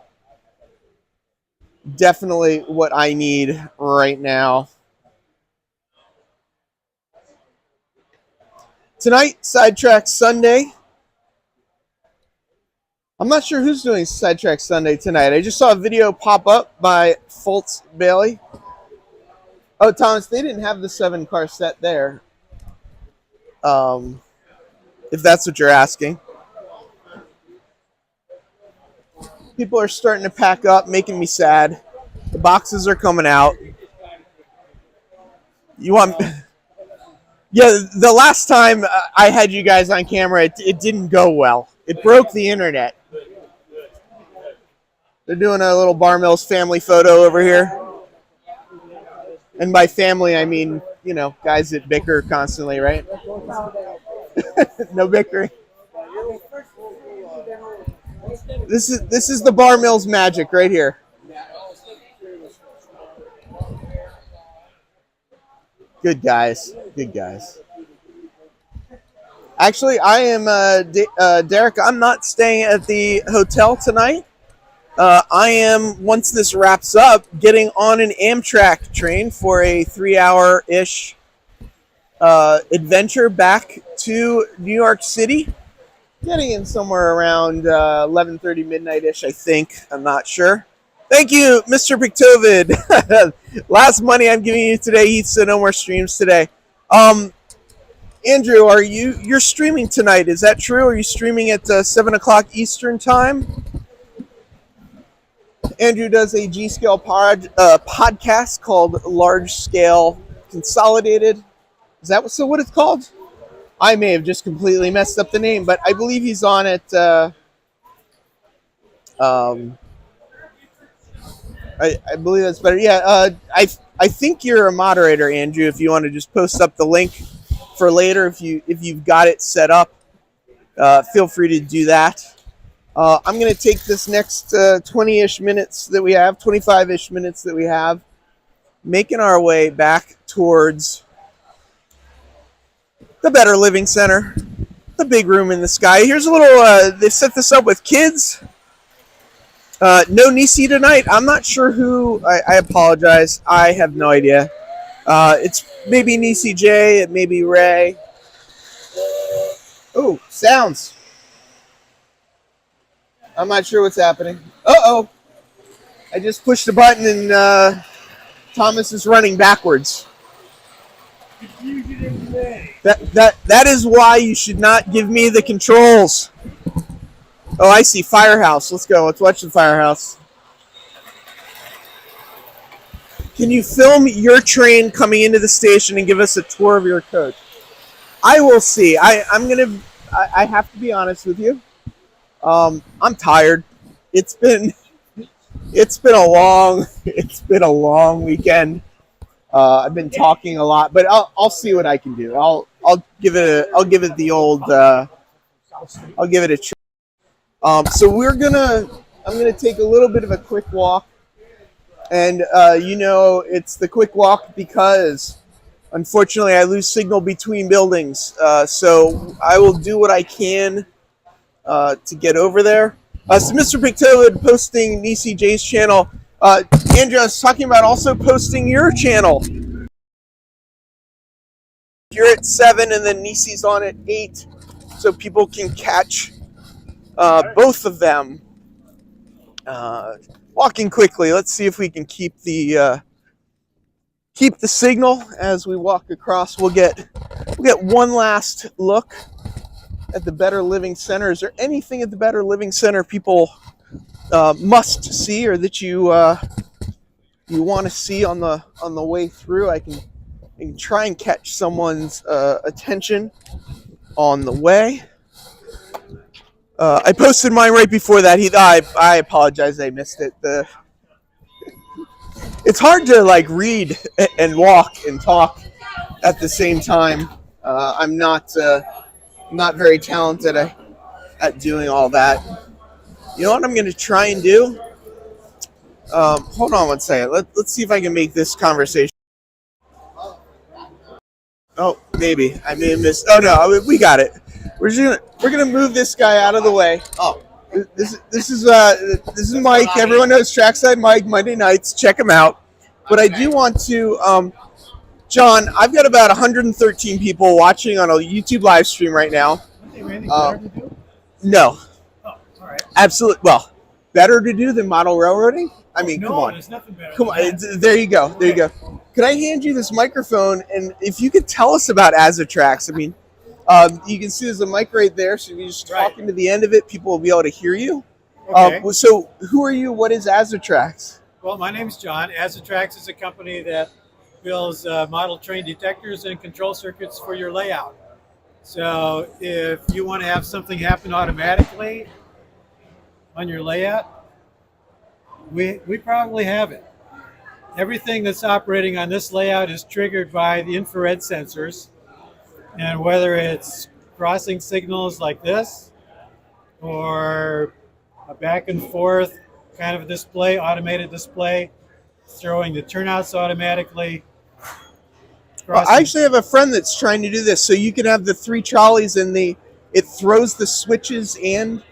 definitely what I need right now. Tonight, Sidetrack Sunday. I'm not sure who's doing Sidetrack Sunday tonight. I just saw a video pop up by Fultz Bailey. Oh, Thomas, they didn't have the 7-car set there. If that's what you're asking. People are starting to pack up, making me sad. The boxes are coming out. You want... Yeah, the last time I had you guys on camera, it didn't go well. It broke the internet. They're doing a little Bar Mills family photo over here. And by family, I mean, you know, guys that bicker constantly, right? No bickering. This is the Bar Mills magic right here. Good guys. Good guys. Actually, I am Derek. I'm not staying at the hotel tonight. I am, once this wraps up, getting on an Amtrak train for a 3-hour-ish adventure back to New York City. Getting in somewhere around 11:30 midnight-ish, I think. I'm not sure. Thank you, Mr. Pictovid. Last money I'm giving you today. He said no more streams today. Andrew, you're streaming tonight? Is that true? Are you streaming at 7 o'clock Eastern time? Andrew does a G-Scale podcast called Large Scale Consolidated. Is that what it's called? I may have just completely messed up the name, but I believe he's on it. I believe that's better. Yeah, I think you're a moderator, Andrew. If you want to just post up the link for later, if you've got it set up, feel free to do that. I'm going to take this next 20-ish minutes that we have, 25-ish minutes that we have, making our way back towards the Better Living Center, the big room in the sky. Here's a little, they set this up with kids. No Nisi tonight. I'm not sure who. I apologize. I have no idea. It's maybe Nisi J. It may be Ray. Oh, sounds. I'm not sure what's happening. Uh-oh. I just pushed the button and Thomas is running backwards. That is why you should not give me the controls. Oh, I see. Firehouse. Let's go. Let's watch the firehouse. Can you film your train coming into the station and give us a tour of your coach? I will see. I have to be honest with you. I'm tired. It's been a long weekend. I've been talking a lot, but I'll see what I can do. I'll give it the old. I'll give it a try. So I'm gonna take a little bit of a quick walk, and it's the quick walk because unfortunately I lose signal between buildings. So I will do what I can to get over there. So Mr. Pictowood posting Nisi J's channel. Andrew, I was talking about also posting your channel. You're at 7 and then Nisi's on at 8, so people can catch both of them. Walking quickly. Let's see if we can keep the signal as we walk across. We'll get one last look at the Better Living Center. Is there anything at the Better Living Center people must see, or that you want to see on the way through? I can try and catch someone's attention on the way. I posted mine right before that. I apologize, I missed it. It's hard to like read and walk and talk at the same time. I'm not very talented at doing all that. You know what I'm going to try and do? Hold on one second. Let's see if I can make this conversation. Oh, maybe I may have missed. Oh no, we got it. We're gonna move this guy out of the way. Oh, this is Mike. Everyone knows Trackside Mike. Monday nights, check him out. But I do want to, John. I've got about 113 people watching on a YouTube live stream right now. No.
Oh, all right.
Absolutely. Well, better to do than model railroading. I mean,
no,
come on.
There's nothing better.
Come on. There you go. There you go. Could I hand you this microphone, and if you could tell us about Azatrax? I mean, you can see there's a mic right there, so if you just talk into the end of it, people will be able to hear you.
Okay.
So who are you? What is Azatrax?
Well, my name is John. Azatrax is a company that builds model train detectors and control circuits for your layout. So if you want to have something happen automatically on your layout, we probably have it. Everything that's operating on this layout is triggered by the infrared sensors. And whether it's crossing signals like this or a back and forth kind of display, automated display, throwing the turnouts automatically.
Well, I actually have a friend that's trying to do this. So you can have the 3 trolleys and it throws the switches, and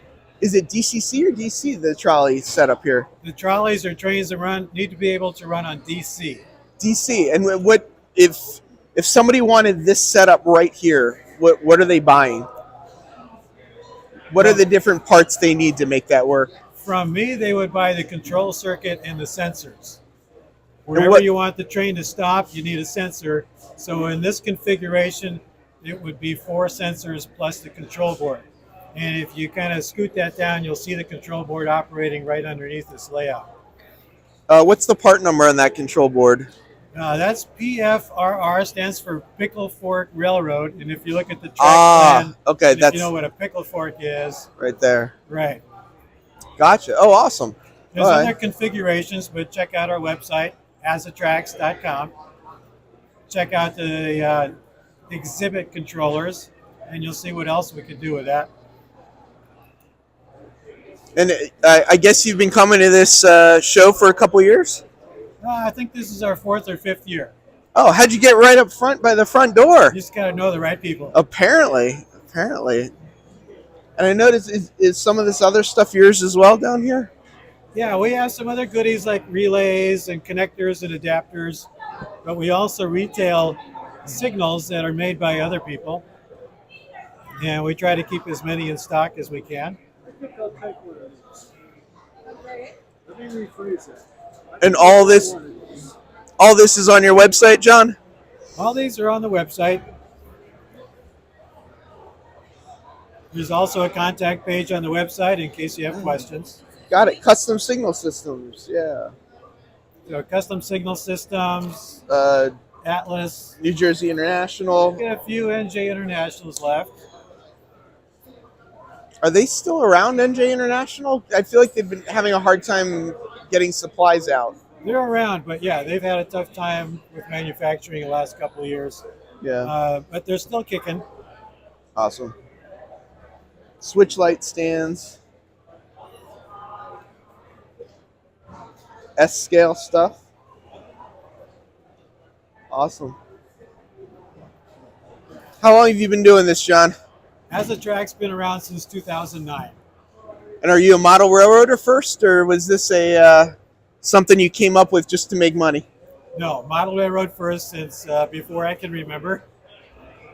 is it DCC or DC, the trolley setup here?
The trolleys or trains that need to be able to run on DC.
DC. And what if somebody wanted this setup right here, what are they buying? What are the different parts they need to make that work?
From me, they would buy the control circuit and the sensors. Wherever you want the train to stop, you need a sensor. So in this configuration, it would be 4 sensors plus the control board. And if you kind of scoot that down, you'll see the control board operating right underneath this layout.
What's the part number on that control board?
That's PFRR, stands for Pickle Fork Railroad. And if you look at the track plan,
okay,
if you know what a pickle fork is.
Right there.
Right.
Gotcha. Oh, awesome.
There's other configurations, but check out our website, Azatrax.com. Check out the exhibit controllers, and you'll see what else we could do with that.
And I guess you've been coming to this show for a couple years?
I think this is our 4th or 5th year.
Oh, how'd you get right up front by the front door?
You just got to know the right people.
Apparently. And I noticed, is some of this other stuff yours as well down here?
Yeah, we have some other goodies like relays and connectors and adapters, but we also retail signals that are made by other people. And we try to keep as many in stock as we can.
Let me rephrase that.
And all this is on your website, John?
All these are on the website. There's also a contact page on the website in case you have questions.
Got it. Custom signal systems. Yeah.
So custom signal systems, Atlas,
New Jersey International.
We got a few NJ Internationals left.
Are they still around, NJ International? I feel like they've been having a hard time getting supplies out.
They're around, but yeah, they've had a tough time with manufacturing the last couple of years.
Yeah.
But they're still kicking.
Awesome. Switch light stands. S-scale stuff. Awesome. How long have you been doing this, John?
Azatrax been around since 2009.
And are you a model railroader first, or was this a something you came up with just to make money?
No, model railroad first since before I can remember.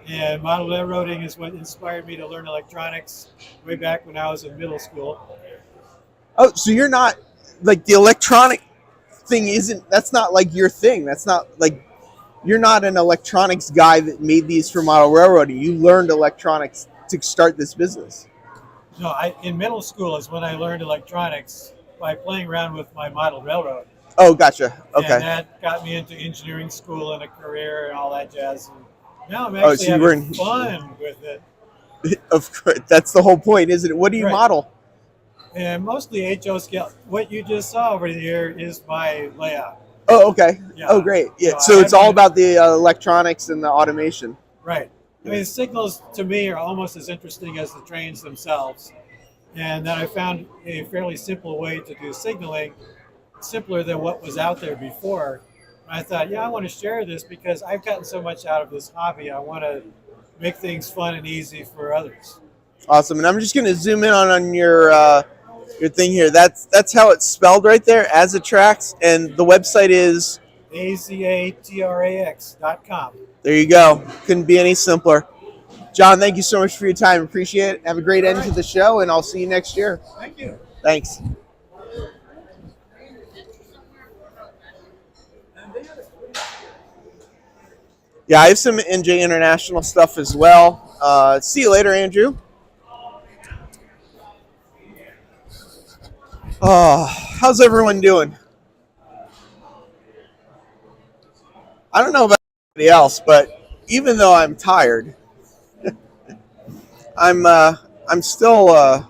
And model railroading is what inspired me to learn electronics way back when I was in middle school.
Oh, so you're not, like, the electronic thing isn't, that's not like your thing. That's not like, you're not an electronics guy that made these for model railroading. You learned electronics to start this business.
No, in middle school is when I learned electronics by playing around with my model railroad.
Oh, gotcha. Okay.
And that got me into engineering school and a career and all that jazz. And now I'm actually
so you were
having fun with it.
Of course, that's the whole point, isn't it? What do you model?
And mostly HO scale. What you just saw over here is my layout.
Oh, okay.
Yeah.
Oh, great. Yeah.
So
So it's all about the electronics and the automation.
Right. I mean, signals to me are almost as interesting as the trains themselves. And then I found a fairly simple way to do signaling, simpler than what was out there before. I thought, yeah, I want to share this because I've gotten so much out of this hobby. I want to make things fun and easy for others.
Awesome. And I'm just going to zoom in on your thing here. That's how it's spelled right there, Azatrax, and the website is
azatrax.com.
There you go. Couldn't be any simpler. John, thank you so much for your time. Appreciate it. Have a great end to the show, and I'll see you next year.
Thank you.
Thanks. Yeah, I have some NJ International stuff as well. See you later, Andrew. Oh, how's everyone doing? I don't know about anybody else, but even though I'm tired, I'm still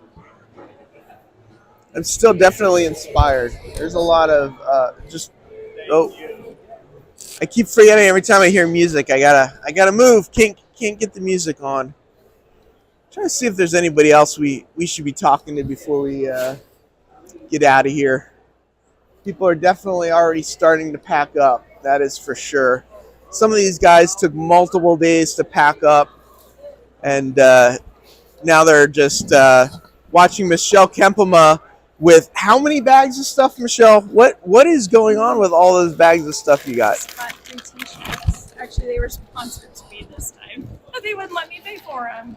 definitely inspired. There's a lot of I keep forgetting every time I hear music. I gotta move. Can't get the music on. Trying to see if there's anybody else we should be talking to before we get out of here. People are definitely already starting to pack up. That is for sure. Some of these guys took multiple days to pack up, and now they're just watching Michelle Kempema with how many bags of stuff, Michelle? What is going on with all those bags of stuff you got?
Got 3 t-shirts. Actually, they were sponsored to me this time, but they wouldn't let me pay for them.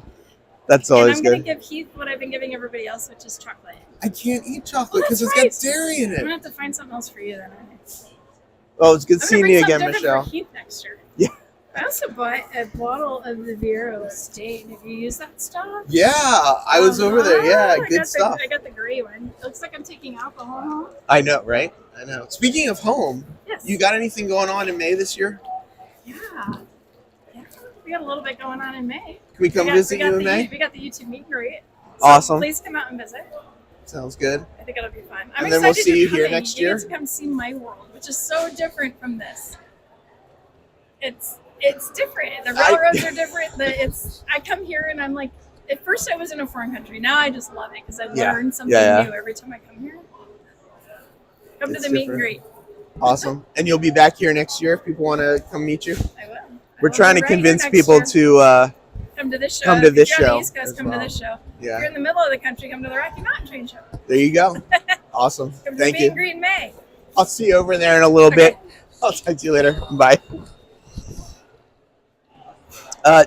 That's always
and I'm
good.
going to give Heath what I've been giving everybody else, which is chocolate.
I can't eat chocolate because
that's
it's got dairy in
I'm
it.
going to have to find something else for you then.
Oh, it's good
I'm gonna
seeing
bring
you
something
again,
different
Michelle.
For Heath next year.
Yeah.
I also bought a bottle of the Vero Stain. Have you used that stuff?
Yeah, I was over there. Yeah, good stuff.
I got the gray one. It looks like I'm taking alcohol home.
I know, right? I know. Speaking of home,
Yes.
you got anything going on in May this year?
Yeah. We got a little bit going on in May.
Can we come visit you in May?
We got the YouTube meet and greet. So
Awesome.
Please come out and visit.
Sounds good.
I think it'll be fun. I'm
And then we'll
excited
see
you're
you here
coming.
next
You
year.
get to come see my world, which is so different from this. It's different. The railroads are different. I come here and I'm like, at first I was in a foreign country. Now I just love it because I learn something new every time I come here. Come to
It's
the meet and
different.
greet.
Awesome. And you'll be back here next year if people want to come meet you?
I will.
We're trying to
right here
convince
next
people
year.
to
Come to this show.
come to this
if you're on
show
the East Coast,
as
come
well.
to this show.
Yeah.
If you're in the middle of the country, come to the Rocky Mountain Train Show.
There you go. Awesome.
Come to
Thank
the meet
you.
and greet in May.
I'll see you over there in a little bit. I'll talk to you later. Bye.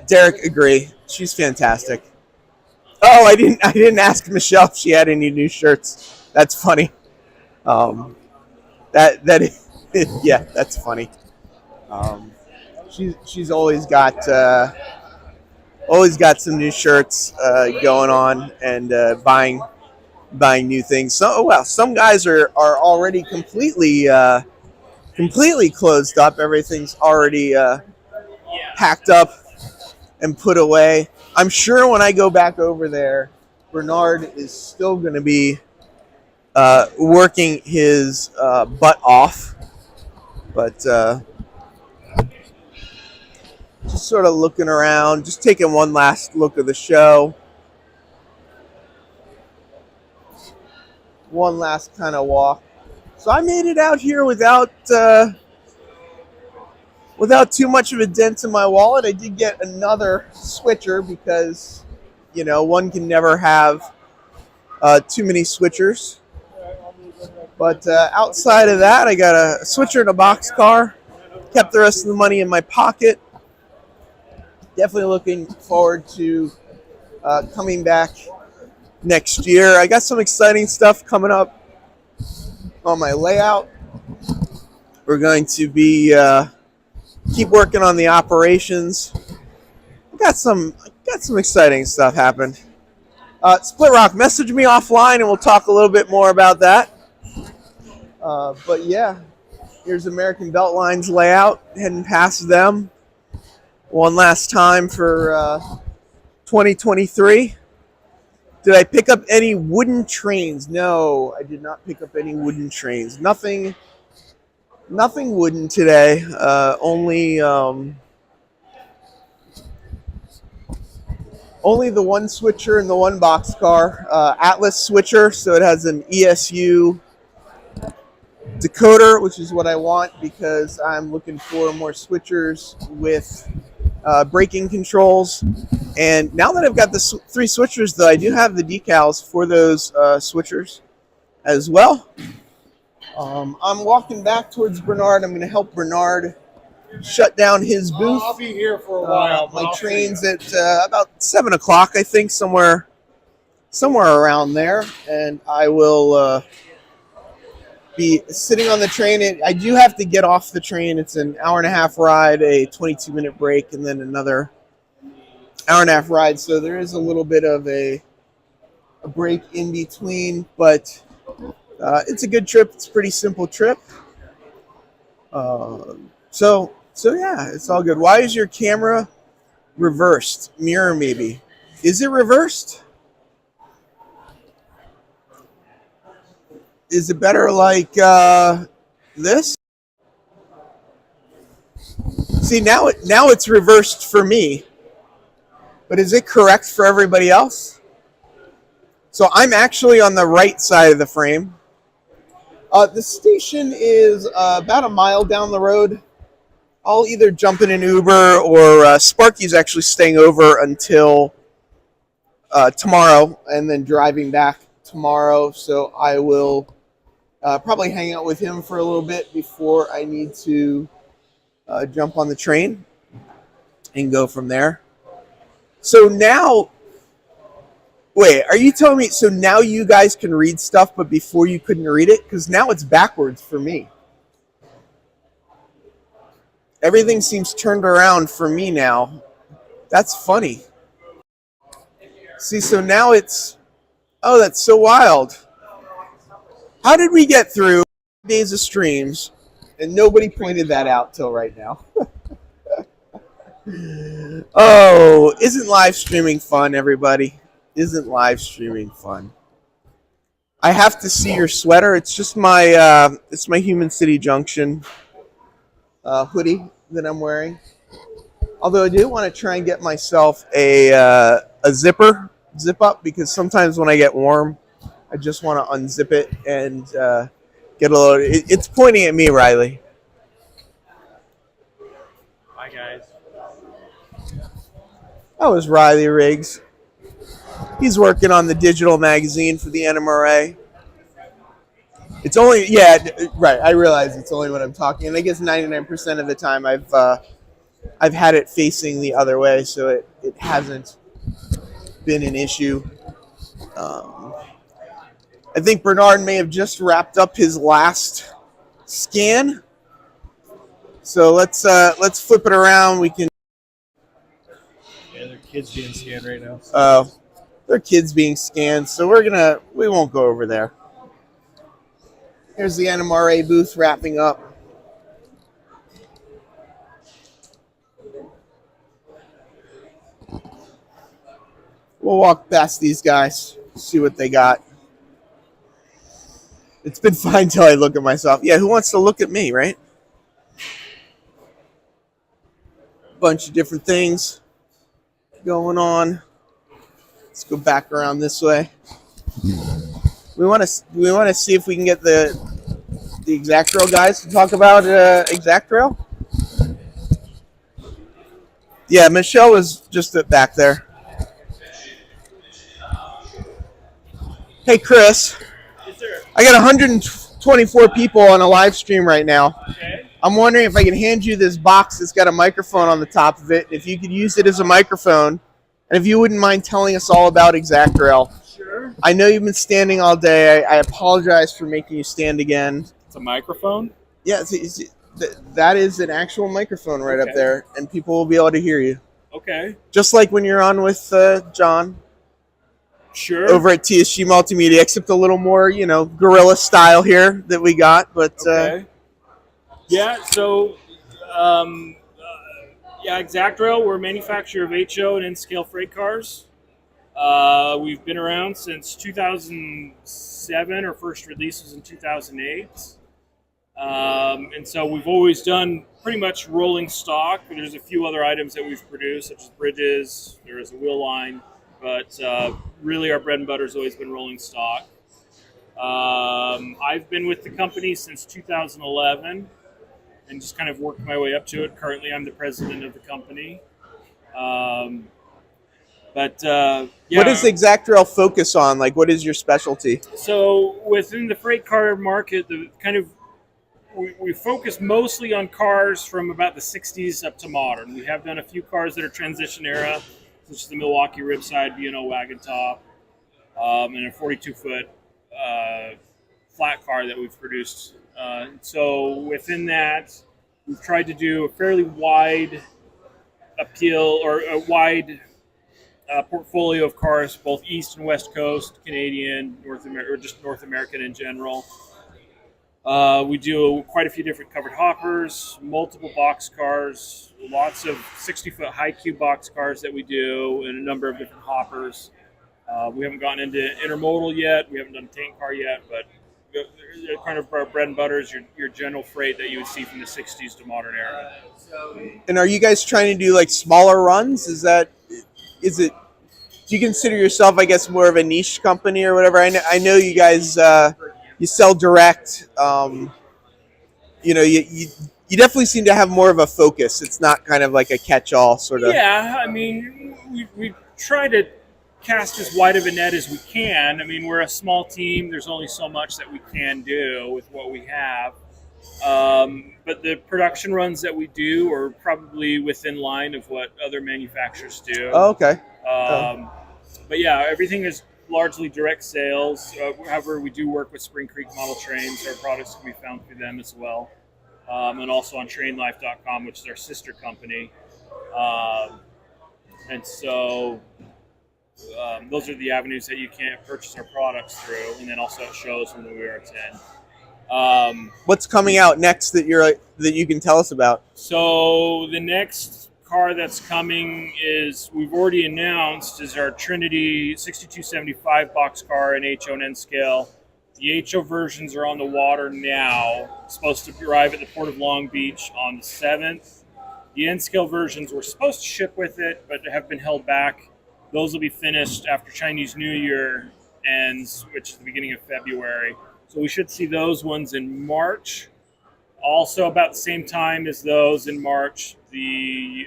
Derek, agree. She's fantastic. Oh, I didn't ask Michelle if she had any new shirts. That's funny. That yeah, that's funny. she's always got some new shirts going on and buying new things. So well, some guys are already completely closed up. Everything's already packed up and put away. I'm sure when I go back over there, Bernard is still going to be working his butt off, but just sort of looking around, just taking one last look of the show. One last kind of walk. So I made it out here without too much of a dent in my wallet. I did get another switcher because, you know, one can never have too many switchers. But outside of that, I got a switcher and a boxcar. Kept the rest of the money in my pocket. Definitely looking forward to coming back next year. I got some exciting stuff coming up on my layout. We're going to be keep working on the operations. I got some exciting stuff happening. Split Rock, message me offline and we'll talk a little bit more about that. But yeah, here's American Beltlines layout, heading past them one last time for 2023. Did I pick up any wooden trains? No, I did not pick up any wooden trains. Nothing wooden today. Only the one switcher and the one boxcar. Atlas switcher, so it has an ESU decoder, which is what I want because I'm looking for more switchers with braking controls. And now that I've got the three switchers, though, I do have the decals for those switchers as well. I'm walking back towards Bernard. I'm going to help Bernard shut down his booth.
I'll be here for a while.
My train's at about 7 o'clock, I think, somewhere around there. And I will be sitting on the train. I do have to get off the train. It's an hour-and-a-half ride, a 22-minute break, and then another hour-and-a-half ride. So there is a little bit of a break in between, but it's a good trip. It's a pretty simple trip. So yeah, it's all good. Why is your camera reversed? Mirror maybe. Is it reversed? Is it better like this? See, now it's reversed for me. But is it correct for everybody else? So I'm actually on the right side of the frame. The station is about a mile down the road. I'll either jump in an Uber or Sparky's actually staying over until tomorrow and then driving back tomorrow. So I will probably hang out with him for a little bit before I need to jump on the train and go from there. So now, wait, are you telling me, so now you guys can read stuff, but before you couldn't read it? Because now it's backwards for me. Everything seems turned around for me now. That's funny. See, so now it's, oh, that's so wild. How did we get through days of streams and nobody pointed that out till right now? Oh, isn't live streaming fun, everybody? Isn't live streaming fun? I have to see your sweater. It's just my it's my Human City Junction hoodie that I'm wearing. Although I do want to try and get myself a zip up, because sometimes when I get warm, I just want to unzip it and get a little. It's pointing at me, Riley.
Bye, guys.
That was Riley Riggs. He's working on the digital magazine for the NMRA. It's only, yeah, right. I realize it's only when I'm talking, and I guess 99% of the time I've had it facing the other way, so it hasn't been an issue. I think Bernard may have just wrapped up his last scan. So let's flip it around. We can.
Yeah, there are kids being scanned right now.
There are kids being scanned, so we won't go over there. Here's the NMRA booth wrapping up. We'll walk past these guys, see what they got. It's been fine till I look at myself. Yeah, who wants to look at me, right? Bunch of different things going on. Let's go back around this way. We want to see if we can get the Exactrail guys to talk about Exactrail. Yeah, Michelle was just back there. Hey, Chris.
Yes, sir.
I got 124 people on a live stream right now.
Okay.
I'm wondering if I can hand you this box that's got a microphone on the top of it. If you could use it as a microphone, and if you wouldn't mind telling us all about Exactrail.
Sure.
I know you've been standing all day. I apologize for making you stand again.
It's a microphone?
Yeah, that is an actual microphone right up there, and people will be able to hear you.
Okay.
Just like when you're on with John.
Sure.
Over at TSG Multimedia, except a little more, guerrilla style here that we got. But
okay. Yeah. So, Exactrail. We're a manufacturer of HO and N-scale freight cars. We've been around since 2007. Our first release was in 2008. And so we've always done pretty much rolling stock. There's a few other items that we've produced, such as bridges. There is a wheel line. But really our bread and butter has always been rolling stock. I've been with the company since 2011 and just kind of worked my way up to it. Currently, I'm the president of the company. Yeah.
What does Exactrail focus on? Like, what is your specialty?
So within the freight car market, we focus mostly on cars from about the 60s up to modern. We have done a few cars that are transition era, such as the Milwaukee Ripside B&O wagon top, and a 42-foot flat car that we've produced. So within that, we've tried to do a fairly wide appeal or a wide portfolio of cars, both East and West Coast, Canadian, North America, or just North American in general. We do quite a few different covered hoppers, multiple box cars, lots of 60-foot high cube box cars that we do, and a number of different hoppers. We haven't gotten into intermodal yet. We haven't done a tank car yet, but kind of our bread and butter is your general freight that you would see from the 60s to modern era.
And are you guys trying to do like smaller runs? Is it? Do you consider yourself, I guess, more of a niche company or whatever? I know you guys. You sell direct. You definitely seem to have more of a focus. It's not kind of like a catch-all sort of.
Yeah, I mean, we try to cast as wide of a net as we can. I mean, we're a small team. There's only so much that we can do with what we have. But the production runs that we do are probably within line of what other manufacturers do.
Oh, okay.
But yeah, everything is largely direct sales. However, we do work with Spring Creek Model Trains. Our products can be found through them as well. And also on trainlife.com, which is our sister company. And so those are the avenues that you can purchase our products through. And then also it shows when we are at 10.
What's coming out next that you can tell us about?
So the next car that's coming we've already announced is our Trinity 6275 box car in HO and N scale. The HO versions are on the water now, supposed to arrive at the Port of Long Beach on the 7th. The N scale versions were supposed to ship with it, but have been held back. Those will be finished after Chinese New Year ends, which is the beginning of February. So we should see those ones in March. Also about the same time as those in March, the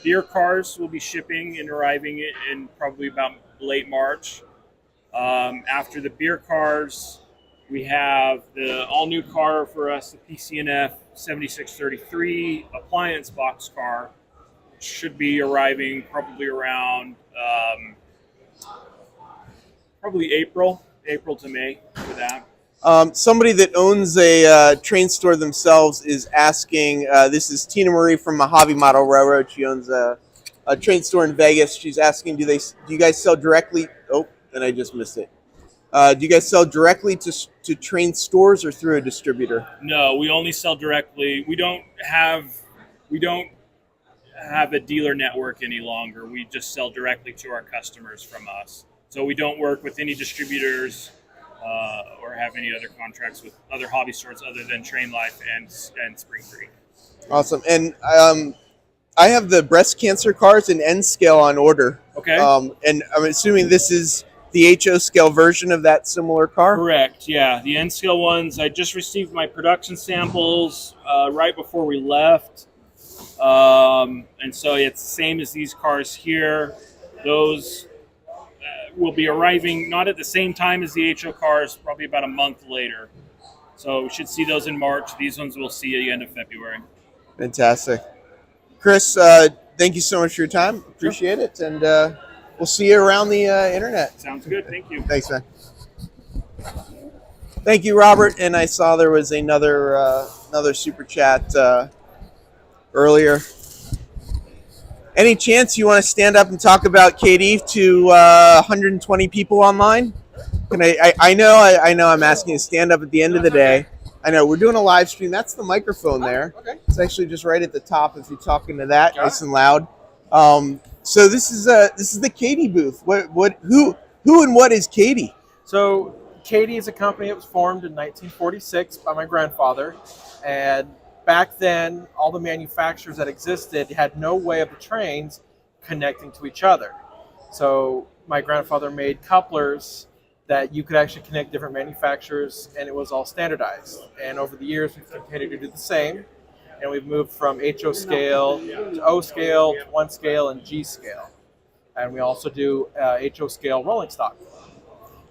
beer cars will be shipping and arriving in probably about late March. After the beer cars, we have the all-new car for us, the PCNF 7633 appliance box car, which should be arriving probably around probably April to May for that.
Somebody that owns a train store themselves is asking, this is Tina Marie from a Hobby Model Railroad. She owns a train store in Vegas. She's asking, do you guys sell directly? Oh, and I just missed it. Do you guys sell directly to train stores or through a distributor?
No, we only sell directly. We don't have a dealer network any longer. We just sell directly to our customers from us. So we don't work with any distributors or have any other contracts with other hobby stores other than Train Life and Spring Creek.
Awesome. And I have the breast cancer cars in N scale on order.
Okay.
And I'm assuming this is the HO scale version of that similar car?
Correct, yeah. The N scale ones, I just received my production samples right before we left. And so it's the same as these cars here. Those will be arriving not at the same time as the HO cars, probably about a month later. So we should see those in March. These ones we'll see at the end of February.
Fantastic. Chris, thank you so much for your time. Appreciate it. And we'll see you around the internet.
Sounds good. Thank you.
Thanks, man. Thank you, Robert. And I saw there was another super chat earlier. Any chance you want to stand up and talk about Kadee to 120 people online? Can I know I'm asking you to stand up at the end of the day. I know we're doing a live stream. That's the microphone there.
Okay.
It's actually just right at the top if you're talking to that, nice and loud. So this is the Kadee booth. Who and what is Kadee?
So Kadee is a company that was formed in 1946 by my grandfather, and back then all the manufacturers that existed had no way of the trains connecting to each other. So my grandfather made couplers that you could actually connect different manufacturers, and it was all standardized. And over the years we've continued to do the same, and we've moved from HO scale to O scale to 1 scale and G scale. And we also do HO scale rolling stock.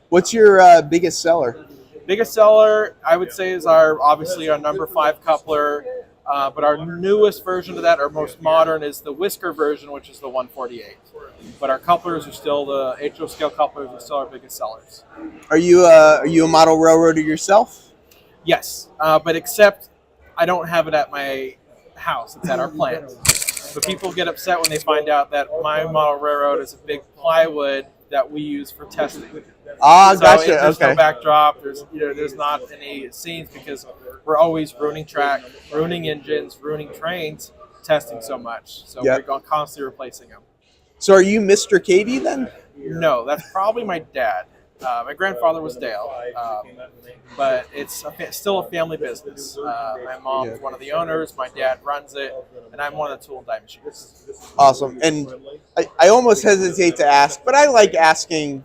What's your biggest seller?
Biggest seller, I would say, is obviously our number 5 coupler. But our newest version of that, our most modern, is the Whisker version, which is the 148. But our couplers are still the HO scale couplers are still our biggest sellers.
Are you a model railroader yourself?
Yes, but except I don't have it at my house. It's at our plant. But people get upset when they find out that my model railroad is a big plywood that we use for testing.
Ah,
so
gotcha.
There's
okay.
no backdrop. There's not any scenes because we're always ruining track, ruining engines, ruining trains, testing so much. So we're constantly replacing them.
So are you Mr. Kadee then?
No, that's probably my dad. My grandfather was Dale, but it's still a family business. My mom's one of the owners, my dad runs it, and I'm one of the tool and die machinists.
Awesome. And I almost hesitate to ask, but I like asking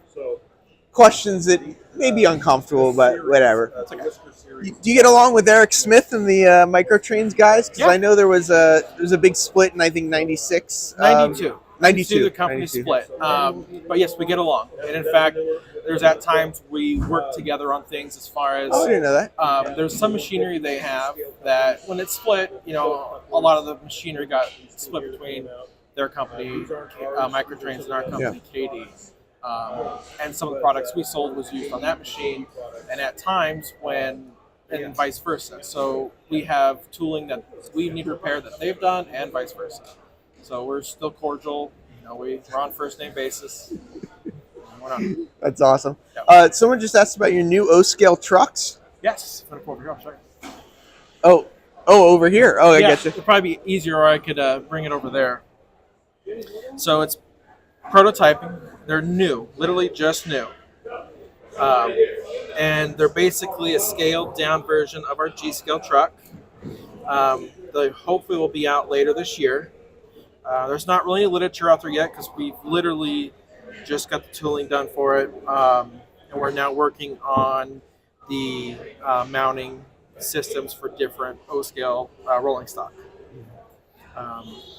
questions that may be uncomfortable, but whatever.
That's okay.
Do you get along with Eric Smith and the Microtrains guys? Because I know there was a big split in, I think, 96.
92.
92.
The company split. But yes, we get along. And in fact, there's at times we work together on things as far as...
Oh, I didn't know that.
There's some machinery they have that when it split, a lot of the machinery got split between their company, Microtrains, and our company, Kadee. And some of the products we sold was used on that machine. And at times and vice versa. So we have tooling that we need repair that they've done and vice versa. So we're still cordial. We're on first name basis.
That's awesome. Yep. Someone just asked about your new O-scale trucks.
Yes.
Oh, over here. Oh, I get you.
It'd probably be easier, or I could bring it over there. So it's prototyping. They're new, literally just new. And they're basically a scaled down version of our G-scale truck. They hopefully will be out later this year. There's not really any literature out there yet because we've literally just got the tooling done for it. And we're now working on the mounting systems for different O-scale rolling stock.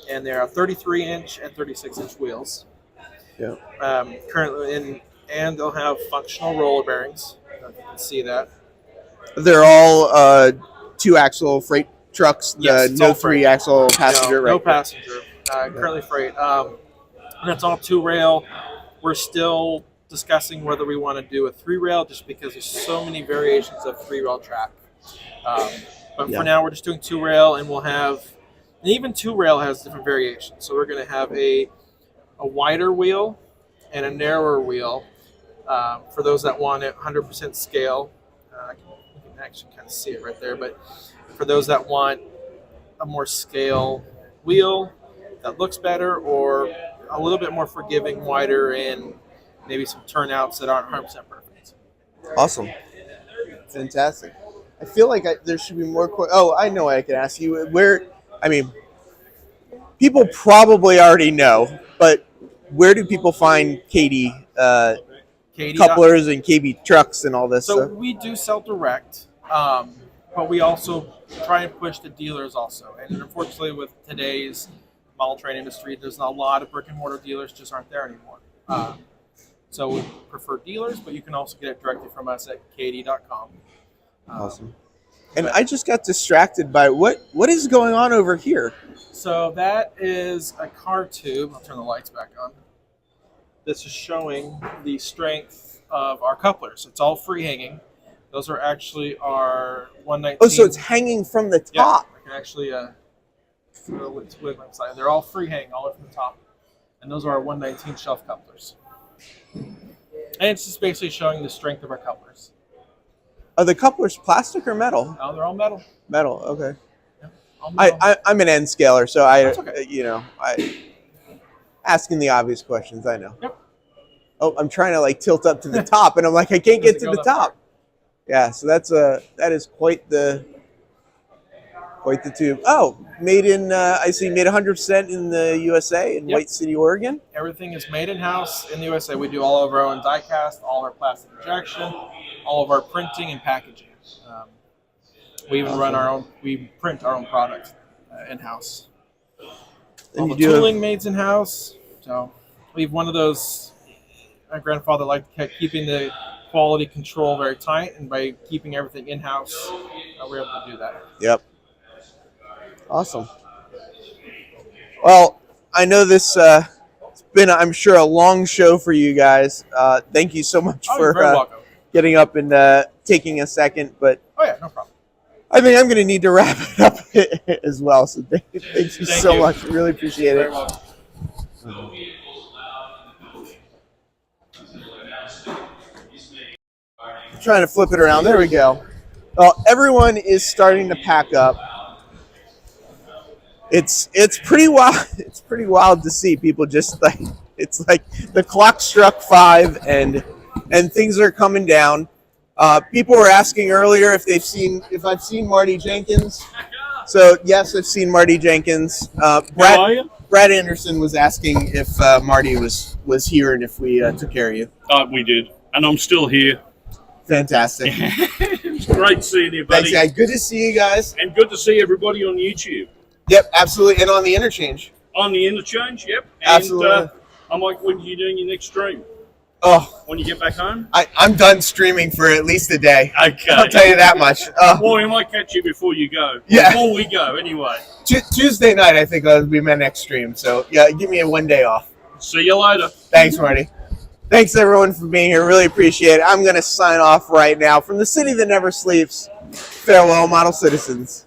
And there are 33-inch and 36-inch wheels.
Yeah.
Currently, and they'll have functional roller bearings. You can see that.
They're all 2-axle freight trucks.
Yes,
no 3-axle passenger.
No passenger. Currently freight. And that's all 2-rail. We're still discussing whether we want to do a 3-rail, just because there's so many variations of 3-rail track. But for now, we're just doing 2-rail, and we'll have, and even 2-rail has different variations. So we're going to have a wider wheel and a narrower wheel for those that want it 100% scale. You can actually kind of see it right there, but for those that want a more scale wheel that looks better, or a little bit more forgiving, wider, and maybe some turnouts that aren't 100% perfect.
Awesome. Fantastic. I feel like there should be more. Oh, I know I can ask you. I mean, people probably already know, but where do people find Kadee couplers and KB trucks and all this stuff?
We do sell direct, but we also try and push the dealers also. And unfortunately, with today's model train industry, there's a lot of brick and mortar dealers just aren't there anymore. So we prefer dealers, but you can also get it directly from us at kadee.com.
Awesome. And I just got distracted by what is going on over here.
So that is a car tube. I'll turn the lights back on. This is showing the strength of our couplers. It's all free hanging. Those are actually our 119.
Oh, so it's hanging from the top.
Yeah, I can actually throw it to my side. They're all free hanging, all the way from the top. And those are our 119 shelf couplers. And it's just basically showing the strength of our couplers.
Are the couplers plastic or metal?
No, they're all metal.
Metal, okay.
Yeah, all metal.
I'm an end scaler, so
okay.
Asking the obvious questions, I know.
Yep.
Oh, I'm trying to like tilt up to the top, and I'm like, I can't get to the top. Yeah, so that is quite the tube. Oh, made in I see made 100% in the USA in White City, Oregon.
Everything is made in house in the USA. We do all of our own die cast, all our plastic injection, all of our printing and packaging. We even we print our own product in house. All the tooling made in house. So we have one of those. My grandfather liked keeping the quality control very tight, and by keeping everything in house, we're able to do that.
Yep. Awesome. Well, I know this it's been, I'm sure, a long show for you guys. Thank you so much for getting up and taking a second. But
no problem.
I think I'm going to need to wrap it up as well. So thank you so much. Really appreciate it. I'm trying to flip it around. There we go. Well, everyone is starting to pack up. It's pretty wild. It's pretty wild to see people just like, it's like the clock struck 5 and things are coming down. People were asking earlier if I've seen Marty Jenkins. So yes, I've seen Marty Jenkins. Brad Anderson was asking if Marty was here and if we took care of you.
We did, and I'm still here.
Fantastic.
It's great seeing you, buddy.
Thanks, guys. Good to see you guys.
And good to see everybody on YouTube.
Yep, absolutely. And on the interchange.
On the interchange, yep.
Absolutely.
And I'm like, when are you doing your next stream?
Oh.
When you get back home?
I'm done streaming for at least a day.
Okay.
I'll tell you that much.
Well, we might catch you before you go.
Yeah.
Before we go, anyway.
Tuesday night, I think, will be my next stream. So, yeah, give me one day off.
See you later.
Thanks, Marty. Thanks, everyone, for being here. Really appreciate it. I'm going to sign off right now from the city that never sleeps. Farewell, model citizens.